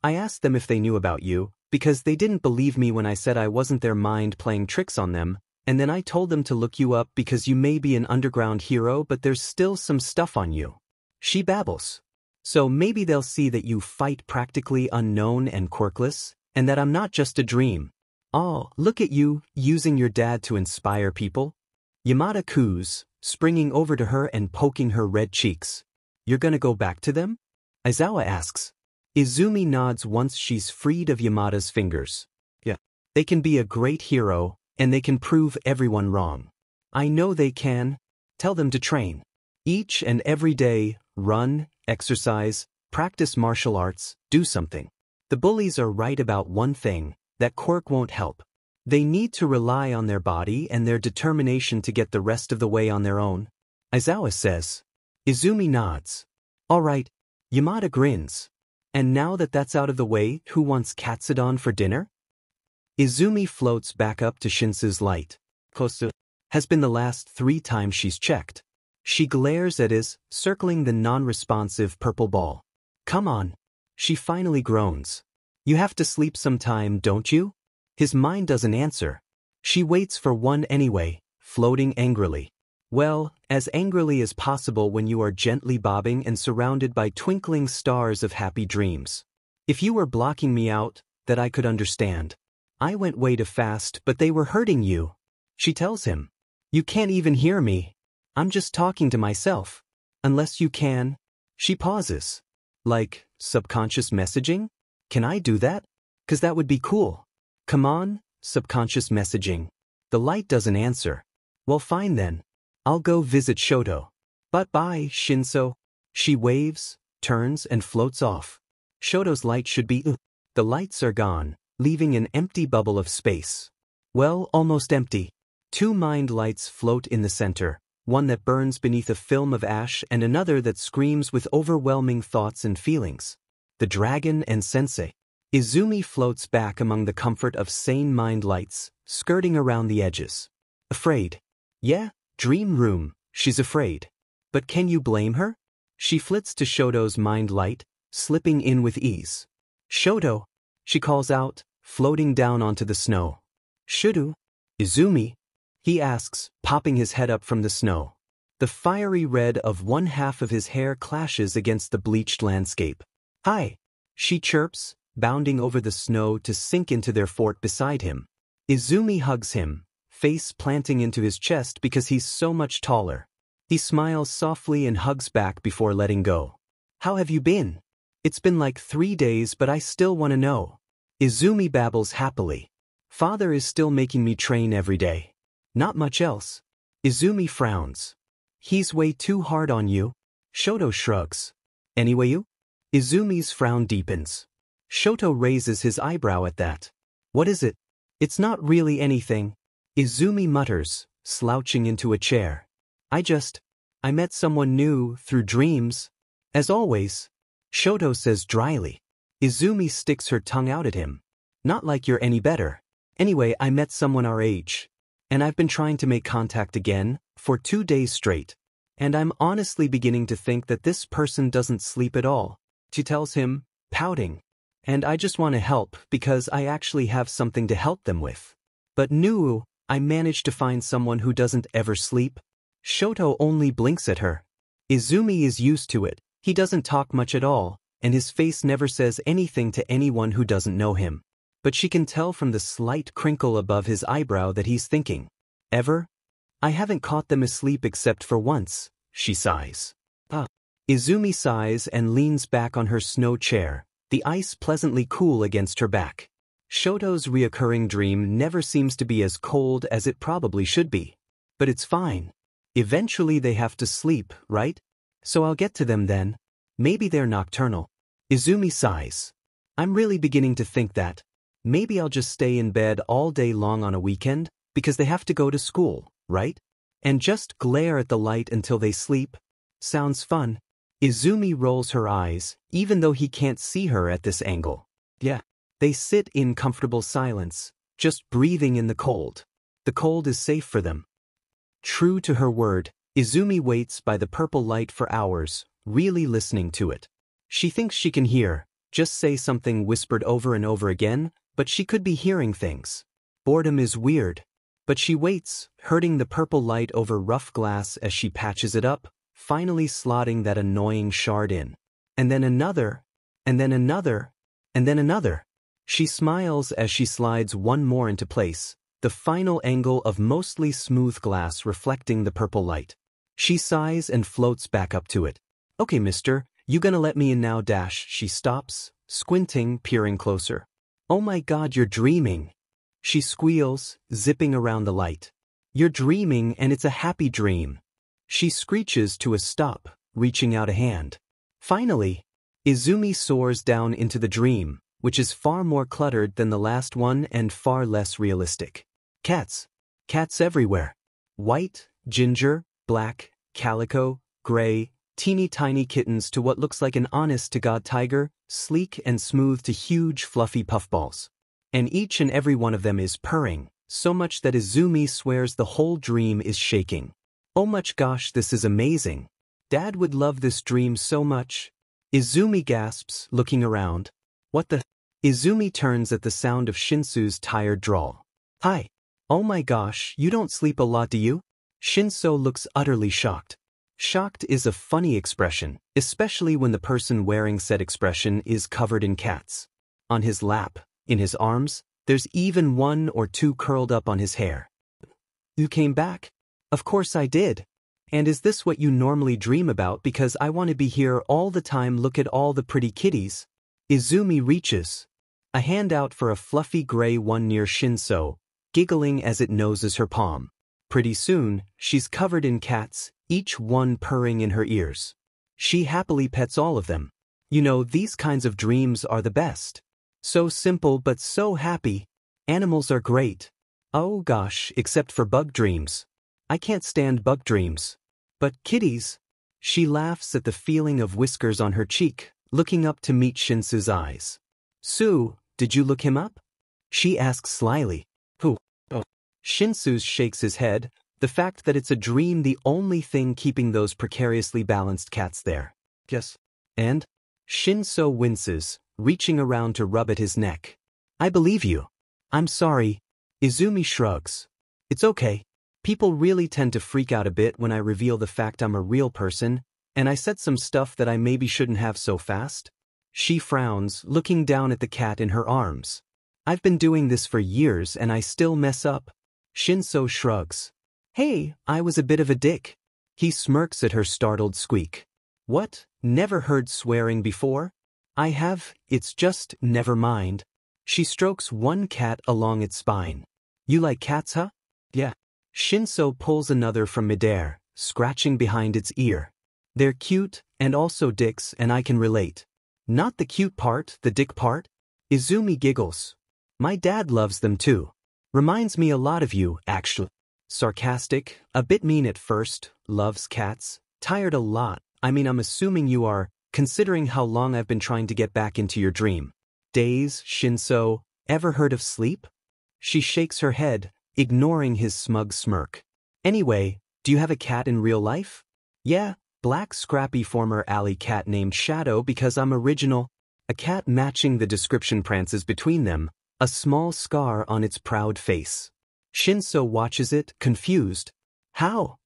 asked them if they knew about you, because they didn't believe me when I said I wasn't their mind playing tricks on them, and then I told them to look you up because you may be an underground hero but there's still some stuff on you. She babbles. So maybe they'll see that you fight practically unknown and quirkless, and that I'm not just a dream. Oh, look at you, using your dad to inspire people. Yamada coos, springing over to her and poking her red cheeks. You're gonna go back to them? Aizawa asks. Izumi nods once she's freed of Yamada's fingers. Yeah. They can be a great hero, and they can prove everyone wrong. I know they can. Tell them to train. Each and every day, run, exercise, practice martial arts, do something. The bullies are right about one thing, that quirk won't help. They need to rely on their body and their determination to get the rest of the way on their own. Aizawa says. Izumi nods. All right. Yamada grins. And now that that's out of the way, who wants katsudon for dinner? Izumi floats back up to Shinsu's light. Kosu has been the last 3 times she's checked. She glares at his, circling the non-responsive purple ball. Come on. She finally groans. You have to sleep sometime, don't you? His mind doesn't answer. She waits for one anyway, floating angrily. Well, as angrily as possible when you are gently bobbing and surrounded by twinkling stars of happy dreams. If you were blocking me out, that I could understand. I went way too fast, but they were hurting you. She tells him. You can't even hear me. I'm just talking to myself. Unless you can. She pauses. Like, subconscious messaging? Can I do that? 'Cause that would be cool. Come on, subconscious messaging. The light doesn't answer. Well, fine then. I'll go visit Shoto. But bye, Shinso. She waves, turns, and floats off. Shoto's light should be The lights are gone, leaving an empty bubble of space. Well, almost empty. 2 mind lights float in the center, one that burns beneath a film of ash and another that screams with overwhelming thoughts and feelings. The dragon and sensei. Izumi floats back among the comfort of sane mind lights, skirting around the edges. Afraid. Yeah, dream room, she's afraid. But can you blame her? She flits to Shoto's mind light, slipping in with ease. Shoto, she calls out, floating down onto the snow. Shudu? Izumi? He asks, popping his head up from the snow. The fiery red of one half of his hair clashes against the bleached landscape. Hi, she chirps, bounding over the snow to sink into their fort beside him. Izumi hugs him, face planting into his chest because he's so much taller. He smiles softly and hugs back before letting go. How have you been? It's been like 3 days, but I still want to know. Izumi babbles happily. Father is still making me train every day. Not much else. Izumi frowns. He's way too hard on you. Shoto shrugs. Anyway you? Izumi's frown deepens. Shoto raises his eyebrow at that. What is it? It's not really anything. Izumi mutters, slouching into a chair. I met someone new through dreams. As always. Shoto says dryly. Izumi sticks her tongue out at him. Not like you're any better. Anyway, I met someone our age. And I've been trying to make contact again, for 2 days straight. And I'm honestly beginning to think that this person doesn't sleep at all. She tells him, pouting. And I just want to help because I actually have something to help them with. But I managed to find someone who doesn't ever sleep. Shoto only blinks at her. Izumi is used to it. He doesn't talk much at all, and his face never says anything to anyone who doesn't know him. But she can tell from the slight crinkle above his eyebrow that he's thinking. Ever? I haven't caught them asleep except for once, she sighs. Izumi sighs and leans back on her snow chair, the ice pleasantly cool against her back. Shoto's reoccurring dream never seems to be as cold as it probably should be. But it's fine. Eventually they have to sleep, right? So I'll get to them then. Maybe they're nocturnal. Izumi sighs. I'm really beginning to think that. Maybe I'll just stay in bed all day long on a weekend, because they have to go to school, right? And just glare at the light until they sleep. Sounds fun. Izumi rolls her eyes, even though he can't see her at this angle. Yeah. They sit in comfortable silence, just breathing in the cold. The cold is safe for them. True to her word, Izumi waits by the purple light for hours, really listening to it. She thinks she can hear, just say something whispered over and over again, but she could be hearing things. Boredom is weird. But she waits, hurting the purple light over rough glass as she patches it up, finally slotting that annoying shard in. And then another, and then another, and then another. She smiles as she slides one more into place, the final angle of mostly smooth glass reflecting the purple light. She sighs and floats back up to it. Okay, mister, you gonna let me in now? She stops, squinting, peering closer. Oh my god, you're dreaming. She squeals, zipping around the light. You're dreaming and it's a happy dream. She screeches to a stop, reaching out a hand. Finally, Izumi soars down into the dream, which is far more cluttered than the last one and far less realistic. Cats. Cats everywhere. White, ginger, black, calico, gray, teeny tiny kittens to what looks like an honest-to-God tiger, sleek and smooth to huge fluffy puffballs. And each and every one of them is purring, so much that Izumi swears the whole dream is shaking. Oh my gosh, this is amazing. Dad would love this dream so much. Izumi gasps, looking around. What the? Izumi turns at the sound of Shinsu's tired drawl. Hi. Oh my gosh, you don't sleep a lot, do you? Shinso looks utterly shocked. Shocked is a funny expression, especially when the person wearing said expression is covered in cats. On his lap, in his arms, there's even 1 or 2 curled up on his hair. You came back? Of course I did. And is this what you normally dream about? Because I want to be here all the time. Look at all the pretty kitties. Izumi reaches a hand out for a fluffy gray one near Shinso, giggling as it noses her palm. Pretty soon, she's covered in cats, each one purring in her ears. She happily pets all of them. You know, these kinds of dreams are the best. So simple but so happy. Animals are great. Oh gosh, except for bug dreams. I can't stand bug dreams. But kitties. She laughs at the feeling of whiskers on her cheek, looking up to meet Shinsu's eyes. Sue, did you look him up? She asks slyly. Who? Oh. Shinsu shakes his head, the fact that it's a dream the only thing keeping those precariously balanced cats there. Yes. And? Shinso winces, reaching around to rub at his neck. I believe you. I'm sorry. Izumi shrugs. It's okay. People really tend to freak out a bit when I reveal the fact I'm a real person, and I said some stuff that I maybe shouldn't have so fast. She frowns, looking down at the cat in her arms. I've been doing this for years and I still mess up. Shinso shrugs. Hey, I was a bit of a dick. He smirks at her startled squeak. What? Never heard swearing before? I have, it's just, never mind. She strokes one cat along its spine. You like cats, huh? Yeah. Shinso pulls another from midair, scratching behind its ear. They're cute, and also dicks, and I can relate. Not the cute part, the dick part? Izumi giggles. My dad loves them too. Reminds me a lot of you, actually. Sarcastic, a bit mean at first, loves cats, tired a lot. I mean, I'm assuming you are, considering how long I've been trying to get back into your dream. Days, Shinso, ever heard of sleep? She shakes her head, ignoring his smug smirk. Anyway, do you have a cat in real life? Yeah, black scrappy former alley cat named Shadow because I'm original. A cat matching the description prances between them, a small scar on its proud face. Shinso watches it, confused. How?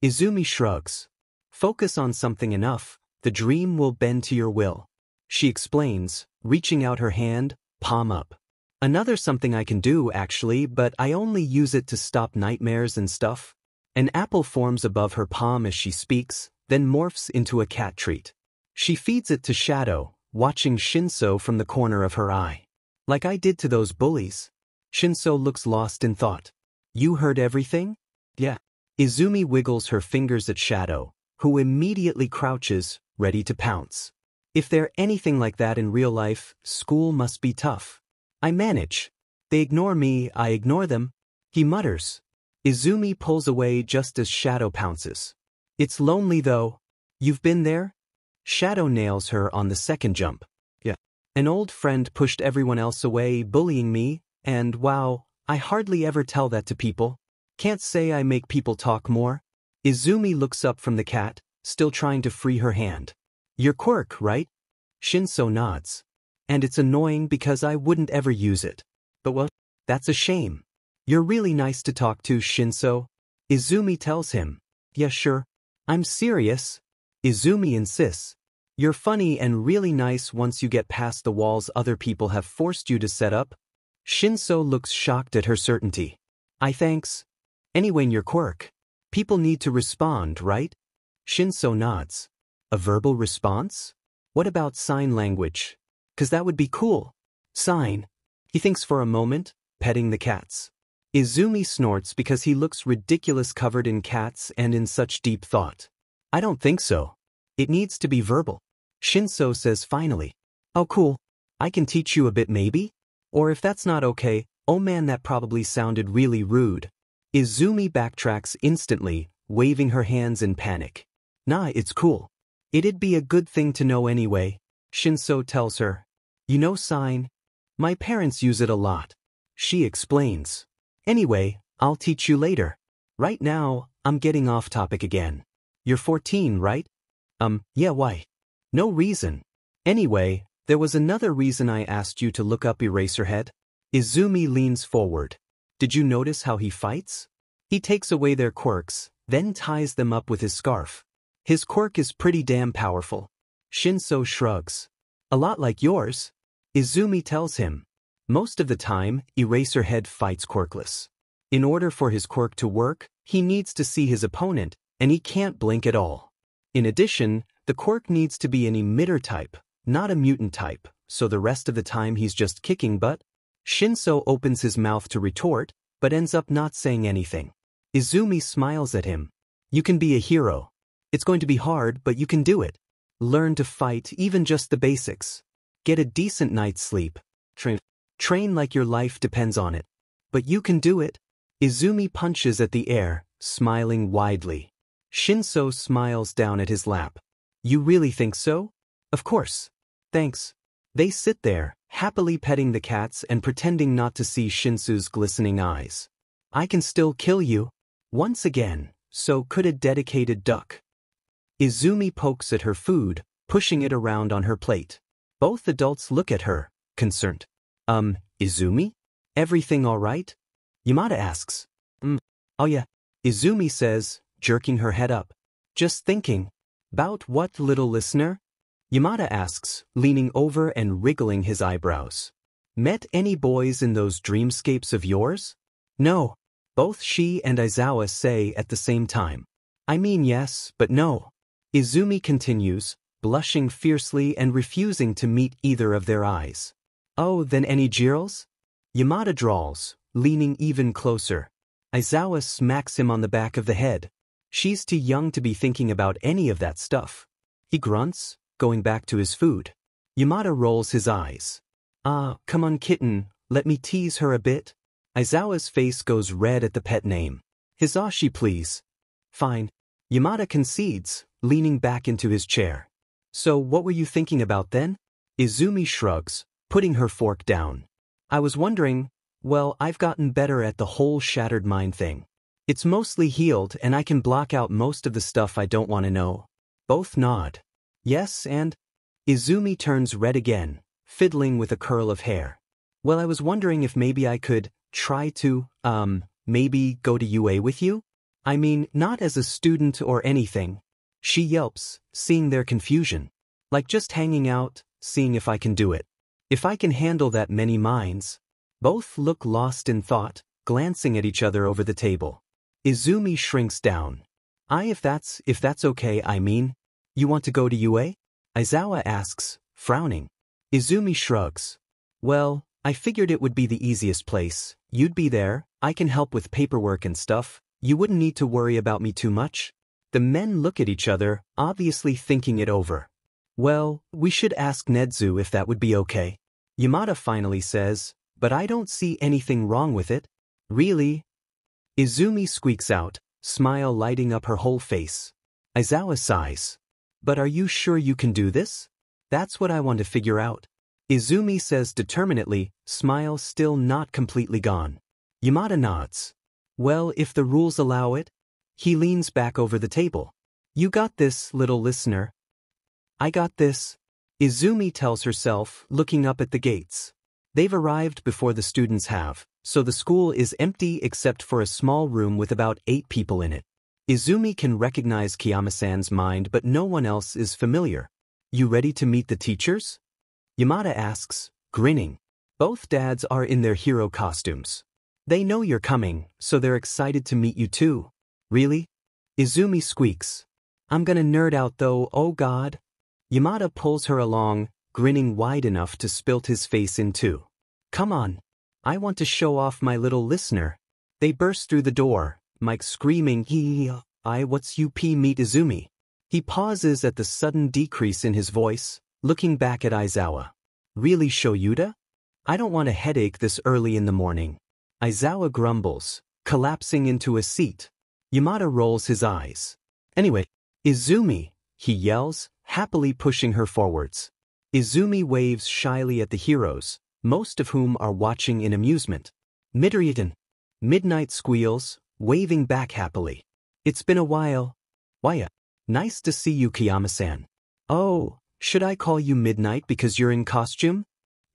Izumi shrugs. Focus on something enough, the dream will bend to your will. She explains, reaching out her hand, palm up. Another something I can do, actually, but I only use it to stop nightmares and stuff. An apple forms above her palm as she speaks, then morphs into a cat treat. She feeds it to Shadow, watching Shinso from the corner of her eye. Like I did to those bullies. Shinso looks lost in thought. You heard everything? Yeah. Izumi wiggles her fingers at Shadow, who immediately crouches, ready to pounce. If they're anything like that in real life, school must be tough. I manage. They ignore me, I ignore them. He mutters. Izumi pulls away just as Shadow pounces. It's lonely though. You've been there? Shadow nails her on the second jump. Yeah. An old friend pushed everyone else away, bullying me, and wow, I hardly ever tell that to people. Can't say I make people talk more. Izumi looks up from the cat, still trying to free her hand. Your quirk, right? Shinso nods. And it's annoying because I wouldn't ever use it. But well, that's a shame. You're really nice to talk to, Shinso. Izumi tells him. Yeah, sure. I'm serious. Izumi insists. You're funny and really nice once you get past the walls other people have forced you to set up. Shinso looks shocked at her certainty. Thanks. Anyway, in your quirk. People need to respond, right? Shinso nods. A verbal response? What about sign language? 'Cause that would be cool. Sign. He thinks for a moment, petting the cats. Izumi snorts because he looks ridiculous covered in cats and in such deep thought. I don't think so. It needs to be verbal. Shinso says finally. Oh cool. I can teach you a bit maybe? Or if that's not okay, oh man, that probably sounded really rude. Izumi backtracks instantly, waving her hands in panic. Nah, it's cool. It'd be a good thing to know anyway, Shinso tells her. You know sign? My parents use it a lot. She explains. Anyway, I'll teach you later. Right now, I'm getting off topic again. You're 14, right? Yeah, why? No reason. Anyway, there was another reason I asked you to look up Eraserhead. Izumi leans forward. Did you notice how he fights? He takes away their quirks, then ties them up with his scarf. His quirk is pretty damn powerful. Shinso shrugs. A lot like yours. Izumi tells him. Most of the time, Eraserhead fights quirkless. In order for his quirk to work, he needs to see his opponent, and he can't blink at all. In addition, the quirk needs to be an emitter type, not a mutant type, so the rest of the time he's just kicking butt. Shinso opens his mouth to retort, but ends up not saying anything. Izumi smiles at him. You can be a hero. It's going to be hard, but you can do it. Learn to fight, even just the basics. Get a decent night's sleep. Train like your life depends on it. But you can do it. Izumi punches at the air, smiling widely. Shinso smiles down at his lap. You really think so? Of course. Thanks. They sit there, happily petting the cats and pretending not to see Shinsu's glistening eyes. I can still kill you. Once again, so could a dedicated duck. Izumi pokes at her food, pushing it around on her plate. Both adults look at her, concerned. Izumi? Everything all right? Yamada asks. Oh yeah. Izumi says, jerking her head up. Just thinking. About what, little listener? Yamada asks, leaning over and wriggling his eyebrows. Met any boys in those dreamscapes of yours? No. Both she and Aizawa say at the same time. I mean yes, but no. Izumi continues, blushing fiercely and refusing to meet either of their eyes. Oh, then any girls? Yamada drawls, leaning even closer. Aizawa smacks him on the back of the head. She's too young to be thinking about any of that stuff. He grunts, going back to his food. Yamada rolls his eyes. Come on kitten, let me tease her a bit. Aizawa's face goes red at the pet name. Hisashi please. Fine. Yamada concedes, leaning back into his chair. So what were you thinking about then? Izumi shrugs, putting her fork down. I was wondering, well, I've gotten better at the whole shattered mind thing. It's mostly healed and I can block out most of the stuff I don't want to know. Both nod. Yes, and? Izumi turns red again, fiddling with a curl of hair. Well, I was wondering if maybe I could try to, maybe go to UA with you? I mean, not as a student or anything. She yelps, seeing their confusion. Like just hanging out, seeing if I can do it. If I can handle that many minds. Both look lost in thought, glancing at each other over the table. Izumi shrinks down. If that's okay, I mean. You want to go to UA? Aizawa asks, frowning. Izumi shrugs. Well, I figured it would be the easiest place. You'd be there, I can help with paperwork and stuff. You wouldn't need to worry about me too much. The men look at each other, obviously thinking it over. Well, we should ask Nedzu if that would be okay. Yamada finally says, but I don't see anything wrong with it. Really? Izumi squeaks out, smile lighting up her whole face. Aizawa sighs. But are you sure you can do this? That's what I want to figure out. Izumi says determinedly, smile still not completely gone. Yamada nods. Well, if the rules allow it. He leans back over the table. You got this, little listener. I got this. Izumi tells herself, looking up at the gates. They've arrived before the students have, so the school is empty except for a small room with about 8 people in it. Izumi can recognize Kiyama-san's mind, but no one else is familiar. You ready to meet the teachers? Yamada asks, grinning. Both dads are in their hero costumes. They know you're coming, so they're excited to meet you too. Really? Izumi squeaks. I'm gonna nerd out though, oh god. Yamada pulls her along, grinning wide enough to spilt his face in two. Come on. I want to show off my little listener. They burst through the door, Mike screaming, what's up meet Izumi. He pauses at the sudden decrease in his voice, looking back at Aizawa. Really, Shoyuta? I don't want a headache this early in the morning. Aizawa grumbles, collapsing into a seat. Yamada rolls his eyes. Anyway, Izumi, he yells, happily pushing her forwards. Izumi waves shyly at the heroes, most of whom are watching in amusement. Midnight squeals, waving back happily. It's been a while. Waya. Nice to see you, Kiyama-san. Oh, should I call you Midnight because you're in costume?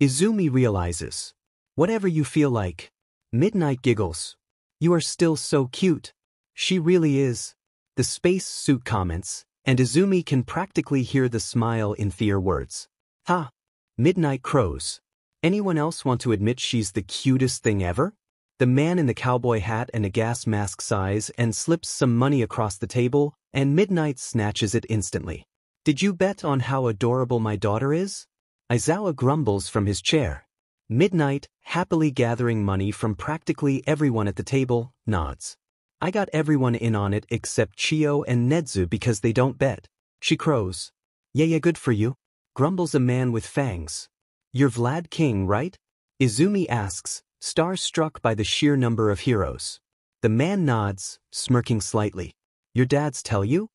Izumi realizes. Whatever you feel like. Midnight giggles. You are still so cute. She really is. The space suit comments, and Izumi can practically hear the smile in their words. Ha! Midnight crows. Anyone else want to admit she's the cutest thing ever? The man in the cowboy hat and a gas mask sighs and slips some money across the table, and Midnight snatches it instantly. Did you bet on how adorable my daughter is? Aizawa grumbles from his chair. Midnight, happily gathering money from practically everyone at the table, nods. I got everyone in on it except Chio and Nedzu because they don't bet. She crows. Yeah, good for you, grumbles a man with fangs. You're Vlad King, right? Izumi asks, starstruck by the sheer number of heroes. The man nods, smirking slightly. Your dads tell you?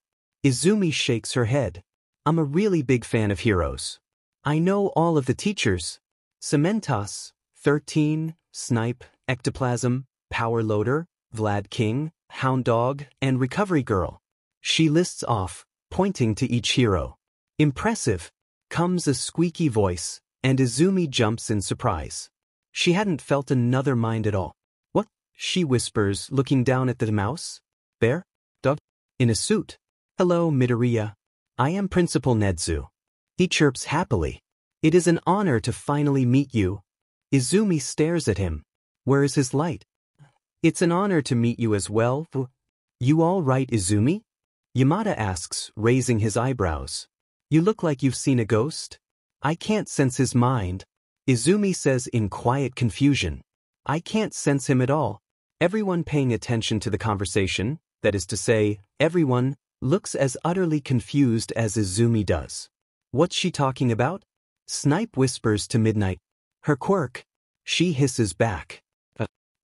Izumi shakes her head. I'm a really big fan of heroes. I know all of the teachers. Cementas, 13, Snipe, Ectoplasm, Power Loader, Vlad King, Hound Dog, and Recovery Girl. She lists off, pointing to each hero. Impressive, comes a squeaky voice, and Izumi jumps in surprise. She hadn't felt another mind at all. What? She whispers, looking down at the mouse. Bear? Dog? In a suit. Hello, Midoriya. I am Principal Nedzu. He chirps happily. It is an honor to finally meet you. Izumi stares at him. Where is his light? It's an honor to meet you as well. You all right, Izumi? Yamada asks, raising his eyebrows. You look like you've seen a ghost. I can't sense his mind. Izumi says in quiet confusion. I can't sense him at all. Everyone paying attention to the conversation, that is to say, everyone, looks as utterly confused as Izumi does. What's she talking about? Snipe whispers to Midnight. Her quirk. She hisses back.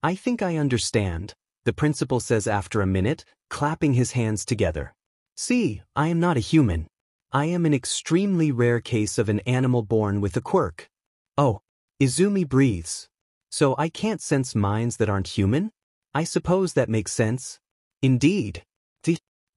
I think I understand, the principal says after a minute, clapping his hands together. See, I am not a human. I am an extremely rare case of an animal born with a quirk. Oh, Izumi breathes. So I can't sense minds that aren't human? I suppose that makes sense. Indeed.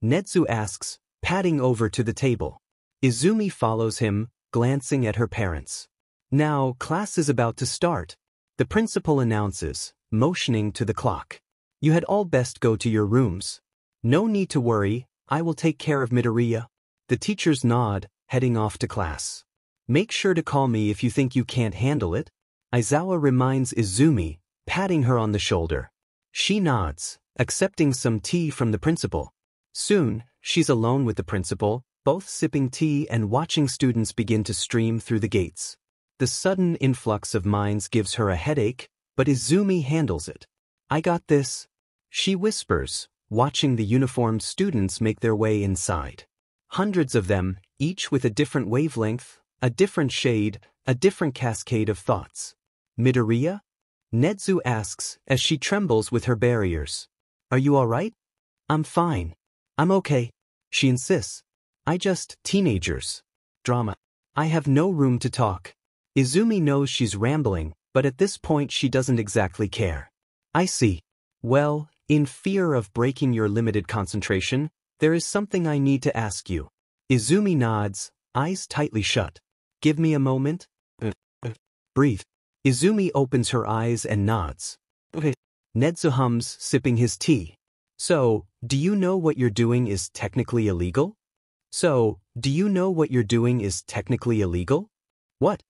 Nedzu asks, padding over to the table. Izumi follows him, glancing at her parents. Now, class is about to start. The principal announces, motioning to the clock. You had all best go to your rooms. No need to worry, I will take care of Midoriya. The teachers nod, heading off to class. Make sure to call me if you think you can't handle it. Aizawa reminds Izumi, patting her on the shoulder. She nods, accepting some tea from the principal. Soon, she's alone with the principal, both sipping tea and watching students begin to stream through the gates. The sudden influx of minds gives her a headache, but Izumi handles it. I got this. She whispers, watching the uniformed students make their way inside. Hundreds of them, each with a different wavelength, a different shade, a different cascade of thoughts. Midoriya? Nedzu asks as she trembles with her barriers. Are you all right? I'm fine. I'm okay. She insists. Teenagers. Drama. I have no room to talk. Izumi knows she's rambling, but at this point she doesn't exactly care. I see. Well, in fear of breaking your limited concentration, there is something I need to ask you. Izumi nods, eyes tightly shut. Give me a moment. Breathe. Izumi opens her eyes and nods. Nedzu hums, sipping his tea. So, do you know what you're doing is technically illegal? What?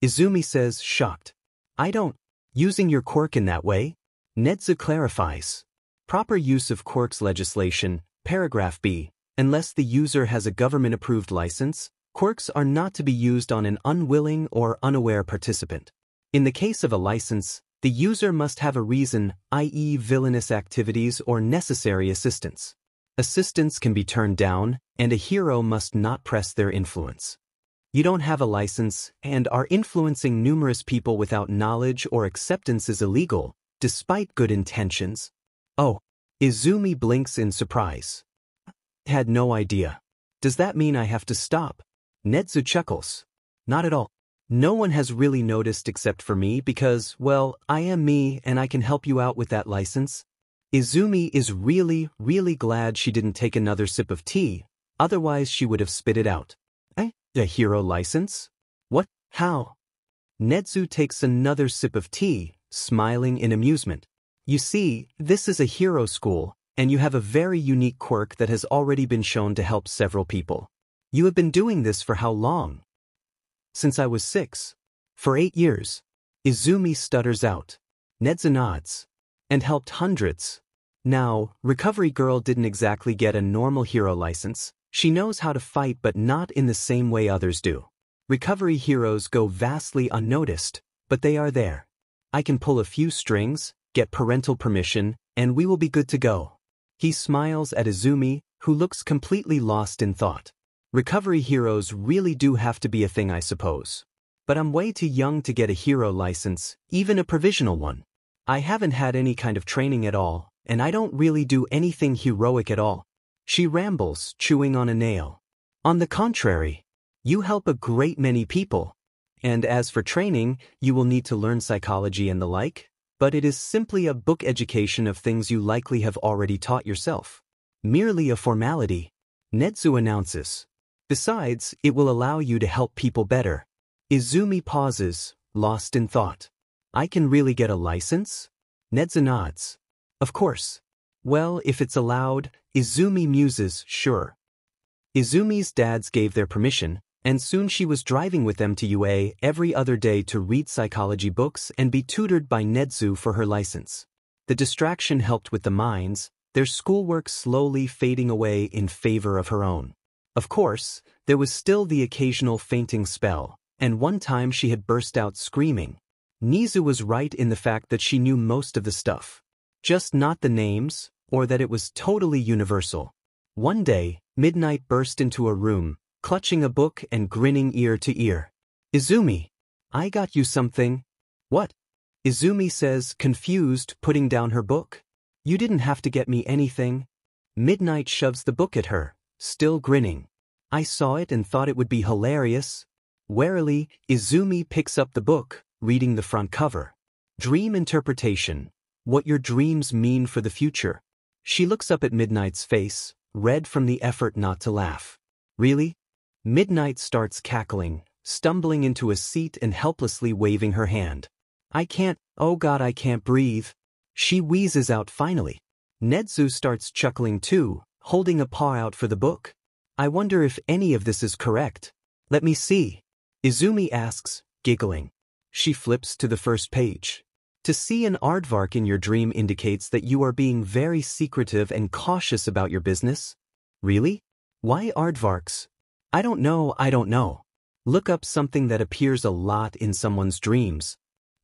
Izumi says, shocked. I don't. Using your quirk in that way? Nedzu clarifies. Proper use of quirks legislation, paragraph B. Unless the user has a government-approved license, quirks are not to be used on an unwilling or unaware participant. In the case of a license, the user must have a reason, i.e. villainous activities or necessary assistance. Assistance can be turned down, and a hero must not press their influence. You don't have a license and are influencing numerous people without knowledge or acceptance is illegal, despite good intentions. Oh, Izumi blinks in surprise. Had no idea. Does that mean I have to stop? Nedzu chuckles. Not at all. No one has really noticed except for me because, well, I am me and I can help you out with that license. Izumi is really glad she didn't take another sip of tea, otherwise she would have spit it out. A hero license? What? How? Nedzu takes another sip of tea, smiling in amusement. You see, this is a hero school, and you have a very unique quirk that has already been shown to help several people. You have been doing this for how long? Since I was 6. For 8 years. Izumi stutters out. Nedzu nods. And helped hundreds. Now, Recovery Girl didn't exactly get a normal hero license. She knows how to fight but not in the same way others do. Recovery heroes go vastly unnoticed, but they are there. I can pull a few strings, get parental permission, and we will be good to go. He smiles at Izumi, who looks completely lost in thought. Recovery heroes really do have to be a thing, I suppose. But I'm way too young to get a hero license, even a provisional one. I haven't had any kind of training at all, and I don't really do anything heroic at all. She rambles, chewing on a nail. On the contrary, you help a great many people. And as for training, you will need to learn psychology and the like, but it is simply a book education of things you likely have already taught yourself. Merely a formality. Nedzu announces. Besides, it will allow you to help people better. Izumi pauses, lost in thought. I can really get a license? Nedzu nods. Of course. Well, if it's allowed, Izumi muses, sure. Izumi's dads gave their permission, and soon she was driving with them to UA every other day to read psychology books and be tutored by Nedzu for her license. The distraction helped with the minds, their schoolwork slowly fading away in favor of her own. Of course, there was still the occasional fainting spell, and one time she had burst out screaming. Nizu was right in the fact that she knew most of the stuff. Just not the names, or that it was totally universal. One day, Midnight burst into a room, clutching a book and grinning ear to ear. Izumi, I got you something. What? Izumi says, confused, putting down her book. You didn't have to get me anything. Midnight shoves the book at her, still grinning. I saw it and thought it would be hilarious. Warily, Izumi picks up the book, reading the front cover. Dream interpretation. What your dreams mean for the future. She looks up at Midnight's face, red from the effort not to laugh. Really? Midnight starts cackling, stumbling into a seat and helplessly waving her hand. I can't, oh God, I can't breathe. She wheezes out finally. Nedzu starts chuckling too, holding a paw out for the book. I wonder if any of this is correct. Let me see. Izumi asks, giggling. She flips to the first page. To see an aardvark in your dream indicates that you are being very secretive and cautious about your business. Really? Why aardvarks? I don't know. Look up something that appears a lot in someone's dreams.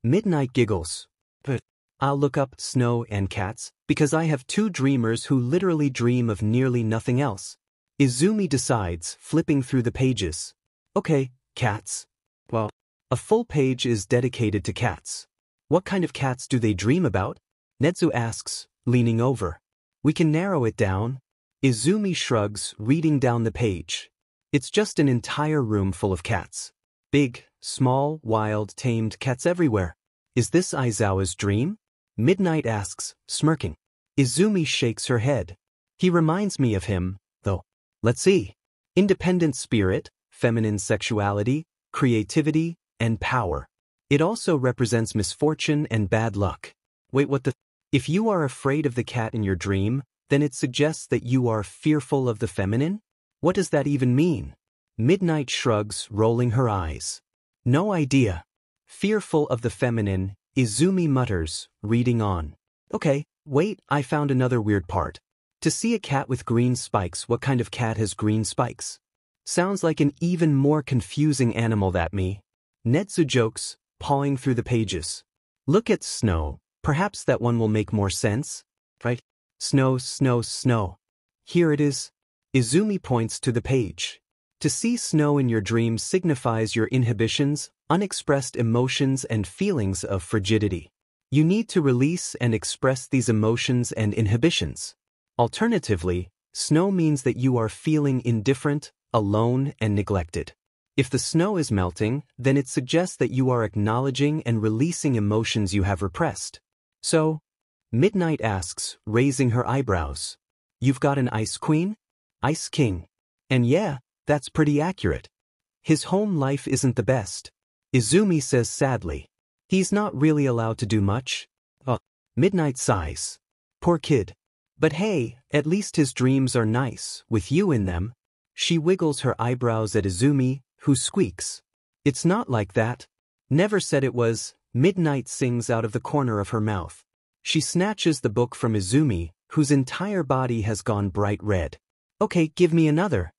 Midnight giggles. But I'll look up snow and cats, because I have two dreamers who literally dream of nearly nothing else. Izumi decides, flipping through the pages. Okay, cats. Well, a full page is dedicated to cats. What kind of cats do they dream about? Nedzu asks, leaning over. We can narrow it down. Izumi shrugs, reading down the page. It's just an entire room full of cats. Big, small, wild, tamed cats everywhere. Is this Aizawa's dream? Midnight asks, smirking. Izumi shakes her head. He reminds me of him, though. Let's see. Independent spirit, feminine sexuality, creativity, and power. It also represents misfortune and bad luck. Wait, what the? If you are afraid of the cat in your dream, then it suggests that you are fearful of the feminine? What does that even mean? Midnight shrugs, rolling her eyes. No idea. Fearful of the feminine, Izumi mutters, reading on. Okay, wait, I found another weird part. To see a cat with green spikes, what kind of cat has green spikes? Sounds like an even more confusing animal than me. Nedzu jokes, pawing through the pages. Look at snow, perhaps that one will make more sense, right? Snow, snow, snow. Here it is. Izumi points to the page. To see snow in your dreams signifies your inhibitions, unexpressed emotions and feelings of frigidity. You need to release and express these emotions and inhibitions. Alternatively, snow means that you are feeling indifferent, alone, and neglected. If the snow is melting, then it suggests that you are acknowledging and releasing emotions you have repressed. So, Midnight asks, raising her eyebrows. You've got an ice queen? Ice king. And yeah, that's pretty accurate. His home life isn't the best. Izumi says sadly. He's not really allowed to do much. Midnight sighs. Poor kid. But hey, at least his dreams are nice, with you in them. She wiggles her eyebrows at Izumi, who squeaks. It's not like that. Never said it was. Midnight sings out of the corner of her mouth. She snatches the book from Izumi, whose entire body has gone bright red. Okay, give me another.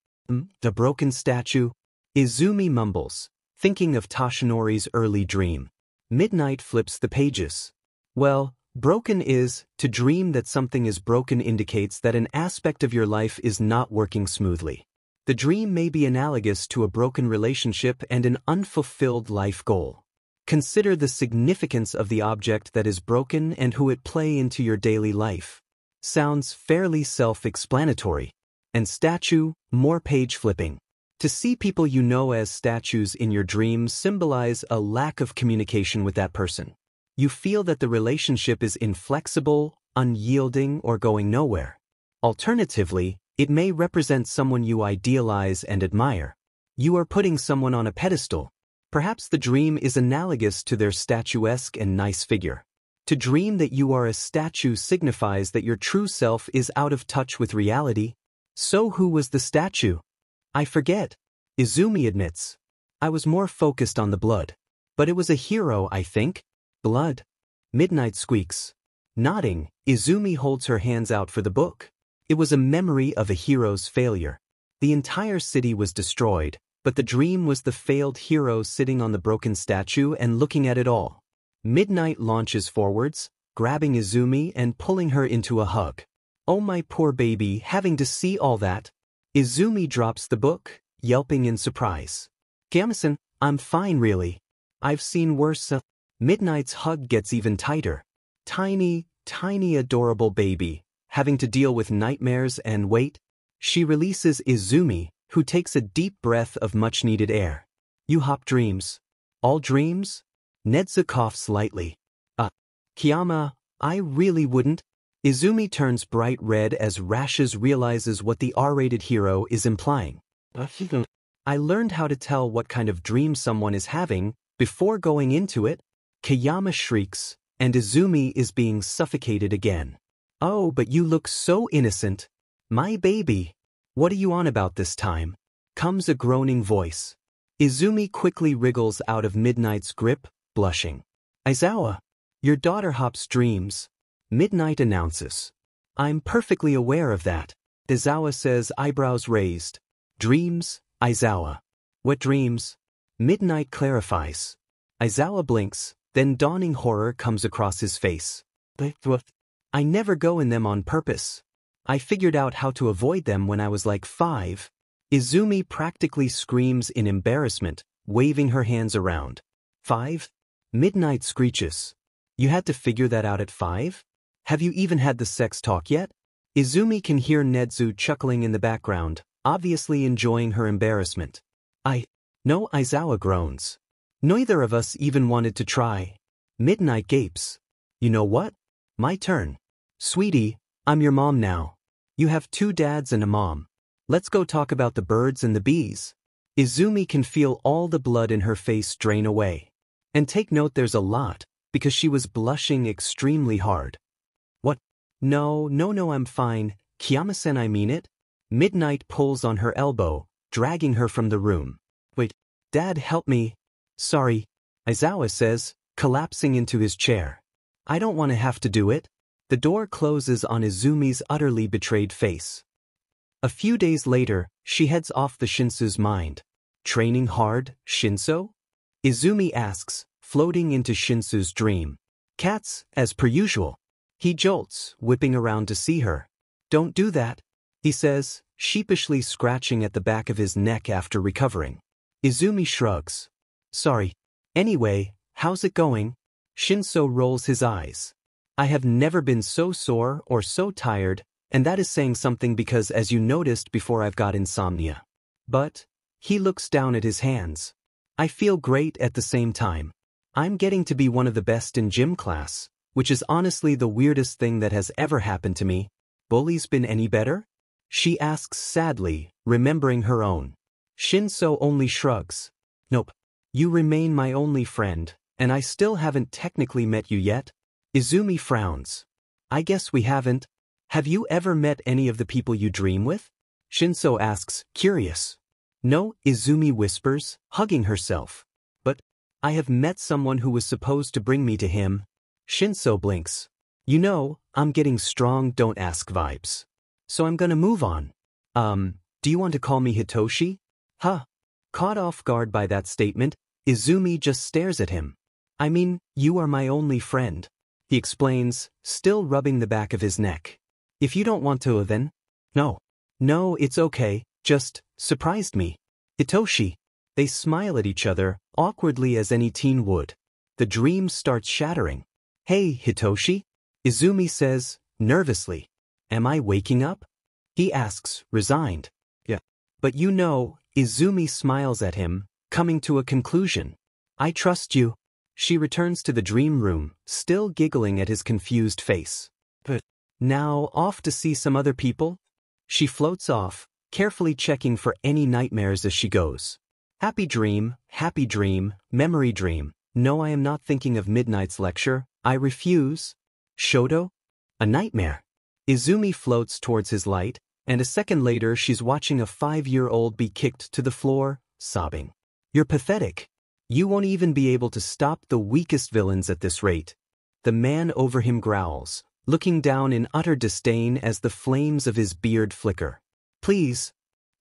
The broken statue. Izumi mumbles, thinking of Tashinori's early dream. Midnight flips the pages. Well, broken is, to dream that something is broken indicates that an aspect of your life is not working smoothly. The dream may be analogous to a broken relationship and an unfulfilled life goal. Consider the significance of the object that is broken and who it play into your daily life. Sounds fairly self-explanatory. And statue, more page flipping. To see people you know as statues in your dreams symbolize a lack of communication with that person. You feel that the relationship is inflexible, unyielding, or going nowhere. Alternatively, It may represent someone you idealize and admire. You are putting someone on a pedestal. Perhaps the dream is analogous to their statuesque and nice figure. To dream that you are a statue signifies that your true self is out of touch with reality. So who was the statue? I forget. Izumi admits. I was more focused on the blood. But it was a hero, I think. Blood. Midnight squeaks. Nodding, Izumi holds her hands out for the book. It was a memory of a hero's failure. The entire city was destroyed, but the dream was the failed hero sitting on the broken statue and looking at it all. Midnight launches forwards, grabbing Izumi and pulling her into a hug. Oh my poor baby, having to see all that. Izumi drops the book, yelping in surprise. Kiyama-san, I'm fine really. I've seen worse. Midnight's hug gets even tighter. Tiny, tiny adorable baby, having to deal with nightmares and wait. She releases Izumi, who takes a deep breath of much-needed air. You hop dreams. All dreams? Nedza coughs lightly. Kiyama, I really wouldn't. Izumi turns bright red as Rashes realizes what the R-rated hero is implying. I learned how to tell what kind of dream someone is having before going into it. Kiyama shrieks, and Izumi is being suffocated again. Oh, but you look so innocent. My baby. What are you on about this time? Comes a groaning voice. Izumi quickly wriggles out of Midnight's grip, blushing. Aizawa, your daughter hops dreams. Midnight announces. I'm perfectly aware of that. Aizawa says, eyebrows raised. Dreams, Aizawa. What dreams? Midnight clarifies. Aizawa blinks, then dawning horror comes across his face. I never go in them on purpose. I figured out how to avoid them when I was like 5. Izumi practically screams in embarrassment, waving her hands around. 5? Midnight screeches. You had to figure that out at 5? Have you even had the sex talk yet? Izumi can hear Nedzu chuckling in the background, obviously enjoying her embarrassment. No, Aizawa groans. Neither of us even wanted to try. Midnight gapes. You know what? My turn. Sweetie, I'm your mom now. You have 2 dads and a mom. Let's go talk about the birds and the bees. Izumi can feel all the blood in her face drain away. And take note there's a lot, because she was blushing extremely hard. What? No, I'm fine. Kiyama-sen, I mean it. Midnight pulls on her elbow, dragging her from the room. Wait, Dad, help me. Sorry, Aizawa says, collapsing into his chair. I don't want to have to do it. The door closes on Izumi's utterly betrayed face. A few days later, she heads off the Shinsu's mind. Training hard, Shinso? Izumi asks, floating into Shinsu's dream. Cats, as per usual. He jolts, whipping around to see her. Don't do that, he says, sheepishly scratching at the back of his neck after recovering. Izumi shrugs. Sorry. Anyway, how's it going? Shinso rolls his eyes. I have never been so sore or so tired, and that is saying something because as you noticed before I've got insomnia. But, he looks down at his hands. I feel great at the same time. I'm getting to be one of the best in gym class, which is honestly the weirdest thing that has ever happened to me. Bully's been any better? She asks sadly, remembering her own. Shinso only shrugs. Nope. You remain my only friend, and I still haven't technically met you yet. Izumi frowns. I guess we haven't. Have you ever met any of the people you dream with? Shinso asks, curious. No, Izumi whispers, hugging herself. But, I have met someone who was supposed to bring me to him. Shinso blinks. You know, I'm getting strong don't ask vibes. So I'm gonna move on. Do you want to call me Hitoshi? Huh. Caught off guard by that statement, Izumi just stares at him. I mean, you are my only friend. He explains, still rubbing the back of his neck. If you don't want to then? No. No, it's okay, just, surprised me. Hitoshi. They smile at each other, awkwardly as any teen would. The dream starts shattering. Hey, Hitoshi? Izumi says, nervously. Am I waking up? He asks, resigned. Yeah. But you know, Izumi smiles at him, coming to a conclusion. I trust you. She returns to the dream room, still giggling at his confused face. But now off to see some other people? She floats off, carefully checking for any nightmares as she goes. Happy dream, memory dream. No, I am not thinking of Midnight's lecture. I refuse. Shoto? A nightmare. Izumi floats towards his light, and a second later she's watching a 5-year-old be kicked to the floor, sobbing. You're pathetic. You won't even be able to stop the weakest villains at this rate. The man over him growls, looking down in utter disdain as the flames of his beard flicker. Please.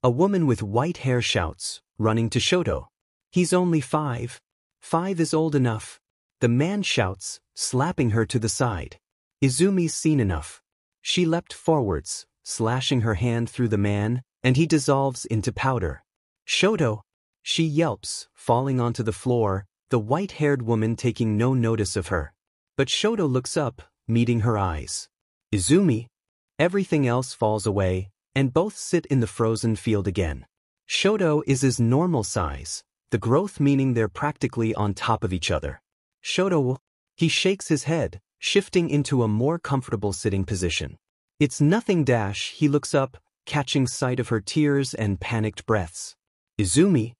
A woman with white hair shouts, running to Shoto. He's only 5. 5 is old enough. The man shouts, slapping her to the side. Izumi's seen enough. She leapt forwards, slashing her hand through the man, and he dissolves into powder. Shoto! She yelps, falling onto the floor, the white-haired woman taking no notice of her. But Shoto looks up, meeting her eyes. Izumi! Everything else falls away, and both sit in the frozen field again. Shoto is his normal size, the growth meaning they're practically on top of each other. Shoto! He shakes his head, shifting into a more comfortable sitting position. It's nothing. He looks up, catching sight of her tears and panicked breaths. Izumi?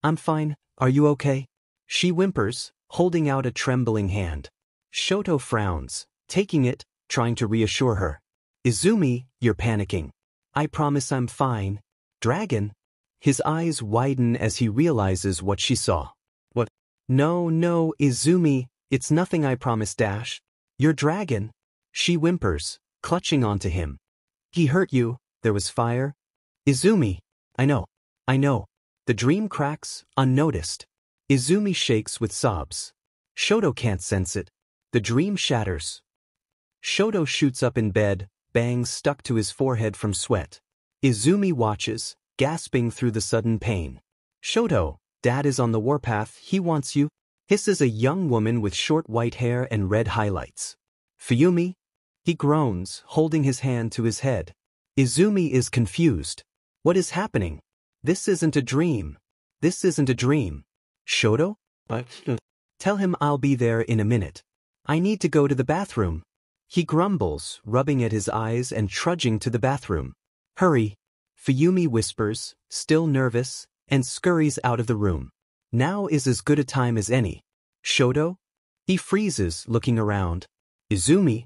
I'm fine, are you okay? She whimpers, holding out a trembling hand. Shoto frowns, taking it, trying to reassure her. Izumi, you're panicking. I promise I'm fine. Dragon? His eyes widen as he realizes what she saw. What? No, Izumi, it's nothing, I promise. Your dragon? She whimpers, clutching onto him. He hurt you, there was fire. Izumi. I know. The dream cracks, unnoticed. Izumi shakes with sobs. Shoto can't sense it. The dream shatters. Shoto shoots up in bed, bangs stuck to his forehead from sweat. Izumi watches, gasping through the sudden pain. Shoto, Dad is on the warpath, he wants you, hisses a young woman with short white hair and red highlights. Fuyumi? He groans, holding his hand to his head. Izumi is confused. What is happening? This isn't a dream. Shoto? Tell him I'll be there in a minute. I need to go to the bathroom. He grumbles, rubbing at his eyes and trudging to the bathroom. Hurry. Fuyumi whispers, still nervous, and scurries out of the room. Now is as good a time as any. Shoto? He freezes, looking around. Izumi?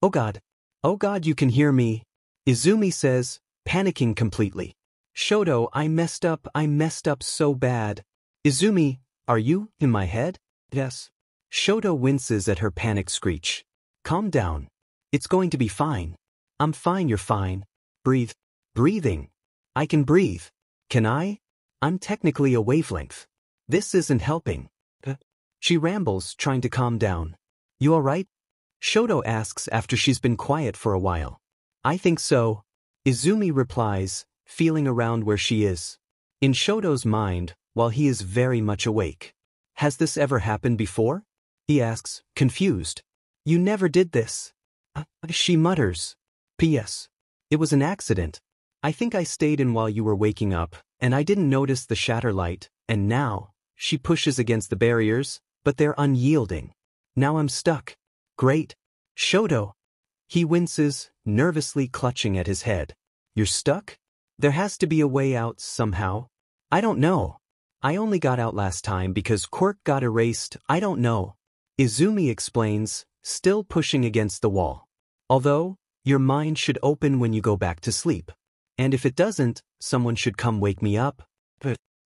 Oh God, you can hear me. Izumi says, panicking completely. Shoto, I messed up so bad. Izumi, are you in my head? Yes. Shoto winces at her panic screech. Calm down. It's going to be fine. I'm fine, you're fine. Breathe. Breathing. I can breathe. Can I? I'm technically a wavelength. This isn't helping. She rambles, trying to calm down. You alright? Shoto asks after she's been quiet for a while. I think so. Izumi replies, feeling around where she is. In Shoto's mind, while he is very much awake. Has this ever happened before? He asks, confused. You never did this. She mutters. P.S. It was an accident. I think I stayed in while you were waking up, and I didn't notice the shatter light, and now, she pushes against the barriers, but they're unyielding. Now I'm stuck. Great. Shoto. He winces, nervously clutching at his head. You're stuck? There has to be a way out somehow. I don't know. I only got out last time because Quirk got erased. I don't know. Izumi explains, still pushing against the wall. Although, your mind should open when you go back to sleep. And if it doesn't, someone should come wake me up.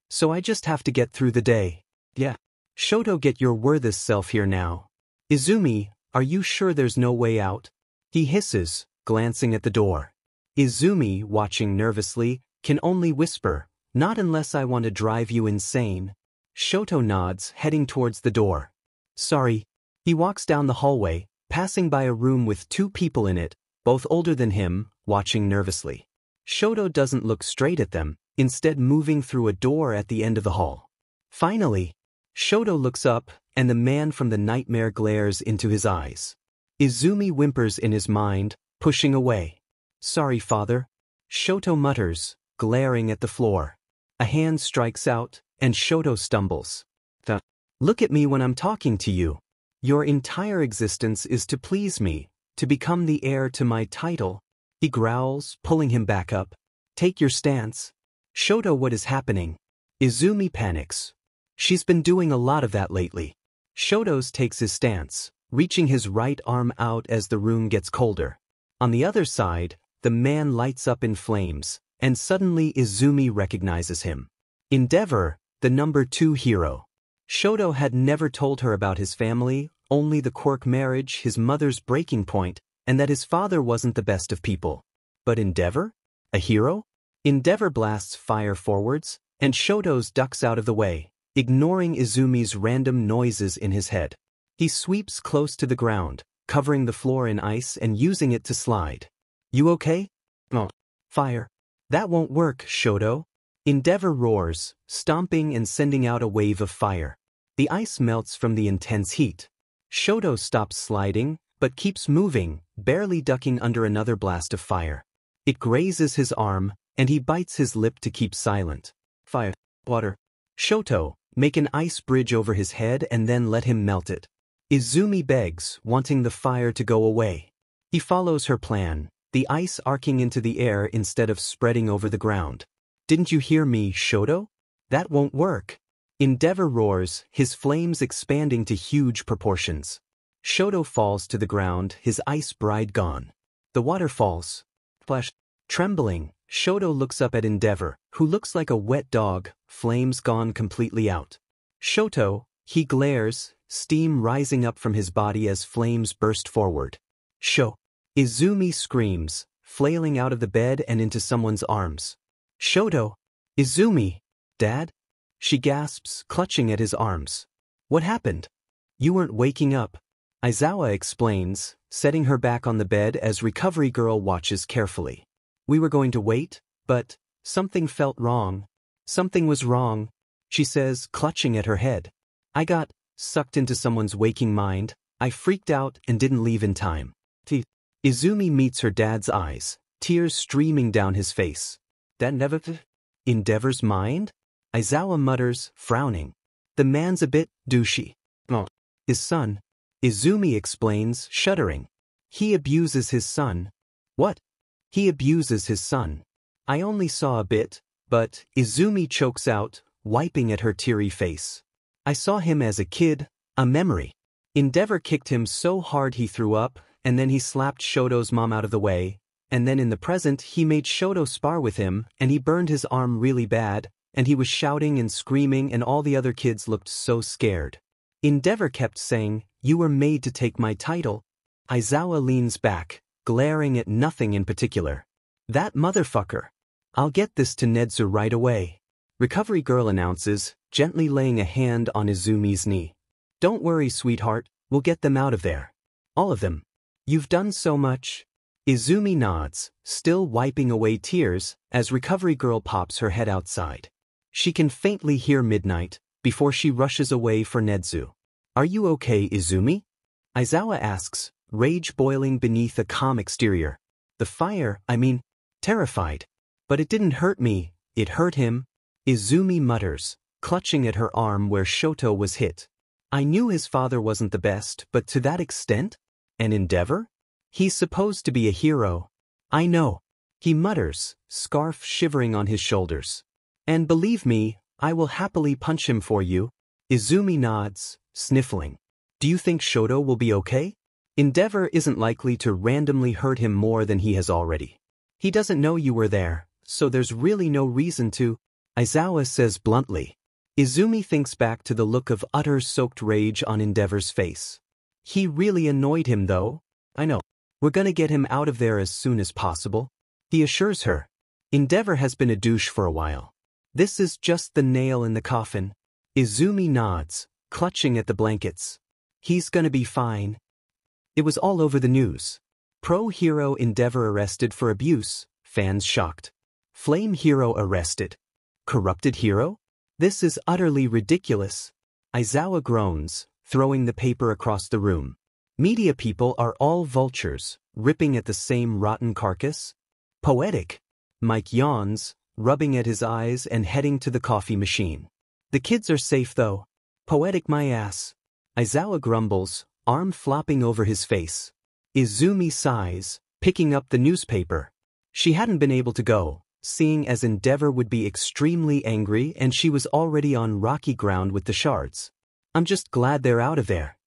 So I just have to get through the day. Yeah. Shoto, get your worthless self here now. Izumi, are you sure there's no way out? He hisses, glancing at the door. Izumi, watching nervously, can only whisper, not unless I want to drive you insane. Shoto nods, heading towards the door. Sorry. He walks down the hallway, passing by a room with 2 people in it, both older than him, watching nervously. Shoto doesn't look straight at them, instead moving through a door at the end of the hall. Finally, Shoto looks up, and the man from the nightmare glares into his eyes. Izumi whimpers in his mind, pushing away. Sorry, father. Shoto mutters, glaring at the floor. A hand strikes out, and Shoto stumbles. Look at me when I'm talking to you. Your entire existence is to please me, to become the heir to my title. He growls, pulling him back up. Take your stance. Shoto, what is happening? Izumi panics. She's been doing a lot of that lately. Shoto takes his stance, reaching his right arm out as the room gets colder. On the other side, the man lights up in flames, and suddenly Izumi recognizes him. Endeavor, the number 2 hero. Shoto had never told her about his family, only the quirk marriage, his mother's breaking point, and that his father wasn't the best of people. But Endeavor? A hero? Endeavor blasts fire forwards, and Shoto's ducks out of the way, ignoring Izumi's random noises in his head. He sweeps close to the ground, covering the floor in ice and using it to slide. You okay? Oh. Fire. That won't work, Shoto. Endeavor roars, stomping and sending out a wave of fire. The ice melts from the intense heat. Shoto stops sliding, but keeps moving, barely ducking under another blast of fire. It grazes his arm, and he bites his lip to keep silent. Fire. Water. Shoto, make an ice bridge over his head and then let him melt it. Izumi begs, wanting the fire to go away. He follows her plan, the ice arcing into the air instead of spreading over the ground. Didn't you hear me, Shoto? That won't work. Endeavor roars, his flames expanding to huge proportions. Shoto falls to the ground, his ice bride gone. The water falls. Splash. Trembling, Shoto looks up at Endeavor, who looks like a wet dog, flames gone completely out. Shoto, he glares, steam rising up from his body as flames burst forward. Izumi screams, flailing out of the bed and into someone's arms. Shoto! Izumi! Dad? She gasps, clutching at his arms. What happened? You weren't waking up. Aizawa explains, setting her back on the bed as Recovery Girl watches carefully. We were going to wait, but something felt wrong. Something was wrong, she says, clutching at her head. I got sucked into someone's waking mind. I freaked out and didn't leave in time. Izumi meets her dad's eyes, tears streaming down his face. That never Endeavor's mind? Aizawa mutters, frowning. The man's a bit douchey. Oh. His son. Izumi explains, shuddering. He abuses his son. What? He abuses his son. I only saw a bit, but Izumi chokes out, wiping at her teary face. I saw him as a kid, a memory. Endeavor kicked him so hard he threw up, and then he slapped Shoto's mom out of the way, and then in the present he made Shoto spar with him, and he burned his arm really bad, and he was shouting and screaming and all the other kids looked so scared. Endeavor kept saying, you were made to take my title. Aizawa leans back, glaring at nothing in particular. That motherfucker. I'll get this to Nedzu right away. Recovery Girl announces, gently laying a hand on Izumi's knee. Don't worry, sweetheart, we'll get them out of there. All of them. You've done so much. Izumi nods, still wiping away tears, as Recovery Girl pops her head outside. She can faintly hear midnight, before she rushes away for Nedzu. Are you okay, Izumi? Aizawa asks, rage boiling beneath a calm exterior. The fire, terrified. But it didn't hurt me, it hurt him. Izumi mutters, clutching at her arm where Shoto was hit. I knew his father wasn't the best, but to that extent? An Endeavor? He's supposed to be a hero. I know. He mutters, scarf shivering on his shoulders. And believe me, I will happily punch him for you. Izumi nods, sniffling. Do you think Shoto will be okay? Endeavor isn't likely to randomly hurt him more than he has already. He doesn't know you were there, so there's really no reason to, Aizawa says bluntly. Izumi thinks back to the look of utter soaked rage on Endeavor's face. He really annoyed him though. I know. We're gonna get him out of there as soon as possible. He assures her. Endeavor has been a douche for a while. This is just the nail in the coffin. Izumi nods, clutching at the blankets. He's gonna be fine. It was all over the news. Pro hero Endeavor arrested for abuse, fans shocked. Flame hero arrested. Corrupted hero? This is utterly ridiculous. Aizawa groans, throwing the paper across the room. Media people are all vultures, ripping at the same rotten carcass. Poetic. Mike yawns, rubbing at his eyes and heading to the coffee machine. The kids are safe though. Poetic my ass. Aizawa grumbles, arm flopping over his face. Izumi sighs, picking up the newspaper. She hadn't been able to go, seeing as Endeavor would be extremely angry and she was already on rocky ground with the shards. I'm just glad they're out of there.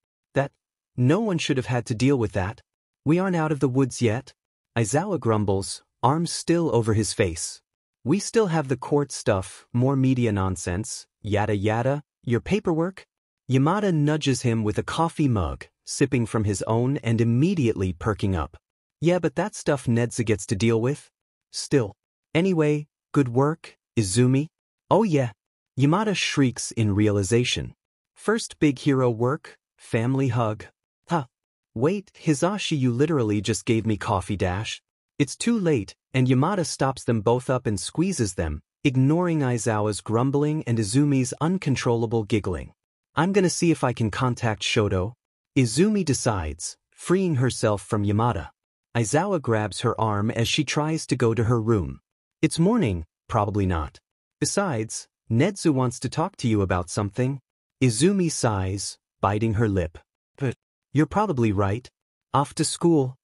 No one should have had to deal with that. We aren't out of the woods yet. Aizawa grumbles, arms still over his face. We still have the court stuff, more media nonsense, yada yada, your paperwork. Yamada nudges him with a coffee mug, sipping from his own and immediately perking up. Yeah, but that stuff Nedza gets to deal with. Still. Anyway, good work, Izumi. Oh yeah. Yamada shrieks in realization. First big hero work, family hug. Huh. Wait, Hisashi, you literally just gave me coffee dash. It's too late, and Yamada stops them both up and squeezes them, ignoring Aizawa's grumbling and Izumi's uncontrollable giggling. I'm gonna see if I can contact Shoto. Izumi decides, freeing herself from Yamada. Aizawa grabs her arm as she tries to go to her room. It's morning, probably not. Besides, Nedzu wants to talk to you about something. Izumi sighs, biting her lip. But you're probably right. Off to school.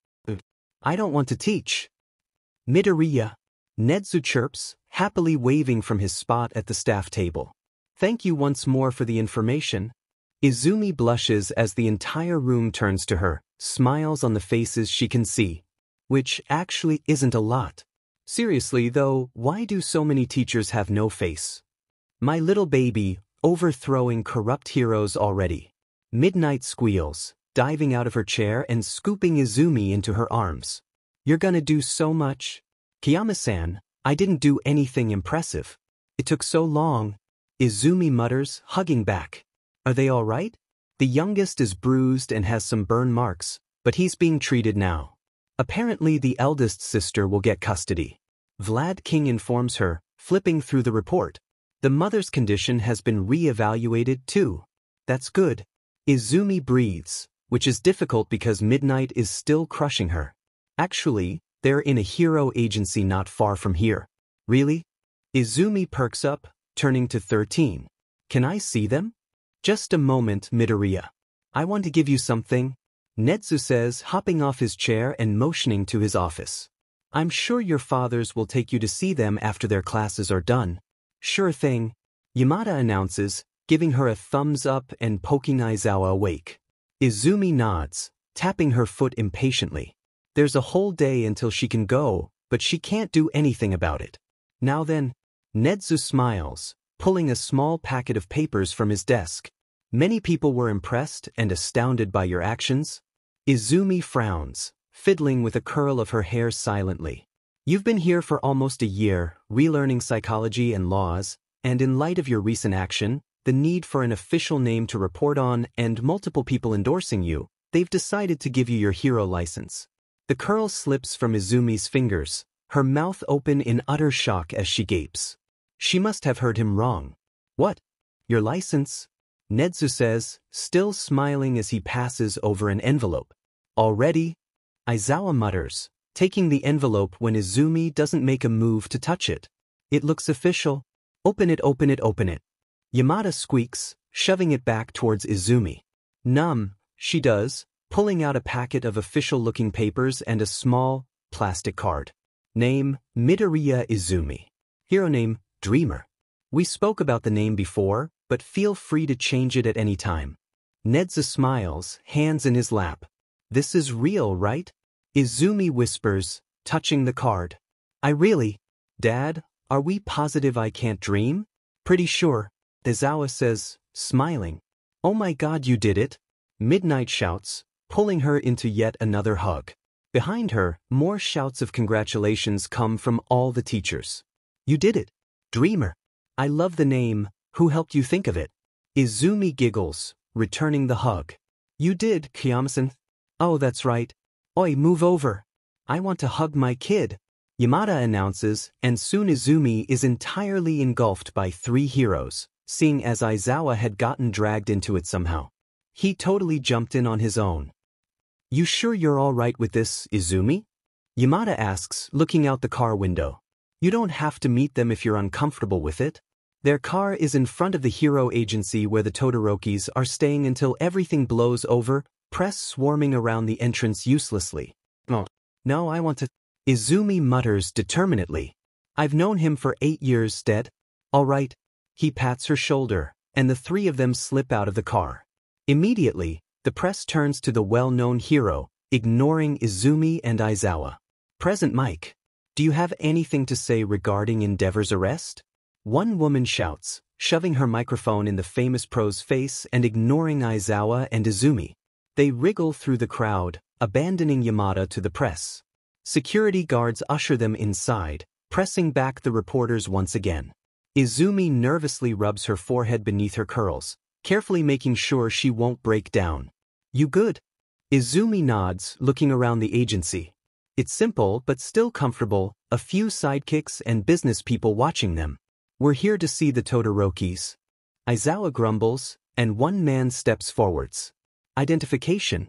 I don't want to teach. Midoriya. Nedzu chirps, happily waving from his spot at the staff table. Thank you once more for the information. Izumi blushes as the entire room turns to her, smiles on the faces she can see. Which actually isn't a lot. Seriously though, why do so many teachers have no face? My little baby, overthrowing corrupt heroes already. Midnight squeals, diving out of her chair and scooping Izumi into her arms. You're gonna do so much. Kiyama-san, I didn't do anything impressive. It took so long. Izumi mutters, hugging back. Are they all right? The youngest is bruised and has some burn marks, but he's being treated now. Apparently the eldest sister will get custody. Vlad King informs her, flipping through the report. The mother's condition has been re-evaluated too. That's good. Izumi breathes, which is difficult because Midnight is still crushing her. Actually, they're in a hero agency not far from here. Really? Izumi perks up, turning to 13. Can I see them? Just a moment, Midoriya. I want to give you something. Nedzu says, hopping off his chair and motioning to his office. I'm sure your fathers will take you to see them after their classes are done. Sure thing. Yamada announces, giving her a thumbs up and poking Aizawa awake. Izumi nods, tapping her foot impatiently. There's a whole day until she can go, but she can't do anything about it. Now then, Nedzu smiles, pulling a small packet of papers from his desk. Many people were impressed and astounded by your actions. Izumi frowns, fiddling with a curl of her hair silently. You've been here for almost a year, relearning psychology and laws, and in light of your recent action, the need for an official name to report on and multiple people endorsing you, they've decided to give you your hero license. The curl slips from Izumi's fingers, her mouth open in utter shock as she gapes. She must have heard him wrong. What? Your license? Nedzu says, still smiling as he passes over an envelope. Already? Aizawa mutters, taking the envelope when Izumi doesn't make a move to touch it. It looks official. Open it, open it, open it. Yamada squeaks, shoving it back towards Izumi. She does, pulling out a packet of official-looking papers and a small, plastic card. Name, Midoriya Izumi. Hero name, Dreamer. We spoke about the name before, but feel free to change it at any time. Nedza smiles, hands in his lap. This is real, right? Izumi whispers, touching the card. Dad, are we positive I can't dream? Pretty sure. Aizawa says, smiling. Oh my god, you did it. Midnight shouts, pulling her into yet another hug. Behind her, more shouts of congratulations come from all the teachers. You did it. Dreamer. I love the name. Who helped you think of it? Izumi giggles, returning the hug. You did, Kiyama-san. Oh, that's right. Oi, move over. I want to hug my kid. Yamada announces, and soon Izumi is entirely engulfed by three heroes, seeing as Aizawa had gotten dragged into it somehow. He totally jumped in on his own. You sure you're all right with this, Izumi? Yamada asks, looking out the car window. You don't have to meet them if you're uncomfortable with it. Their car is in front of the hero agency where the Todorokis are staying until everything blows over, press swarming around the entrance uselessly. Oh. No, I want to. Izumi mutters determinedly. I've known him for 8 years, Dad. All right. He pats her shoulder, and the three of them slip out of the car. Immediately, the press turns to the well-known hero, ignoring Izumi and Aizawa. Present Mike. Do you have anything to say regarding Endeavor's arrest? One woman shouts, shoving her microphone in the famous pro's face and ignoring Aizawa and Izumi. They wriggle through the crowd, abandoning Yamada to the press. Security guards usher them inside, pressing back the reporters once again. Izumi nervously rubs her forehead beneath her curls, carefully making sure she won't break down. You good? Izumi nods, looking around the agency. It's simple but still comfortable, a few sidekicks and business people watching them. We're here to see the Todorokis. Aizawa grumbles, and one man steps forwards. Identification.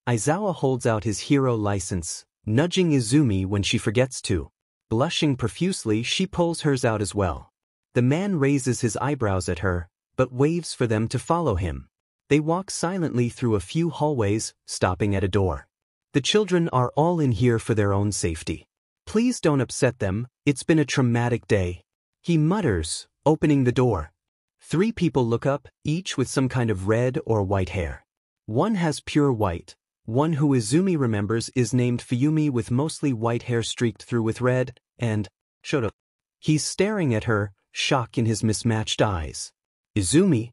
Aizawa holds out his hero license, nudging Izumi when she forgets to. Blushing profusely, she pulls hers out as well. The man raises his eyebrows at her, but waves for them to follow him. They walk silently through a few hallways, stopping at a door. The children are all in here for their own safety. Please don't upset them, it's been a traumatic day. He mutters, opening the door. 3 people look up, each with some kind of red or white hair. One has pure white. One who Izumi remembers is named Fuyumi with mostly white hair streaked through with red, and Shoto. He's staring at her, shock in his mismatched eyes. Izumi?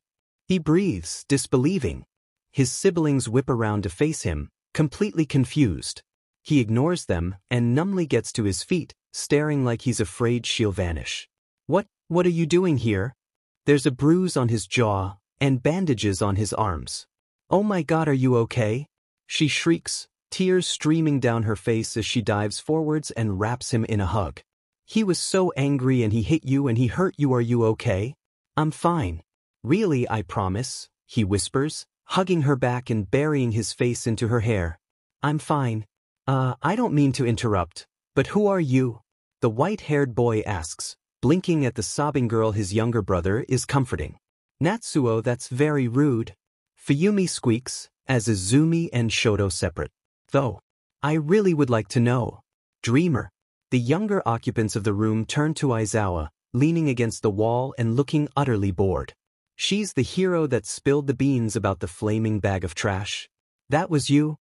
He breathes, disbelieving. His siblings whip around to face him, completely confused. He ignores them and numbly gets to his feet, staring like he's afraid she'll vanish. What are you doing here? There's a bruise on his jaw, and bandages on his arms. Oh my God, are you okay? She shrieks, tears streaming down her face as she dives forwards and wraps him in a hug. He was so angry and he hit you and he hurt you. Are you okay? I'm fine. Really, I promise, he whispers, hugging her back and burying his face into her hair. I'm fine. I don't mean to interrupt, but who are you? The white-haired boy asks, blinking at the sobbing girl his younger brother is comforting. Natsuo, that's very rude. Fuyumi squeaks, as Izumi and Shoto separate. Though, I really would like to know. Dreamer. The younger occupants of the room turn to Aizawa, leaning against the wall and looking utterly bored. She's the hero that spilled the beans about the flaming bag of trash. That was you?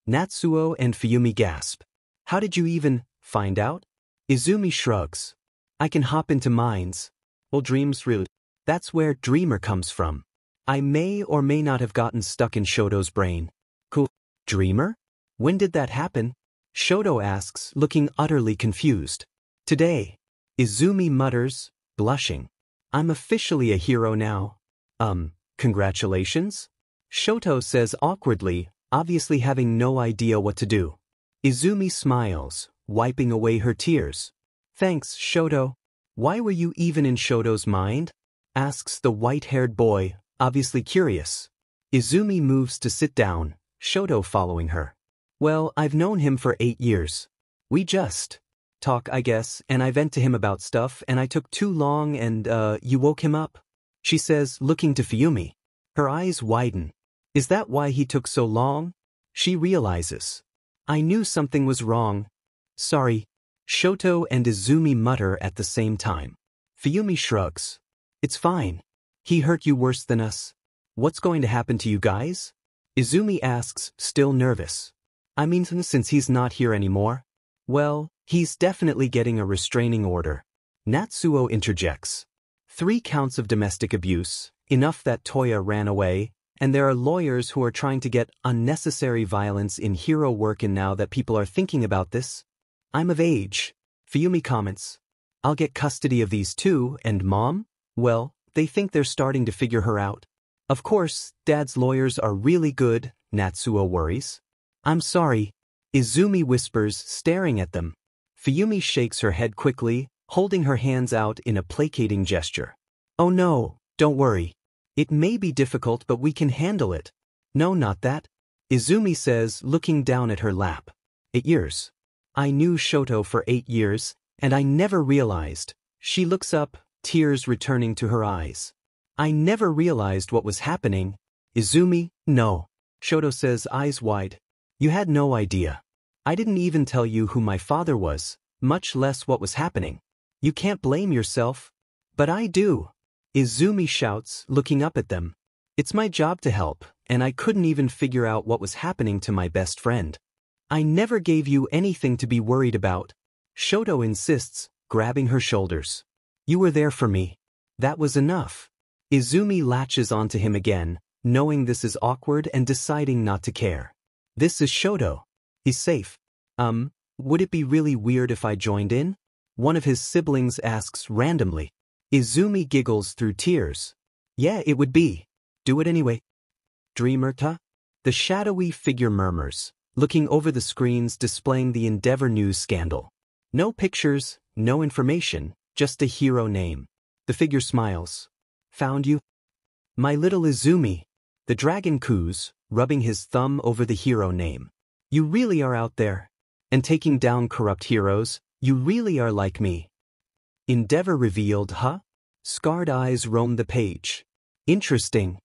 Natsuo and Fuyumi gasp. How did you even find out? Izumi shrugs. I can hop into minds. Well, dreams really. That's where dreamer comes from. I may or may not have gotten stuck in Shoto's brain. Cool. Dreamer? When did that happen? Shoto asks, looking utterly confused. Today. Izumi mutters, blushing. I'm officially a hero now. Congratulations? Shoto says awkwardly, obviously having no idea what to do. Izumi smiles, wiping away her tears. Thanks, Shoto. Why were you even in Shoto's mind? Asks the white-haired boy, obviously curious. Izumi moves to sit down, Shoto following her. Well, I've known him for 8 years. We just talk, I guess, and I vent to him about stuff and I took too long and, you woke him up? She says, looking to Fuyumi. Her eyes widen. Is that why he took so long? She realizes. I knew something was wrong. Sorry. Shoto and Izumi mutter at the same time. Fuyumi shrugs. It's fine. He hurt you worse than us. What's going to happen to you guys? Izumi asks, still nervous. I mean, since he's not here anymore. Well, he's definitely getting a restraining order. Natsuo interjects. 3 counts of domestic abuse, enough that Toya ran away, and there are lawyers who are trying to get unnecessary violence in hero work, and now that people are thinking about this, I'm of age. Fuyumi comments. I'll get custody of these 2, and Mom? Well, they think they're starting to figure her out. Of course, Dad's lawyers are really good, Natsuo worries. I'm sorry. Izumi whispers, staring at them. Fuyumi shakes her head quickly, holding her hands out in a placating gesture. Oh no, don't worry. It may be difficult, but we can handle it. No, not that. Izumi says, looking down at her lap. 8 years. I knew Shoto for 8 years, and I never realized. She looks up, tears returning to her eyes. I never realized what was happening. Izumi, no. Shoto says, eyes wide. You had no idea. I didn't even tell you who my father was, much less what was happening. You can't blame yourself. But I do. Izumi shouts, looking up at them. It's my job to help, and I couldn't even figure out what was happening to my best friend. I never gave you anything to be worried about. Shoto insists, grabbing her shoulders. You were there for me. That was enough. Izumi latches onto him again, knowing this is awkward and deciding not to care. This is Shoto. He's safe. Would it be really weird if I joined in? One of his siblings asks randomly. Izumi giggles through tears. Yeah, it would be. Do it anyway. Dreamer-ta? The shadowy figure murmurs, looking over the screens displaying the Endeavor News scandal. No pictures, no information, just a hero name. The figure smiles. Found you? My little Izumi. The dragon coos, rubbing his thumb over the hero name. You really are out there. And taking down corrupt heroes, you really are like me. Endeavor revealed, huh? Scarred eyes roam the page. Interesting.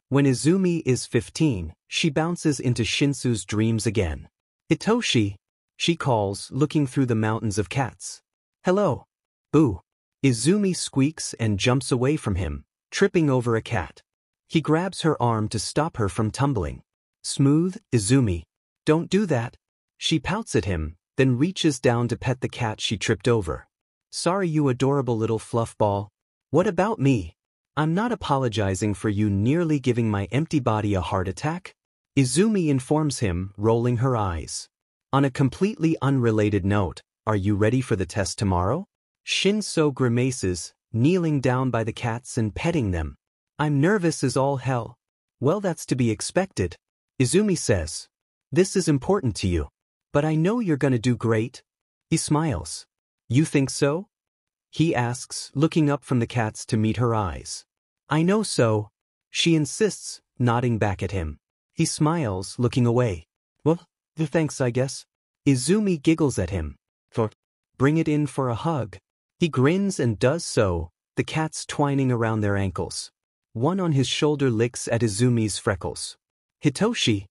When Izumi is 15, she bounces into Shinsu's dreams again. Hitoshi, she calls, looking through the mountains of cats. Hello. Boo. Izumi squeaks and jumps away from him, tripping over a cat. He grabs her arm to stop her from tumbling. Smooth, Izumi. Don't do that. She pouts at him, then reaches down to pet the cat she tripped over. Sorry, you adorable little fluff ball. What about me? I'm not apologizing for you nearly giving my empty body a heart attack. Izumi informs him, rolling her eyes. On a completely unrelated note, are you ready for the test tomorrow? Shinso grimaces, kneeling down by the cats and petting them. I'm nervous as all hell. Well, that's to be expected. Izumi says. This is important to you. But I know you're gonna do great. He smiles. You think so? He asks, looking up from the cats to meet her eyes. I know so. She insists, nodding back at him. He smiles, looking away. Well, thanks, I guess. Izumi giggles at him. Bring it in for a hug. He grins and does so, the cats twining around their ankles. One on his shoulder licks at Izumi's freckles. Hitoshi.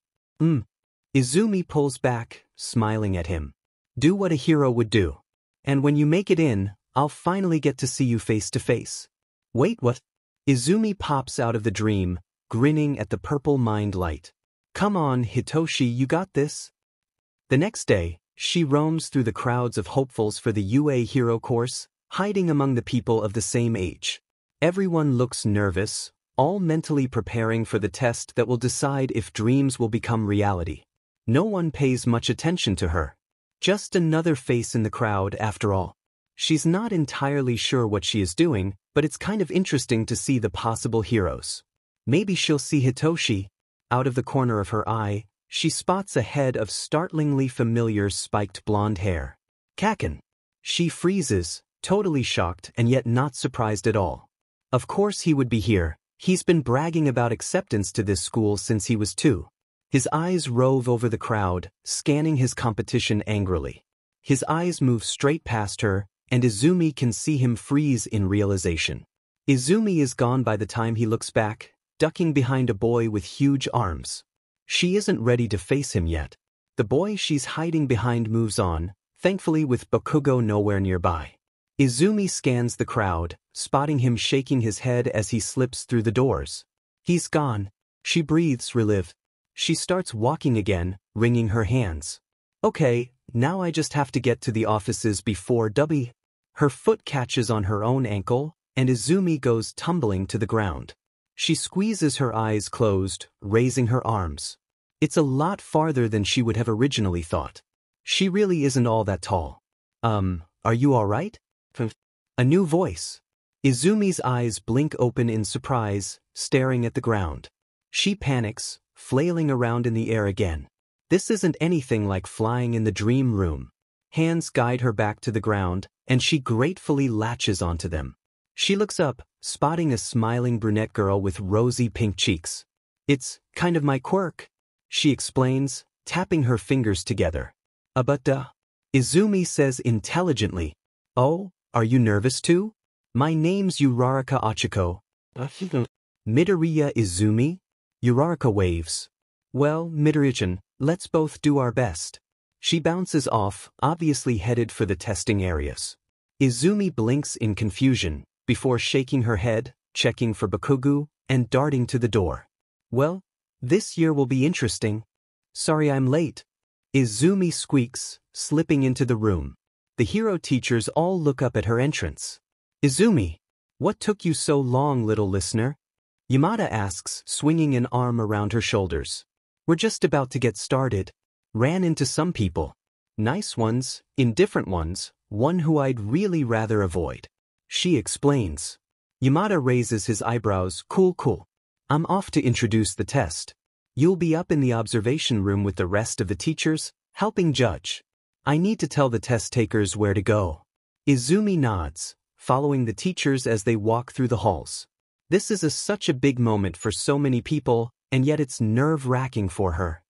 Izumi pulls back, smiling at him. Do what a hero would do. And when you make it in, I'll finally get to see you face to face. Wait, what? Izumi pops out of the dream, grinning at the purple mind light. Come on, Hitoshi, you got this. The next day, she roams through the crowds of hopefuls for the UA hero course, hiding among the people of the same age. Everyone looks nervous, all mentally preparing for the test that will decide if dreams will become reality. No one pays much attention to her. Just another face in the crowd, after all. She's not entirely sure what she is doing, but it's kind of interesting to see the possible heroes. Maybe she'll see Hitoshi. Out of the corner of her eye, she spots a head of startlingly familiar spiked blonde hair. Kaken. She freezes, totally shocked and yet not surprised at all. Of course he would be here. He's been bragging about acceptance to this school since he was 2. His eyes rove over the crowd, scanning his competition angrily. His eyes move straight past her, and Izumi can see him freeze in realization. Izumi is gone by the time he looks back, ducking behind a boy with huge arms. She isn't ready to face him yet. The boy she's hiding behind moves on, thankfully with Bakugo nowhere nearby. Izumi scans the crowd, spotting him shaking his head as he slips through the doors. He's gone. She breathes relief. She starts walking again, wringing her hands. Okay, now I just have to get to the offices before W. Her foot catches on her own ankle, and Izumi goes tumbling to the ground. She squeezes her eyes closed, raising her arms. It's a lot farther than she would have originally thought. She really isn't all that tall. Are you all right? A new voice. Izumi's eyes blink open in surprise, staring at the ground. She panics, flailing around in the air again. This isn't anything like flying in the dream room. Hands guide her back to the ground, and she gratefully latches onto them. She looks up, spotting a smiling brunette girl with rosy pink cheeks. It's kind of my quirk, she explains, tapping her fingers together. But Izumi says intelligently. Oh, are you nervous too? My name's Uraraka Achiko. Midoriya Izumi? Uraraka waves. Well, Midoriya-chan, let's both do our best. She bounces off, obviously headed for the testing areas. Izumi blinks in confusion, before shaking her head, checking for Bakugo, and darting to the door. Well, this year will be interesting. Sorry I'm late. Izumi squeaks, slipping into the room. The hero teachers all look up at her entrance. Izumi, what took you so long, little listener? Yamada asks, swinging an arm around her shoulders. We're just about to get started. Ran into some people. Nice ones, indifferent ones, one who I'd really rather avoid. She explains. Yamada raises his eyebrows, cool. I'm off to introduce the test. You'll be up in the observation room with the rest of the teachers, helping judge. I need to tell the test takers where to go. Izumi nods, following the teachers as they walk through the halls. This is such a big moment for so many people, and yet it's nerve-wracking for her.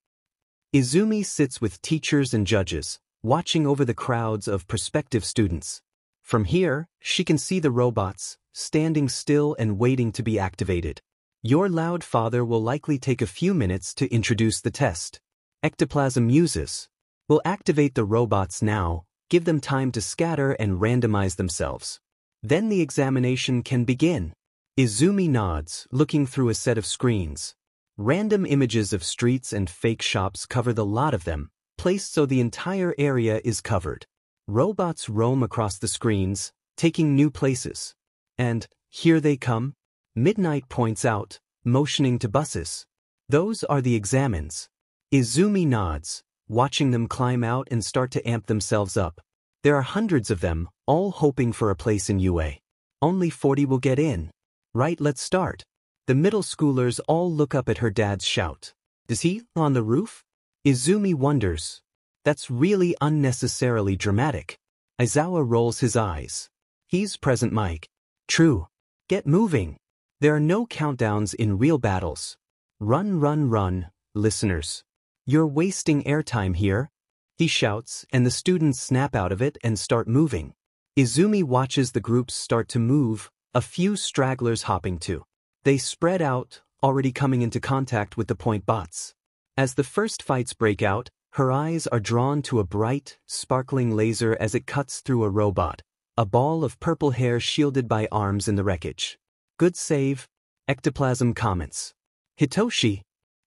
Izumi sits with teachers and judges, watching over the crowds of prospective students. From here, she can see the robots, standing still and waiting to be activated. Your loud father will likely take a few minutes to introduce the test. Ectoplasm uses. We'll activate the robots now, give them time to scatter and randomize themselves. Then the examination can begin. Izumi nods, looking through a set of screens. Random images of streets and fake shops cover the lot of them, placed so the entire area is covered. Robots roam across the screens, taking new places. And, here they come. Midnight points out, motioning to buses. Those are the examines. Izumi nods, watching them climb out and start to amp themselves up. There are hundreds of them, all hoping for a place in UA. Only 40 will get in. Right, let's start. The middle schoolers all look up at her dad's shout. Is he on the roof? Izumi wonders. That's really unnecessarily dramatic. Aizawa rolls his eyes. He's present, Mike. True. Get moving. There are no countdowns in real battles. Run, listeners. You're wasting airtime here. He shouts, and the students snap out of it and start moving. Izumi watches the groups start to move, a few stragglers hopping too. They spread out, already coming into contact with the point bots. As the first fights break out, her eyes are drawn to a bright, sparkling laser as it cuts through a robot, a ball of purple hair shielded by arms in the wreckage. Good save, Ectoplasm comments. Hitoshi,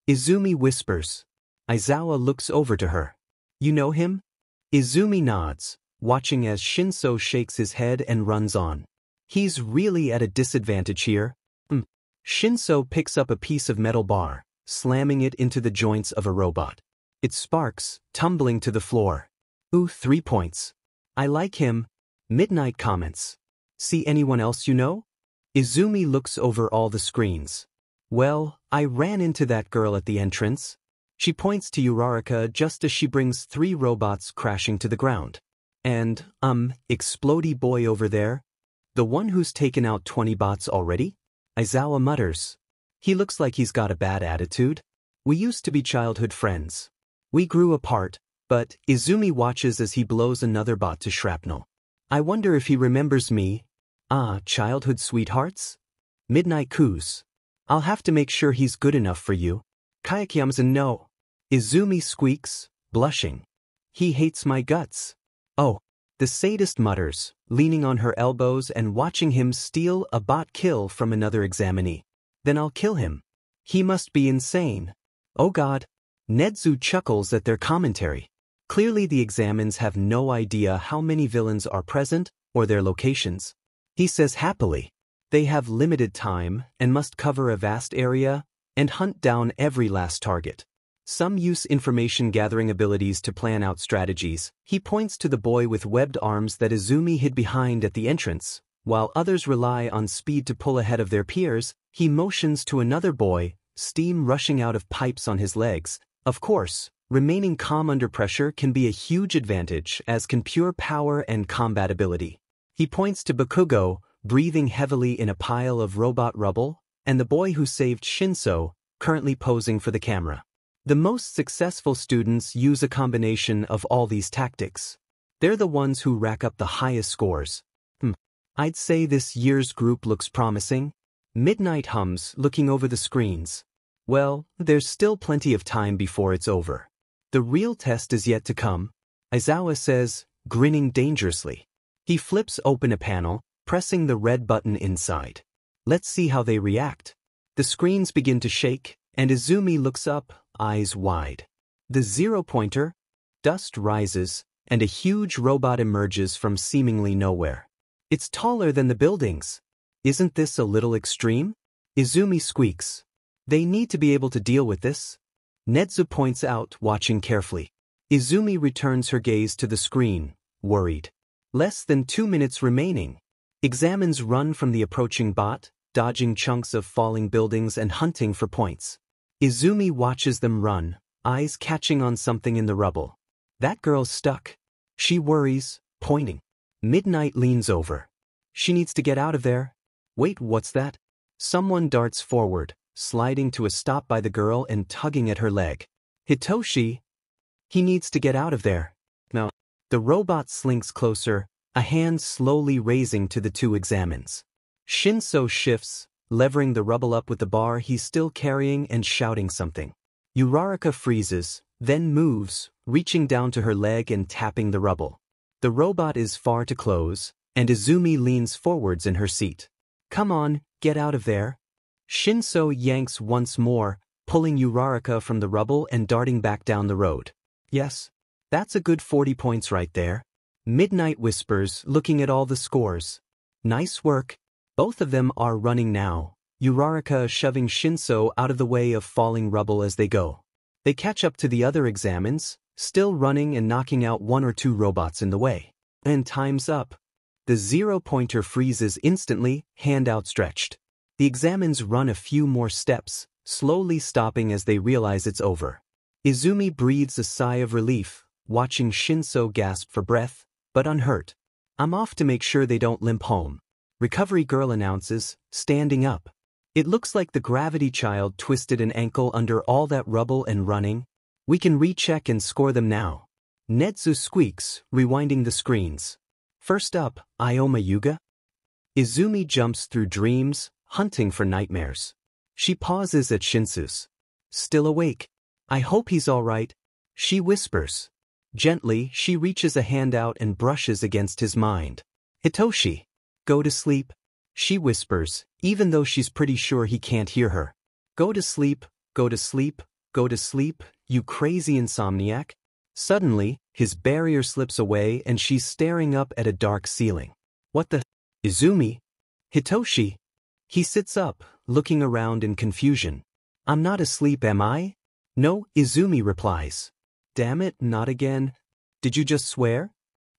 Izumi whispers. Aizawa looks over to her. You know him? Izumi nods, watching as Shinso shakes his head and runs on. He's really at a disadvantage here. Shinso picks up a piece of metal bar, slamming it into the joints of a robot. It sparks, tumbling to the floor. Ooh, 3 points. I like him. Midnight comments. See anyone else you know? Izumi looks over all the screens. Well, I ran into that girl at the entrance. She points to Uraraka just as she brings 3 robots crashing to the ground. And, explodey boy over there? The one who's taken out 20 bots already? Aizawa mutters. He looks like he's got a bad attitude. We used to be childhood friends. We grew apart, but Izumi watches as he blows another bot to shrapnel. I wonder if he remembers me. Ah, childhood sweethearts? Midnight coos. I'll have to make sure he's good enough for you. Kayakyam's-san no. Izumi squeaks, blushing. He hates my guts. Oh. The sadist mutters, leaning on her elbows and watching him steal a bot kill from another examinee. Then I'll kill him. He must be insane. Oh God. Nedzu chuckles at their commentary. Clearly the examines have no idea how many villains are present or their locations. He says happily. They have limited time and must cover a vast area and hunt down every last target. Some use information-gathering abilities to plan out strategies. He points to the boy with webbed arms that Izumi hid behind at the entrance. While others rely on speed to pull ahead of their peers, he motions to another boy, steam rushing out of pipes on his legs. Of course, remaining calm under pressure can be a huge advantage, as can pure power and combat ability. He points to Bakugo, breathing heavily in a pile of robot rubble, and the boy who saved Shinso, currently posing for the camera. The most successful students use a combination of all these tactics. They're the ones who rack up the highest scores. I'd say this year's group looks promising. Midnight hums, looking over the screens. Well, there's still plenty of time before it's over. The real test is yet to come. Aizawa says, grinning dangerously. He flips open a panel, pressing the red button inside. Let's see how they react. The screens begin to shake, and Izumi looks up, eyes wide. The 0-pointer, dust rises, and a huge robot emerges from seemingly nowhere. It's taller than the buildings. Isn't this a little extreme? Izumi squeaks. They need to be able to deal with this. Netsu points out, watching carefully. Izumi returns her gaze to the screen, worried. Less than 2 minutes remaining. Examines run from the approaching bot, dodging chunks of falling buildings and hunting for points. Izumi watches them run, eyes catching on something in the rubble. That girl's stuck. She worries, pointing. Midnight leans over. She needs to get out of there. Wait, what's that? Someone darts forward, sliding to a stop by the girl and tugging at her leg. Hitoshi. He needs to get out of there. No. The robot slinks closer, a hand slowly raising to the two examines. Shinso shifts, levering the rubble up with the bar he's still carrying and shouting something. Uraraka freezes, then moves, reaching down to her leg and tapping the rubble. The robot is far to close, and Izumi leans forwards in her seat. Come on, get out of there. Shinso yanks once more, pulling Uraraka from the rubble and darting back down the road. Yes. That's a good 40 points right there. Midnight whispers, looking at all the scores. Nice work. Both of them are running now, Uraraka shoving Shinso out of the way of falling rubble as they go. They catch up to the other examines, still running and knocking out 1 or 2 robots in the way. And time's up. The 0-pointer freezes instantly, hand outstretched. The examines run a few more steps, slowly stopping as they realize it's over. Izumi breathes a sigh of relief, watching Shinso gasp for breath, but unhurt. I'm off to make sure they don't limp home. Recovery girl announces, standing up. It looks like the gravity child twisted an ankle under all that rubble and running. We can recheck and score them now. Netsu squeaks, rewinding the screens. First up, Ioma Yuga. Izumi jumps through dreams, hunting for nightmares. She pauses at Shinsu's. Still awake. I hope he's all right. She whispers. Gently, she reaches a hand out and brushes against his mind. Hitoshi. Go to sleep. She whispers, even though she's pretty sure he can't hear her. Go to sleep, go to sleep, go to sleep, you crazy insomniac. Suddenly, his barrier slips away and she's staring up at a dark ceiling. What the? Izumi? Hitoshi? He sits up, looking around in confusion. I'm not asleep, am I? No, Izumi replies. Damn it, not again. Did you just swear?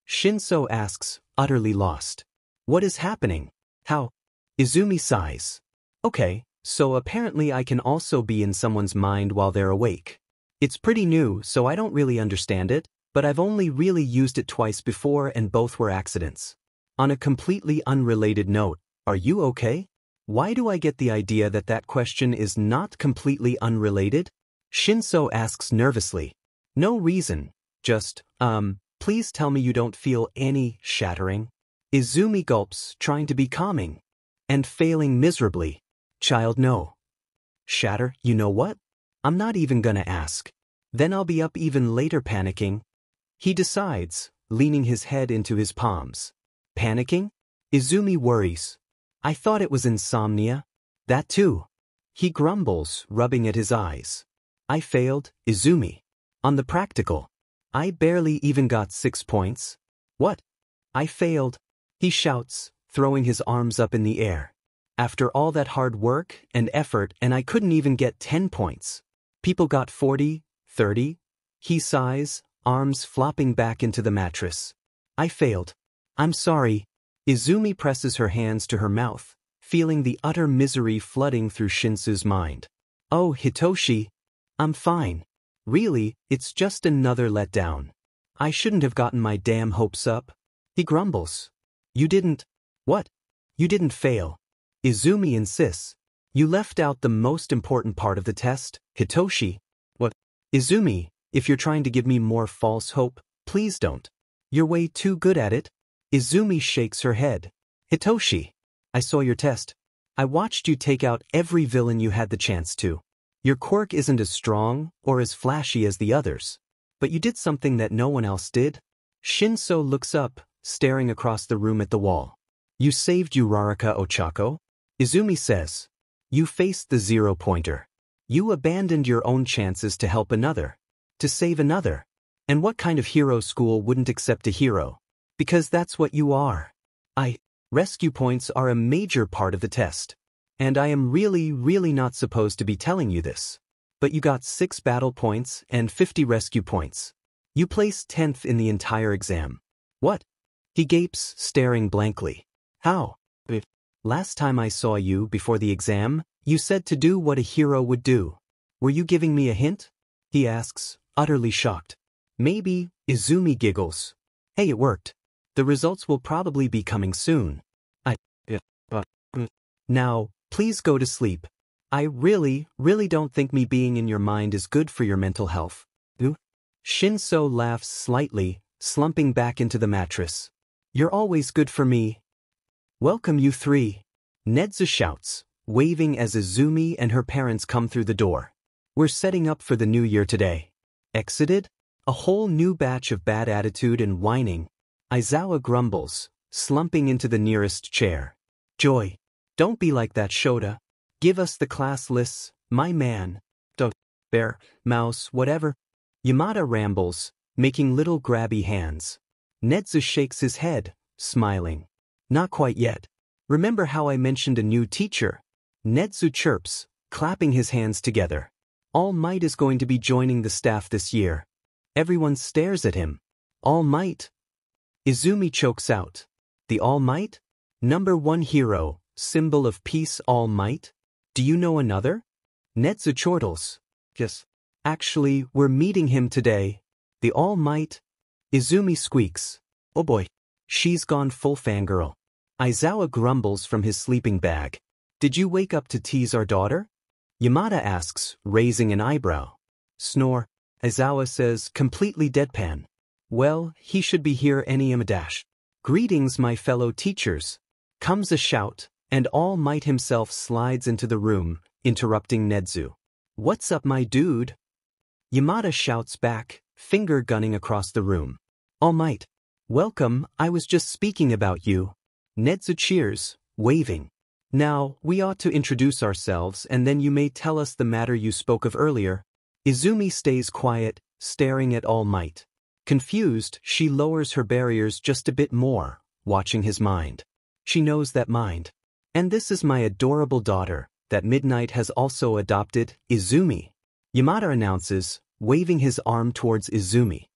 Shinso asks, utterly lost. What is happening? How? Izumi sighs. Okay, so apparently I can also be in someone's mind while they're awake. It's pretty new, so I don't really understand it, but I've only really used it twice before and both were accidents. On a completely unrelated note, are you okay? Why do I get the idea that that question is not completely unrelated? Shinso asks nervously. No reason, just, please tell me you don't feel any shattering. Izumi gulps, trying to be calming. And failing miserably. Child, no. Shatter, you know what? I'm not even gonna ask. Then I'll be up even later panicking. He decides, leaning his head into his palms. Panicking? Izumi worries. I thought it was insomnia. That too. He grumbles, rubbing at his eyes. I failed, Izumi. On the practical. I barely even got 6 points. What? I failed. He shouts, throwing his arms up in the air. After all that hard work and effort and I couldn't even get 10 points. People got 40, 30. He sighs, arms flopping back into the mattress. I failed. I'm sorry. Izumi presses her hands to her mouth, feeling the utter misery flooding through Shinsu's mind. Oh, Hitoshi. I'm fine. Really, it's just another letdown. I shouldn't have gotten my damn hopes up. He grumbles. You didn't. What? You didn't fail. Izumi insists. You left out the most important part of the test, Hitoshi. What? Izumi, if you're trying to give me more false hope, please don't. You're way too good at it. Izumi shakes her head. Hitoshi, I saw your test. I watched you take out every villain you had the chance to. Your quirk isn't as strong or as flashy as the others. But you did something that no one else did? Shinso looks up, staring across the room at the wall. You saved Uraraka Ochako? Izumi says. You faced the 0-pointer. You abandoned your own chances to help another. To save another. And what kind of hero school wouldn't accept a hero? Because that's what you are. Rescue points are a major part of the test. And I am really not supposed to be telling you this. But you got 6 battle points and 50 rescue points. You placed 10th in the entire exam. What? He gapes, staring blankly. How? Last time I saw you before the exam, you said to do what a hero would do. Were you giving me a hint? He asks, utterly shocked. Maybe. Izumi giggles. Hey, it worked. The results will probably be coming soon. Now, please go to sleep. I really don't think me being in your mind is good for your mental health. Shinso laughs slightly, slumping back into the mattress. You're always good for me. Welcome you 3. Nedzu shouts, waving as Izumi and her parents come through the door. We're setting up for the new year today. Exited? A whole new batch of bad attitude and whining. Aizawa grumbles, slumping into the nearest chair. Joy. Don't be like that, Shota. Give us the class lists, my man. Bear, mouse, whatever. Yamada rambles, making little grabby hands. Nedzu shakes his head, smiling. Not quite yet. Remember how I mentioned a new teacher? Nedzu chirps, clapping his hands together. All Might is going to be joining the staff this year. Everyone stares at him. All Might? Izumi chokes out. The All Might? Number 1 hero, symbol of peace, All Might? Do you know another? Nedzu chortles. Yes. Actually, we're meeting him today. The All Might? Izumi squeaks. Oh boy. She's gone full fangirl. Aizawa grumbles from his sleeping bag. Did you wake up to tease our daughter? Yamada asks, raising an eyebrow. Snore. Aizawa says, completely deadpan. Well, he should be here any dash. Greetings, my fellow teachers. Comes a shout, and All Might himself slides into the room, interrupting Nedzu. What's up, my dude? Yamada shouts back, finger gunning across the room. All Might. Welcome, I was just speaking about you. Nedzu cheers, waving. Now, we ought to introduce ourselves and then you may tell us the matter you spoke of earlier. Izumi stays quiet, staring at All Might. Confused, she lowers her barriers just a bit more, watching his mind. She knows that mind. And this is my adorable daughter, that Midnight has also adopted, Izumi. Yamada announces, waving his arm towards Izumi.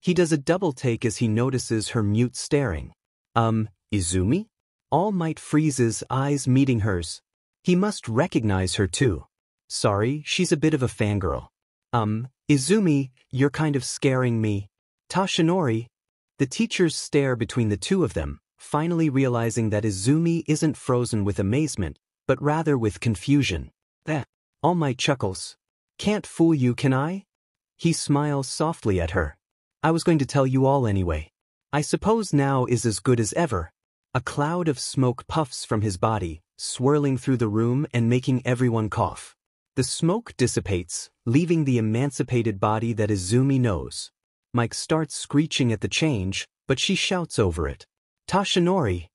He does a double take as he notices her mute staring. Izumi? All Might freezes, eyes meeting hers. He must recognize her too. Sorry, she's a bit of a fangirl. Izumi, you're kind of scaring me. Tashinori. The teachers stare between the two of them, finally realizing that Izumi isn't frozen with amazement, but rather with confusion. All Might chuckles. Can't fool you, can I? He smiles softly at her. I was going to tell you all anyway. I suppose now is as good as ever. A cloud of smoke puffs from his body, swirling through the room and making everyone cough. The smoke dissipates, leaving the emancipated body that Izumi knows. Mike starts screeching at the change, but she shouts over it. Tashinori!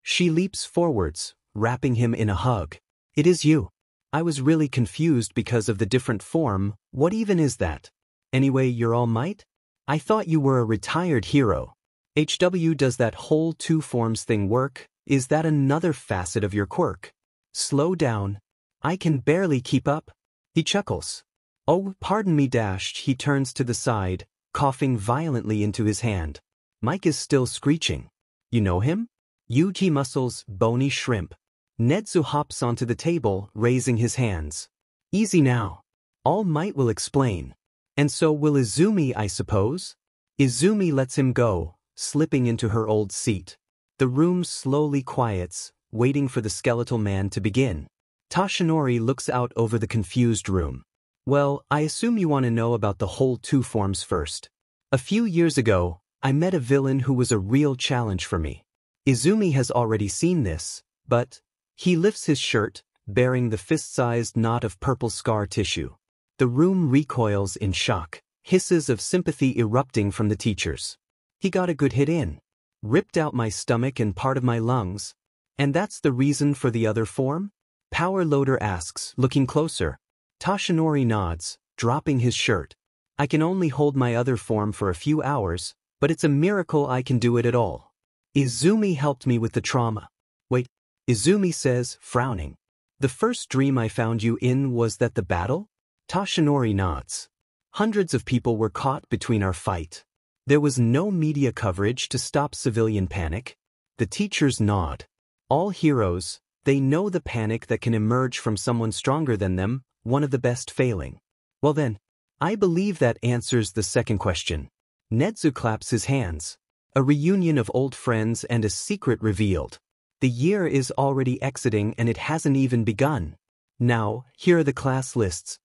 She leaps forwards, wrapping him in a hug. It is you. I was really confused because of the different form. What even is that? Anyway, you're All Might? I thought you were a retired hero. HW, does that whole 2 forms thing work? Is that another facet of your quirk? Slow down. I can barely keep up. He chuckles. Oh, pardon me. He turns to the side, coughing violently into his hand. Mike is still screeching. You know him? Yuji muscles, bony shrimp. Nedzu hops onto the table, raising his hands. Easy now. All Might will explain. And so will Izumi, I suppose? Izumi lets him go, slipping into her old seat. The room slowly quiets, waiting for the skeletal man to begin. Tashinori looks out over the confused room. Well, I assume you want to know about the whole 2 forms first. A few years ago, I met a villain who was a real challenge for me. Izumi has already seen this, but... He lifts his shirt, bearing the fist-sized knot of purple scar tissue. The room recoils in shock. hisses of sympathy erupting from the teachers. He got a good hit in. Ripped out my stomach and part of my lungs. And that's the reason for the other form? Power Loader asks, looking closer. Toshinori nods, dropping his shirt. I can only hold my other form for a few hours, but it's a miracle I can do it at all. Izumi helped me with the trauma. Wait, Izumi says, frowning. The first dream I found you in was that the battle? Toshinori nods. Hundreds of people were caught between our fight. There was no media coverage to stop civilian panic. The teachers nod. All heroes, they know the panic that can emerge from someone stronger than them, one of the best failing. Well then, I believe that answers the second question. Netsu claps his hands. A reunion of old friends and a secret revealed. The year is already exiting and it hasn't even begun. Now, here are the class lists.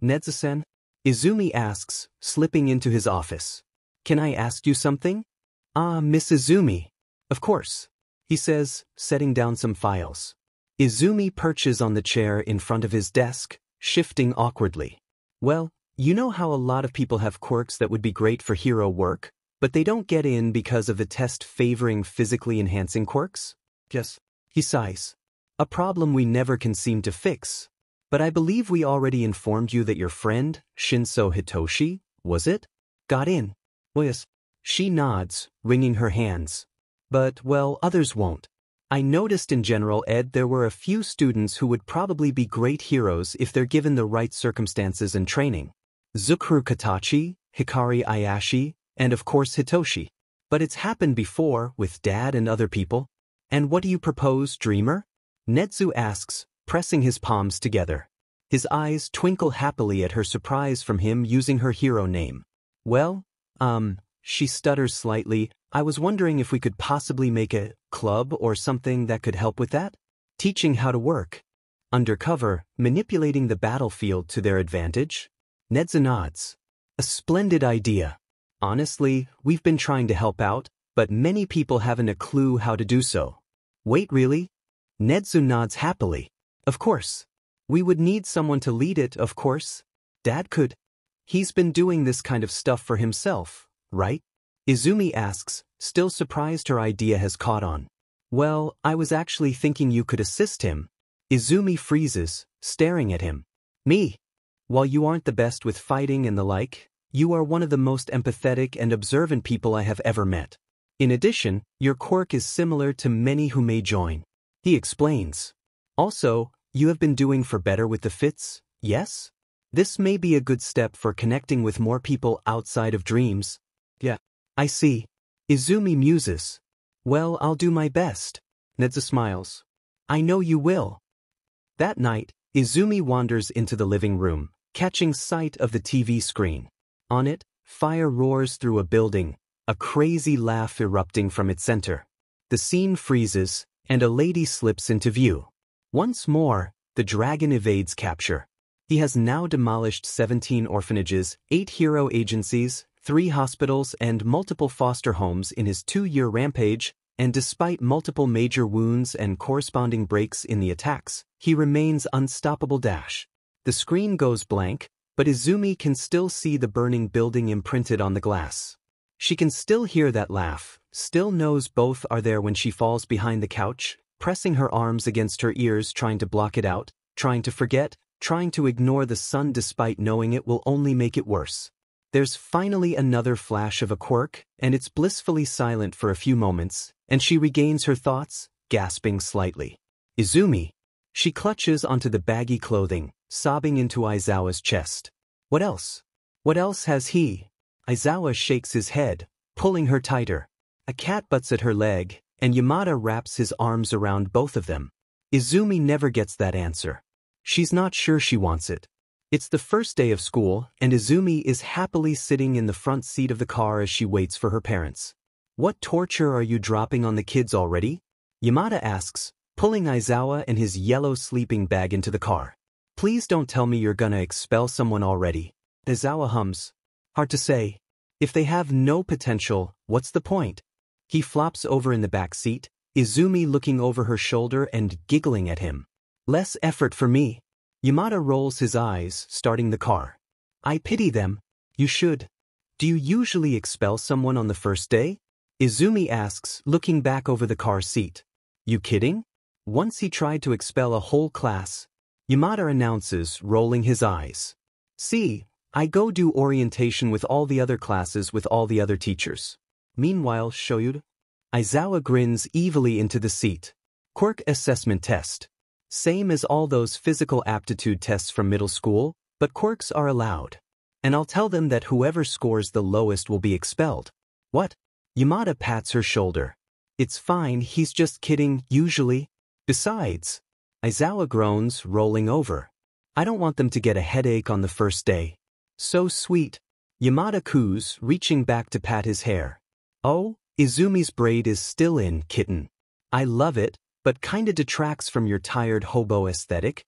Netsu-sen? Izumi asks, slipping into his office. Can I ask you something? Ah, Miss Izumi. Of course. He says, setting down some files. Izumi perches on the chair in front of his desk, shifting awkwardly. Well, you know how a lot of people have quirks that would be great for hero work, but they don't get in because of the test favoring physically enhancing quirks? Yes. He sighs. A problem we never can seem to fix. But I believe we already informed you that your friend, Shinso Hitoshi, was it? Got in. Well, yes. She nods, wringing her hands. But, well, others won't. I noticed in general ed there were a few students who would probably be great heroes if they're given the right circumstances and training. Zukuru Katachi, Hikari Ayashi, and of course Hitoshi. But it's happened before, with Dad and other people. And what do you propose, dreamer? Netsu asks, pressing his palms together. His eyes twinkle happily at her surprise from him using her hero name. Well, she stutters slightly. I was wondering if we could possibly make a club or something that could help with that? Teaching how to work. Undercover, manipulating the battlefield to their advantage? Netsu nods. A splendid idea. Honestly, we've been trying to help out, but many people haven't a clue how to do so. Wait, really? Netsu nods happily. Of course. We would need someone to lead it, of course. Dad could. He's been doing this kind of stuff for himself, right? Izumi asks, still surprised her idea has caught on. Well, I was actually thinking you could assist him. Izumi freezes, staring at him. Me? While you aren't the best with fighting and the like, you are one of the most empathetic and observant people I have ever met. In addition, your quirk is similar to many who may join. He explains. Also, you have been doing for better with the fits, yes? This may be a good step for connecting with more people outside of dreams. Yeah, I see. Izumi muses. Well, I'll do my best. Netsu smiles. I know you will. That night, Izumi wanders into the living room, catching sight of the TV screen. On it, fire roars through a building, a crazy laugh erupting from its center. The scene freezes, and a lady slips into view. Once more, the dragon evades capture. He has now demolished 17 orphanages, 8 hero agencies, 3 hospitals, and multiple foster homes in his 2-year rampage, and despite multiple major wounds and corresponding breaks in the attacks, he remains unstoppable. The screen goes blank, but Izumi can still see the burning building imprinted on the glass. She can still hear that laugh, still knows both are there when she falls behind the couch, pressing her arms against her ears trying to block it out, trying to forget, trying to ignore the sun despite knowing it will only make it worse. There's finally another flash of a quirk, and it's blissfully silent for a few moments, and she regains her thoughts, gasping slightly. Izumi. She clutches onto the baggy clothing, sobbing into Aizawa's chest. What else? What else has he? Aizawa shakes his head, pulling her tighter. A cat butts at her leg, and Yamada wraps his arms around both of them. Izumi never gets that answer. She's not sure she wants it. It's the first day of school, and Izumi is happily sitting in the front seat of the car as she waits for her parents. What torture are you dropping on the kids already? Yamada asks, pulling Aizawa and his yellow sleeping bag into the car. Please don't tell me you're gonna expel someone already. Aizawa hums. Hard to say. If they have no potential, what's the point? He flops over in the back seat, Izumi looking over her shoulder and giggling at him. Less effort for me. Yamada rolls his eyes, starting the car. I pity them. You should. Do you usually expel someone on the first day? Izumi asks, looking back over the car seat. You kidding? Once he tried to expel a whole class. Yamada announces, rolling his eyes. See, I go do orientation with all the other classes with all the other teachers. Meanwhile, Shoyuda. Aizawa grins evilly into the seat. Quirk assessment test. Same as all those physical aptitude tests from middle school, but quirks are allowed. And I'll tell them that whoever scores the lowest will be expelled. What? Yamada pats her shoulder. It's fine, he's just kidding, usually. Besides, Aizawa groans, rolling over. I don't want them to get a headache on the first day. So sweet. Yamada coos, reaching back to pat his hair. Oh, Izumi's braid is still in, kitten. I love it, but kinda detracts from your tired hobo aesthetic.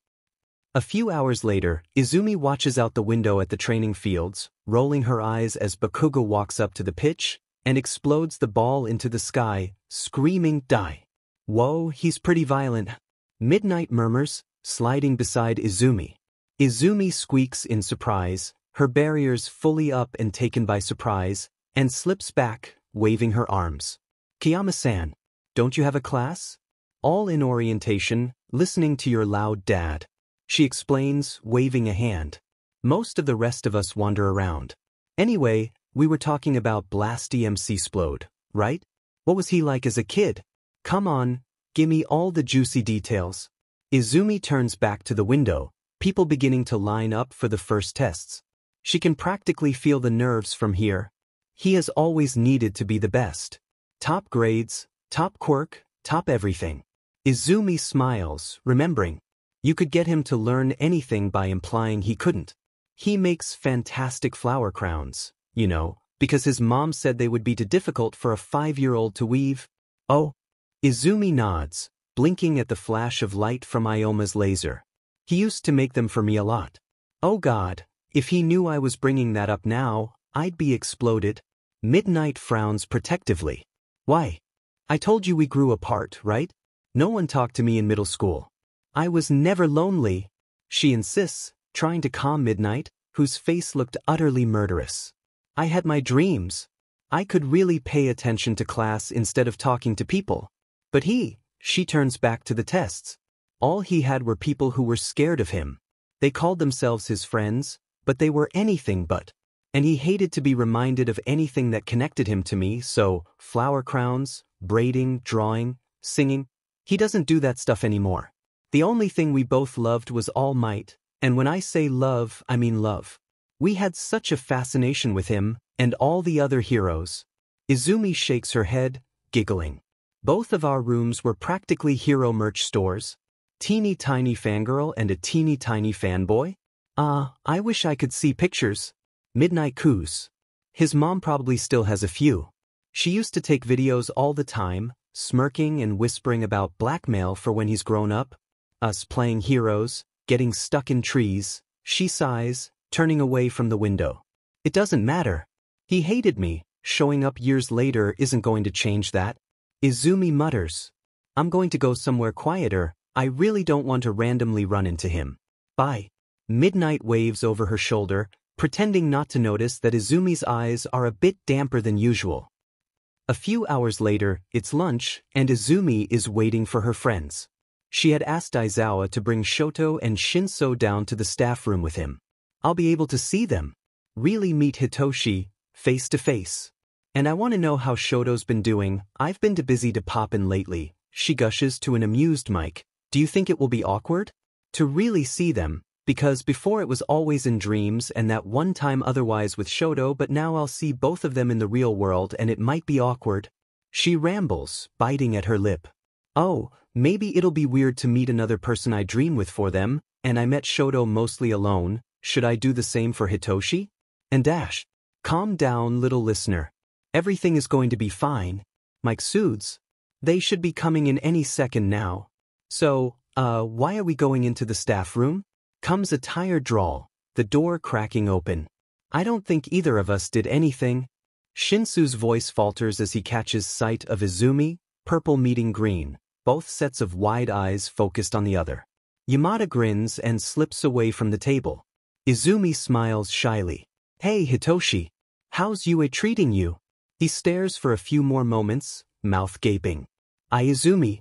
A few hours later, Izumi watches out the window at the training fields, rolling her eyes as Bakugo walks up to the pitch and explodes the ball into the sky, screaming, die. Whoa, he's pretty violent. Midnight murmurs, sliding beside Izumi. Izumi squeaks in surprise, her barriers fully up and taken by surprise, and slips back, waving her arms. Kiyama-san, don't you have a class? All in orientation, listening to your loud dad. She explains, waving a hand. Most of the rest of us wander around. Anyway, we were talking about Blasty MC Splode, right? What was he like as a kid? Come on, gimme all the juicy details. Izumi turns back to the window, people beginning to line up for the first tests. She can practically feel the nerves from here. He has always needed to be the best. Top grades, top quirk, top everything. Izumi smiles, remembering. You could get him to learn anything by implying he couldn't. He makes fantastic flower crowns, you know, because his mom said they would be too difficult for a 5-year-old to weave. Oh. Izumi nods, blinking at the flash of light from Ioma's laser. He used to make them for me a lot. Oh God, if he knew I was bringing that up now, I'd be exploded. Midnight frowns protectively. Why? I told you we grew apart, right? No one talked to me in middle school. I was never lonely, she insists, trying to calm Midnight, whose face looked utterly murderous. I had my dreams. I could really pay attention to class instead of talking to people. But she turns back to the tests. All he had were people who were scared of him. They called themselves his friends, but they were anything but. And he hated to be reminded of anything that connected him to me, so flower crowns, braiding, drawing, singing. He doesn't do that stuff anymore. The only thing we both loved was All Might, and when I say love, I mean love. We had such a fascination with him, and all the other heroes. Izumi shakes her head, giggling. Both of our rooms were practically hero merch stores. Teeny tiny fangirl and a teeny tiny fanboy? I wish I could see pictures. Midnight coos. His mom probably still has a few. She used to take videos all the time, smirking and whispering about blackmail for when he's grown up. Us playing heroes, getting stuck in trees. She sighs, turning away from the window. It doesn't matter. He hated me. Showing up years later isn't going to change that. Izumi mutters. I'm going to go somewhere quieter. I really don't want to randomly run into him. Bye. Midnight waves over her shoulder, pretending not to notice that Izumi's eyes are a bit damper than usual. A few hours later, it's lunch, and Izumi is waiting for her friends. She had asked Aizawa to bring Shoto and Shinso down to the staff room with him. I'll be able to see them. Really meet Hitoshi, face to face. And I want to know how Shoto's been doing. I've been too busy to pop in lately. She gushes to an amused Mike. Do you think it will be awkward? To really see them, because before it was always in dreams and that one time otherwise with Shoto, but now I'll see both of them in the real world and it might be awkward. She rambles, biting at her lip. Oh, maybe it'll be weird to meet another person I dream with for them, and I met Shoto mostly alone. Should I do the same for Hitoshi? And dash. Calm down, little listener. Everything is going to be fine. Mike soothes. They should be coming in any second now. So, why are we going into the staff room? Comes a tired drawl, the door cracking open. I don't think either of us did anything. Shinsu's voice falters as he catches sight of Izumi, purple meeting green, both sets of wide eyes focused on the other. Yamada grins and slips away from the table. Izumi smiles shyly. Hey Hitoshi. How's Yue treating you? He stares for a few more moments, mouth gaping. Izumi.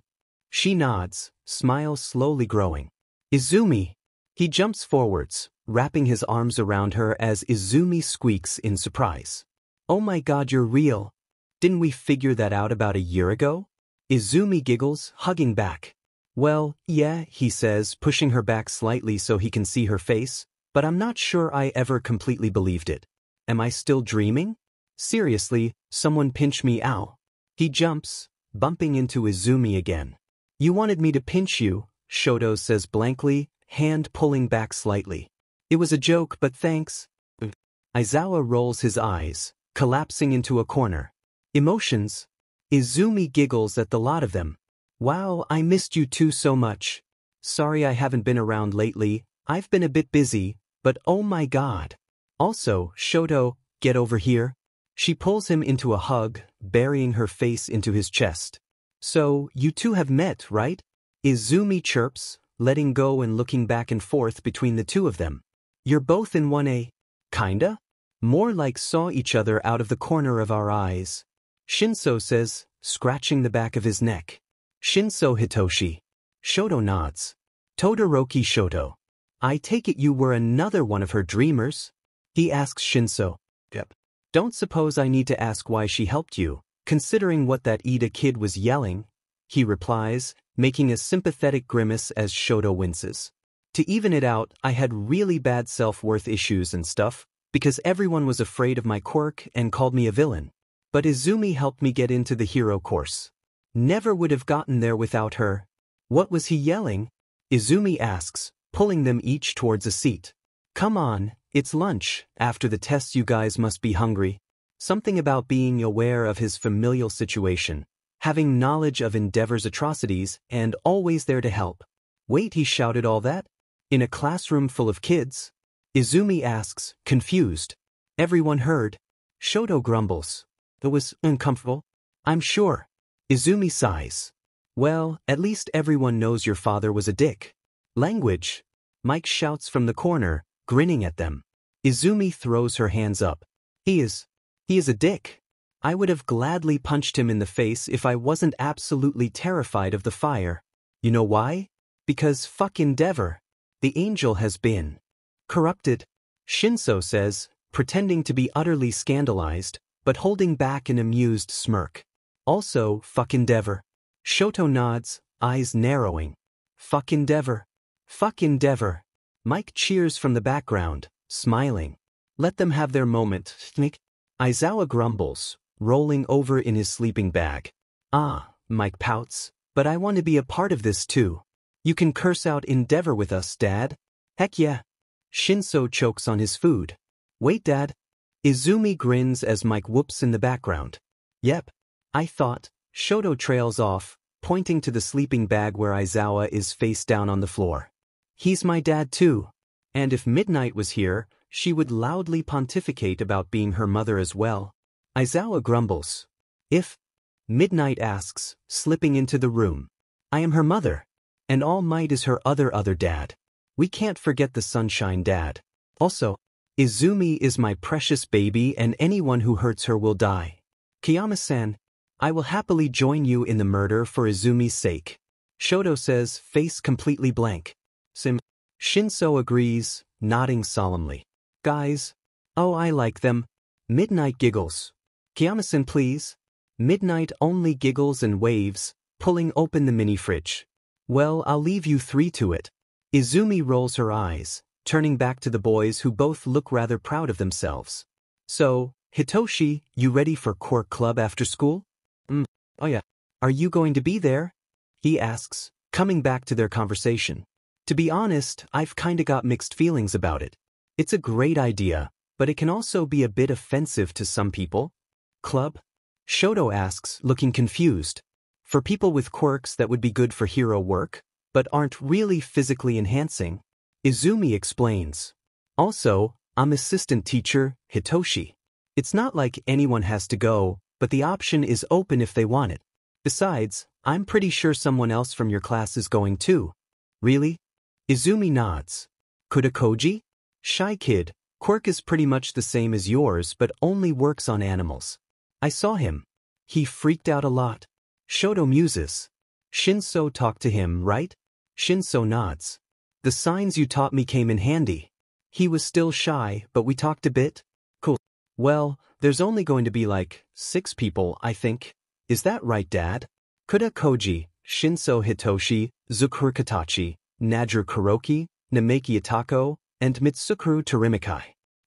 She nods, smile slowly growing. Izumi. He jumps forwards, wrapping his arms around her as Izumi squeaks in surprise. Oh my god, you're real. Didn't we figure that out about a year ago? Izumi giggles, hugging back. Well, yeah, he says, pushing her back slightly so he can see her face, but I'm not sure I ever completely believed it. Am I still dreaming? Seriously, someone pinch me, ow. He jumps, bumping into Izumi again. You wanted me to pinch you, Shoto says blankly, hand pulling back slightly. It was a joke, but thanks. Aizawa rolls his eyes, collapsing into a corner. Emotions. Izumi giggles at the lot of them. Wow, I missed you two so much. Sorry I haven't been around lately, I've been a bit busy, but oh my god. Also, Shoto, get over here. She pulls him into a hug, burying her face into his chest. So, you two have met, right? Izumi chirps, letting go and looking back and forth between the two of them. You're both in 1A. Kinda? More like saw each other out of the corner of our eyes. Shinso says, scratching the back of his neck. Shinso Hitoshi. Shoto nods. Todoroki Shoto. I take it you were another one of her dreamers? He asks Shinso. Yep. Don't suppose I need to ask why she helped you, considering what that Ida kid was yelling? He replies, making a sympathetic grimace as Shoto winces. To even it out, I had really bad self-worth issues and stuff, because everyone was afraid of my quirk and called me a villain. But Izumi helped me get into the hero course. Never would have gotten there without her. What was he yelling? Izumi asks, pulling them each towards a seat. Come on, it's lunch. After the tests you guys must be hungry. Something about being aware of his familial situation, having knowledge of Endeavor's atrocities, and always there to help. Wait, he shouted all that? In a classroom full of kids? Izumi asks, confused. Everyone heard. Shoto grumbles. That was uncomfortable. I'm sure. Izumi sighs. Well, at least everyone knows your father was a dick. Language. Mike shouts from the corner, grinning at them. Izumi throws her hands up. He is a dick. I would have gladly punched him in the face if I wasn't absolutely terrified of the fire. You know why? Because fuck Endeavor. The angel has been corrupted. Shinso says, pretending to be utterly scandalized, but holding back an amused smirk. Also, fuck Endeavor. Shoto nods, eyes narrowing. Fuck Endeavor. Fuck Endeavor. Mike cheers from the background, smiling. Let them have their moment. Aizawa grumbles, rolling over in his sleeping bag. Ah, Mike pouts, but I want to be a part of this too. You can curse out Endeavor with us, Dad. Heck yeah. Shinso chokes on his food. Wait, Dad. Izumi grins as Mike whoops in the background. Yep. I thought. Shoto trails off, pointing to the sleeping bag where Aizawa is face down on the floor. He's my dad too. And if Midnight was here, she would loudly pontificate about being her mother as well. Aizawa grumbles. If? Midnight asks, slipping into the room. I am her mother. And All Might is her other dad. We can't forget the Sunshine Dad. Also, Izumi is my precious baby and anyone who hurts her will die. Kiyama-san, I will happily join you in the murder for Izumi's sake. Shoto says, face completely blank. Shinso agrees, nodding solemnly. Guys. Oh, I like them. Midnight giggles. Kiyama-san, please. Midnight only giggles and waves, pulling open the mini-fridge. Well, I'll leave you three to it. Izumi rolls her eyes, turning back to the boys who both look rather proud of themselves. So, Hitoshi, you ready for Quirk Club after school? Oh yeah. Are you going to be there? He asks, coming back to their conversation. To be honest, I've kinda got mixed feelings about it. It's a great idea, but it can also be a bit offensive to some people. Club? Shoto asks, looking confused. For people with quirks that would be good for hero work, but aren't really physically enhancing. Izumi explains. Also, I'm assistant teacher, Hitoshi. It's not like anyone has to go, but the option is open if they want it. Besides, I'm pretty sure someone else from your class is going too. Really? Izumi nods. Kudakoji? Shy kid, Quirk is pretty much the same as yours but only works on animals. I saw him. He freaked out a lot. Shoto muses. Shinso talked to him, right? Shinso nods. The signs you taught me came in handy. He was still shy, but we talked a bit. Cool. Well, there's only going to be like 6 people, I think. Is that right, Dad? Kuda Koji, Shinso Hitoshi, Zukuru Katachi, Najuru Kuroki, Nameki Atako, and Mitsukuru Terimikai.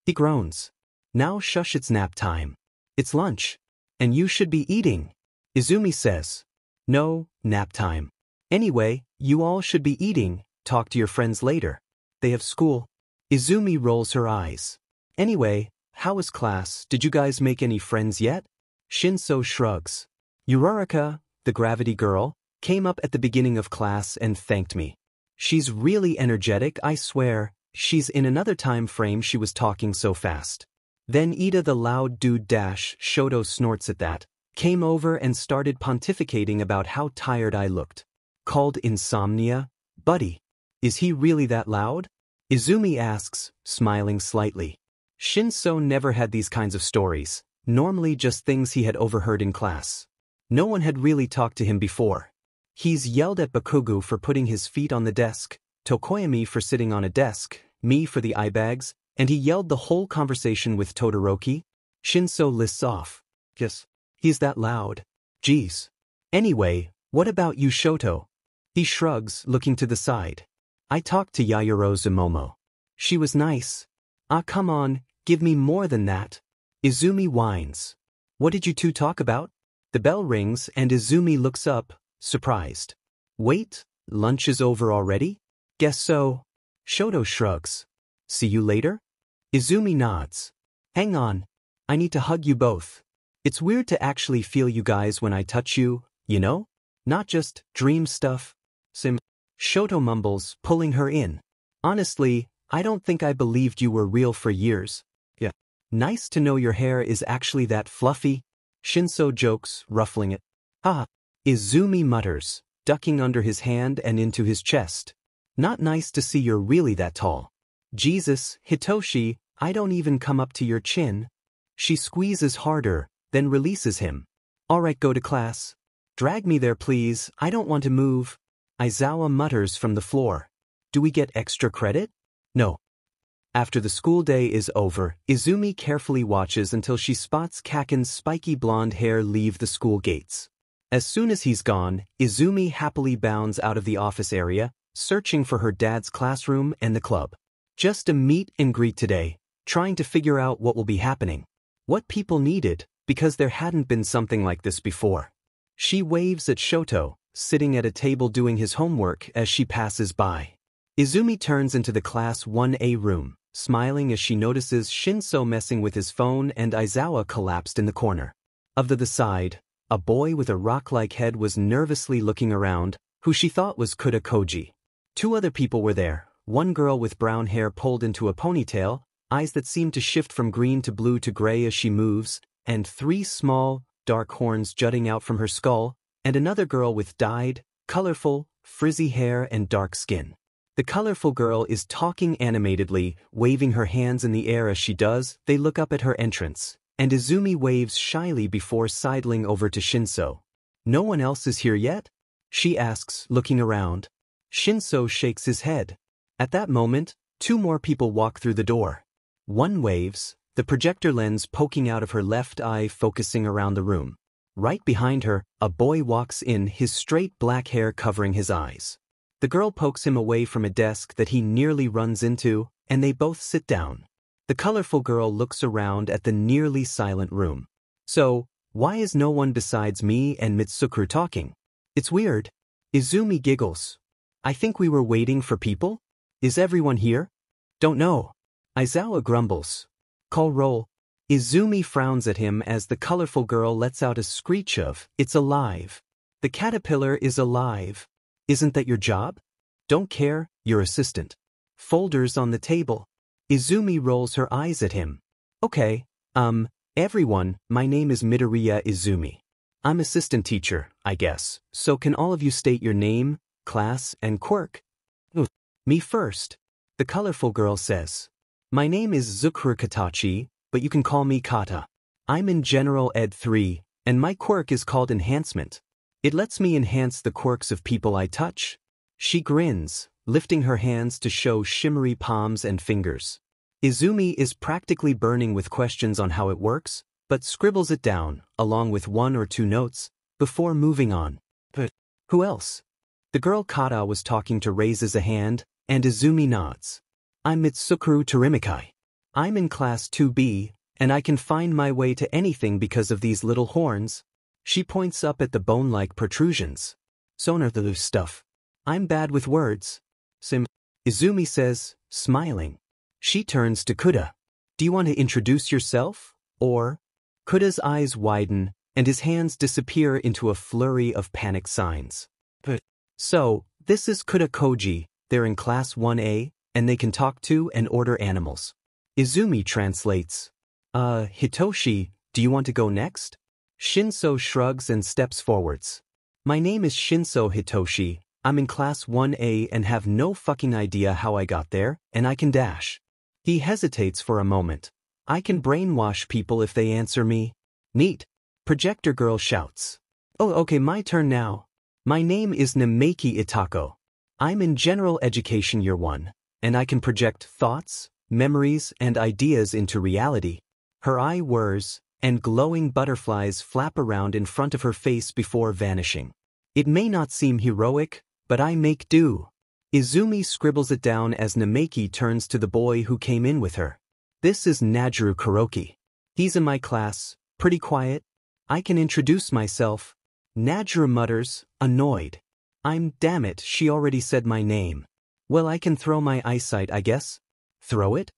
He groans. Now shush, it's nap time. It's lunch. And you should be eating. Izumi says. No, nap time. Anyway, you all should be eating, talk to your friends later. They have school. Izumi rolls her eyes. Anyway, how was class? Did you guys make any friends yet? Shinso shrugs. Uraraka, the gravity girl, came up at the beginning of class and thanked me. She's really energetic, I swear. She's in another time frame, she was talking so fast. Then Ida the loud dude Shoto snorts at that, came over and started pontificating about how tired I looked. Called insomnia? Buddy. Is he really that loud? Izumi asks, smiling slightly. Shinso never had these kinds of stories, normally just things he had overheard in class. No one had really talked to him before. He's yelled at Bakugo for putting his feet on the desk, Tokoyami for sitting on a desk, me for the eye bags, and he yelled the whole conversation with Todoroki. Shinso lists off. Yes, he's that loud. Geez. Anyway, what about you, Shoto? He shrugs, looking to the side. I talked to Yayoro Zumomo. She was nice. Ah, come on, give me more than that. Izumi whines. What did you two talk about? The bell rings and Izumi looks up, surprised. Wait, lunch is over already? Guess so. Shoto shrugs. See you later? Izumi nods. Hang on. I need to hug you both. It's weird to actually feel you guys when I touch you, you know? Not just dream stuff. Shoto mumbles, pulling her in. Honestly, I don't think I believed you were real for years. Yeah. Nice to know your hair is actually that fluffy. Shinso jokes, ruffling it. Ha! Izumi mutters, ducking under his hand and into his chest. Not nice to see you're really that tall. Jesus, Hitoshi, I don't even come up to your chin. She squeezes harder, then releases him. Alright, go to class. Drag me there please, I don't want to move. Aizawa mutters from the floor. Do we get extra credit? No. After the school day is over, Izumi carefully watches until she spots Kaken's spiky blonde hair leave the school gates. As soon as he's gone, Izumi happily bounds out of the office area, searching for her dad's classroom and the club. Just a meet and greet today, trying to figure out what will be happening. What people needed, because there hadn't been something like this before. She waves at Shoto, sitting at a table doing his homework as she passes by. Izumi turns into the Class 1A room, smiling as she notices Shinso messing with his phone and Aizawa collapsed in the corner. Of the side, a boy with a rock-like head was nervously looking around, who she thought was Kuda Koji. 2 other people were there, one girl with brown hair pulled into a ponytail, eyes that seem to shift from green to blue to gray as she moves, and 3 small, dark horns jutting out from her skull, and another girl with dyed, colorful, frizzy hair and dark skin. The colorful girl is talking animatedly, waving her hands in the air as she does. They look up at her entrance, and Izumi waves shyly before sidling over to Shinso. No one else is here yet? She asks, looking around. Shinso shakes his head. At that moment, 2 more people walk through the door. One waves, the projector lens poking out of her left eye focusing around the room. Right behind her, a boy walks in, his straight black hair covering his eyes. The girl pokes him away from a desk that he nearly runs into, and they both sit down. The colorful girl looks around at the nearly silent room. So, why is no one besides me and Mitsukuru talking? It's weird. Izumi giggles. I think we were waiting for people? Is everyone here? Don't know. Aizawa grumbles. Call roll. Izumi frowns at him as the colorful girl lets out a screech of, it's alive. The caterpillar is alive. Isn't that your job? Don't care, your assistant. Folders on the table. Izumi rolls her eyes at him. Okay, everyone, my name is Midoriya Izumi. I'm assistant teacher, I guess, so can all of you state your name, class, and quirk? Me first. The colorful girl says. My name is Zukru Katachi, but you can call me Kata. I'm in General Ed 3, and my quirk is called Enhancement. It lets me enhance the quirks of people I touch. She grins, lifting her hands to show shimmery palms and fingers. Izumi is practically burning with questions on how it works, but scribbles it down, along with 1 or 2 notes, before moving on. But who else? The girl Kata was talking to raises a hand, and Izumi nods. I'm Mitsukuru Terimikai. I'm in class 2B, and I can find my way to anything because of these little horns. She points up at the bone-like protrusions. Sonar the loose stuff. I'm bad with words. Izumi says, smiling. She turns to Kuda. Do you want to introduce yourself? Or? Kuda's eyes widen, and his hands disappear into a flurry of panic signs. So, this is Kuda Koji, they're in class 1A, and they can talk to and order animals. Izumi translates. Hitoshi, do you want to go next? Shinso shrugs and steps forwards. My name is Shinso Hitoshi, I'm in class 1A and have no fucking idea how I got there, and I can dash. He hesitates for a moment. I can brainwash people if they answer me. Neat. Projector girl shouts. Oh, okay, my turn now. My name is Nameki Itako. I'm in General Education Year 1, and I can project thoughts, memories, and ideas into reality. Her eye whirs, and glowing butterflies flap around in front of her face before vanishing. It may not seem heroic, but I make do. Izumi scribbles it down as Nameki turns to the boy who came in with her. This is Najuru Kuroki. He's in my class, pretty quiet. I can introduce myself. Najuru mutters, annoyed. Damn it, she already said my name. Well, I can throw my eyesight, I guess. Throw it?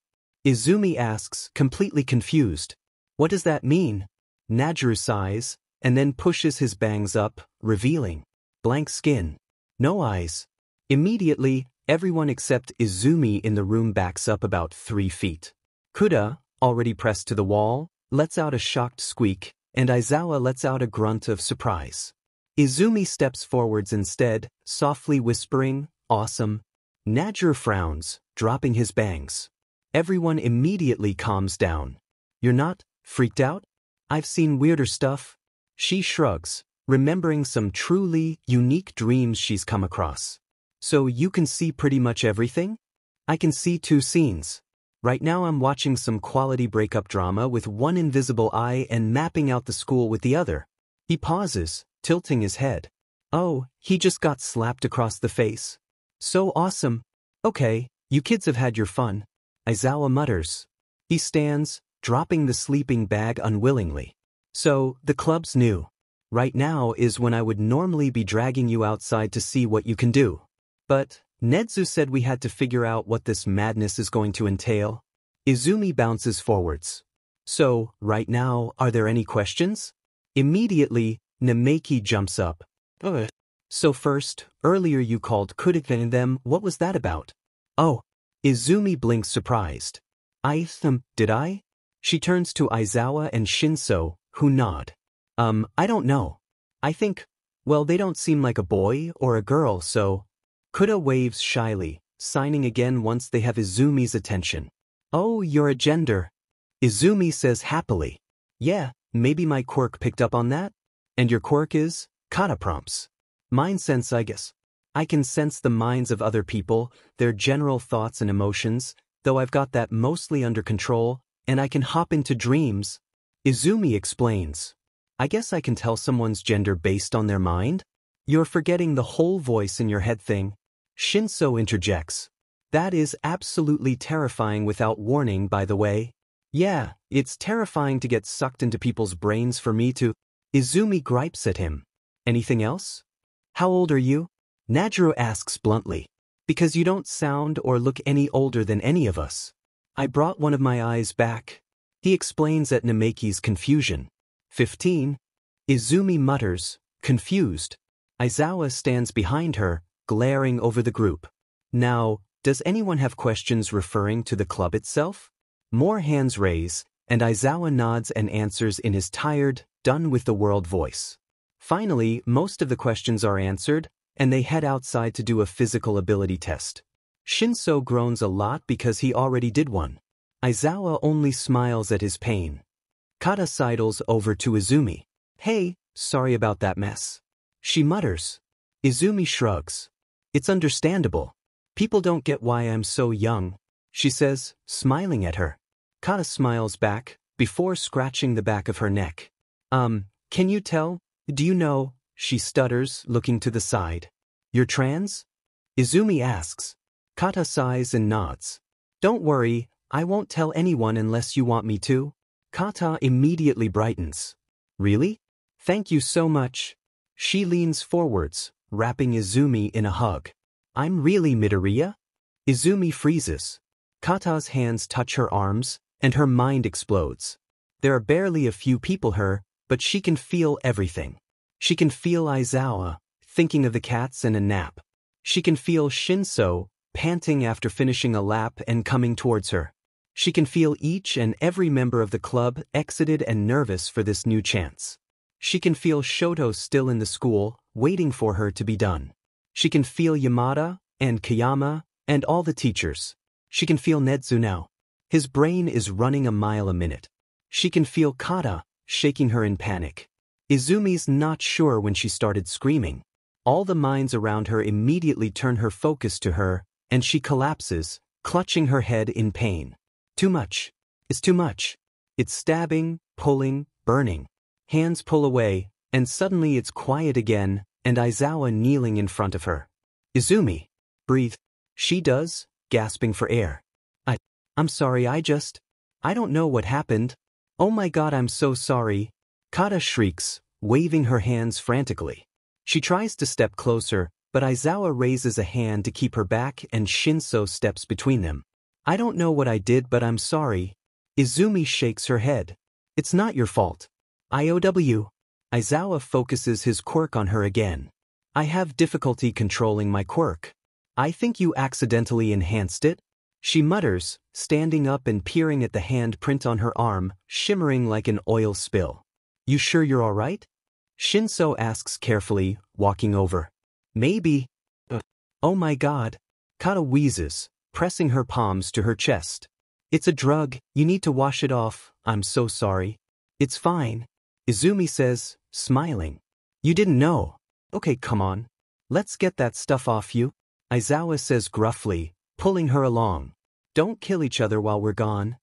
Izumi asks, completely confused. What does that mean? Najuru sighs, and then pushes his bangs up, revealing blank skin. No eyes. Immediately, everyone except Izumi in the room backs up about 3 feet. Kuda, already pressed to the wall, lets out a shocked squeak, and Aizawa lets out a grunt of surprise. Izumi steps forwards instead, softly whispering, awesome. Najuru frowns, dropping his bangs. Everyone immediately calms down. You're not freaked out? I've seen weirder stuff. She shrugs, remembering some truly unique dreams she's come across. So you can see pretty much everything? I can see 2 scenes. Right now I'm watching some quality breakup drama with one invisible eye and mapping out the school with the other. He pauses, tilting his head. Oh, he just got slapped across the face. So awesome. Okay, you kids have had your fun. Aizawa mutters. He stands, dropping the sleeping bag unwillingly. So, the club's new. Right now is when I would normally be dragging you outside to see what you can do. But, Nedzu said we had to figure out what this madness is going to entail. Izumi bounces forwards. So, right now, are there any questions? Immediately, Nameki jumps up. So first, earlier you called Kuda and them, what was that about? Oh. Izumi blinks surprised. Did I? She turns to Aizawa and Shinso, who nod. I don't know. I think, well, they don't seem like a boy or a girl, so... Kuda waves shyly, signing again once they have Izumi's attention. Oh, you're a gender. Izumi says happily. Yeah, maybe my quirk picked up on that? And your quirk is? Kata prompts. Mind sense, I guess. I can sense the minds of other people, their general thoughts and emotions, though I've got that mostly under control, and I can hop into dreams. Izumi explains. I guess I can tell someone's gender based on their mind? You're forgetting the whole voice in your head thing. Shinso interjects. That is absolutely terrifying without warning, by the way. Yeah, it's terrifying to get sucked into people's brains for me to... Izumi gripes at him. Anything else? How old are you? Najuru asks bluntly. Because you don't sound or look any older than any of us. I brought one of my eyes back. He explains at Nameki's confusion. 15. Izumi mutters, confused. Aizawa stands behind her, glaring over the group. Now, does anyone have questions referring to the club itself? More hands raise, and Aizawa nods and answers in his tired, done-with-the-world voice. Finally, most of the questions are answered, and they head outside to do a physical ability test. Shinso groans a lot because he already did one. Aizawa only smiles at his pain. Kata sidles over to Izumi. Hey, sorry about that mess. She mutters. Izumi shrugs. It's understandable. People don't get why I'm so young, she says, smiling at her. Kata smiles back, before scratching the back of her neck. Can you tell? Do you know? She stutters, looking to the side. You're trans? Izumi asks. Kata sighs and nods. Don't worry, I won't tell anyone unless you want me to. Kata immediately brightens. Really? Thank you so much. She leans forwards, wrapping Izumi in a hug. I'm really Midoriya? Izumi freezes. Kata's hands touch her arms, and her mind explodes. There are barely a few people here, but she can feel everything. She can feel Aizawa, thinking of the cats and a nap. She can feel Shinso, panting after finishing a lap and coming towards her. She can feel each and every member of the club excited and nervous for this new chance. She can feel Shoto still in the school, waiting for her to be done. She can feel Yamada, and Kayama, and all the teachers. She can feel Nedzu now. His brain is running a mile a minute. She can feel Kata, shaking her in panic. Izumi's not sure when she started screaming. All the minds around her immediately turn her focus to her, and she collapses, clutching her head in pain. Too much. It's too much. It's stabbing, pulling, burning. Hands pull away, and suddenly it's quiet again, and Aizawa kneeling in front of her. Izumi. Breathe. She does, gasping for air. I'm sorry, I don't know what happened. Oh my god, I'm so sorry. Kata shrieks, waving her hands frantically. She tries to step closer, but Aizawa raises a hand to keep her back and Shinso steps between them. I don't know what I did, but I'm sorry. Izumi shakes her head. It's not your fault. IOW. Aizawa focuses his quirk on her again. I have difficulty controlling my quirk. I think you accidentally enhanced it? She mutters, standing up and peering at the handprint on her arm, shimmering like an oil spill. You sure you're all right? Shinso asks carefully, walking over. Maybe. Oh my god. Kata wheezes, pressing her palms to her chest. It's a drug, you need to wash it off, I'm so sorry. It's fine. Izumi says, smiling. You didn't know. Okay, come on. Let's get that stuff off you. Aizawa says gruffly, pulling her along. Don't kill each other while we're gone.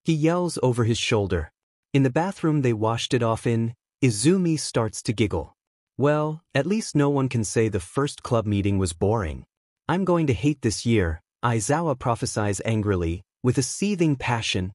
He yells over his shoulder. In the bathroom they washed it off in, Izumi starts to giggle. Well, at least no one can say the first club meeting was boring. I'm going to hate this year, Aizawa prophesies angrily, with a seething passion.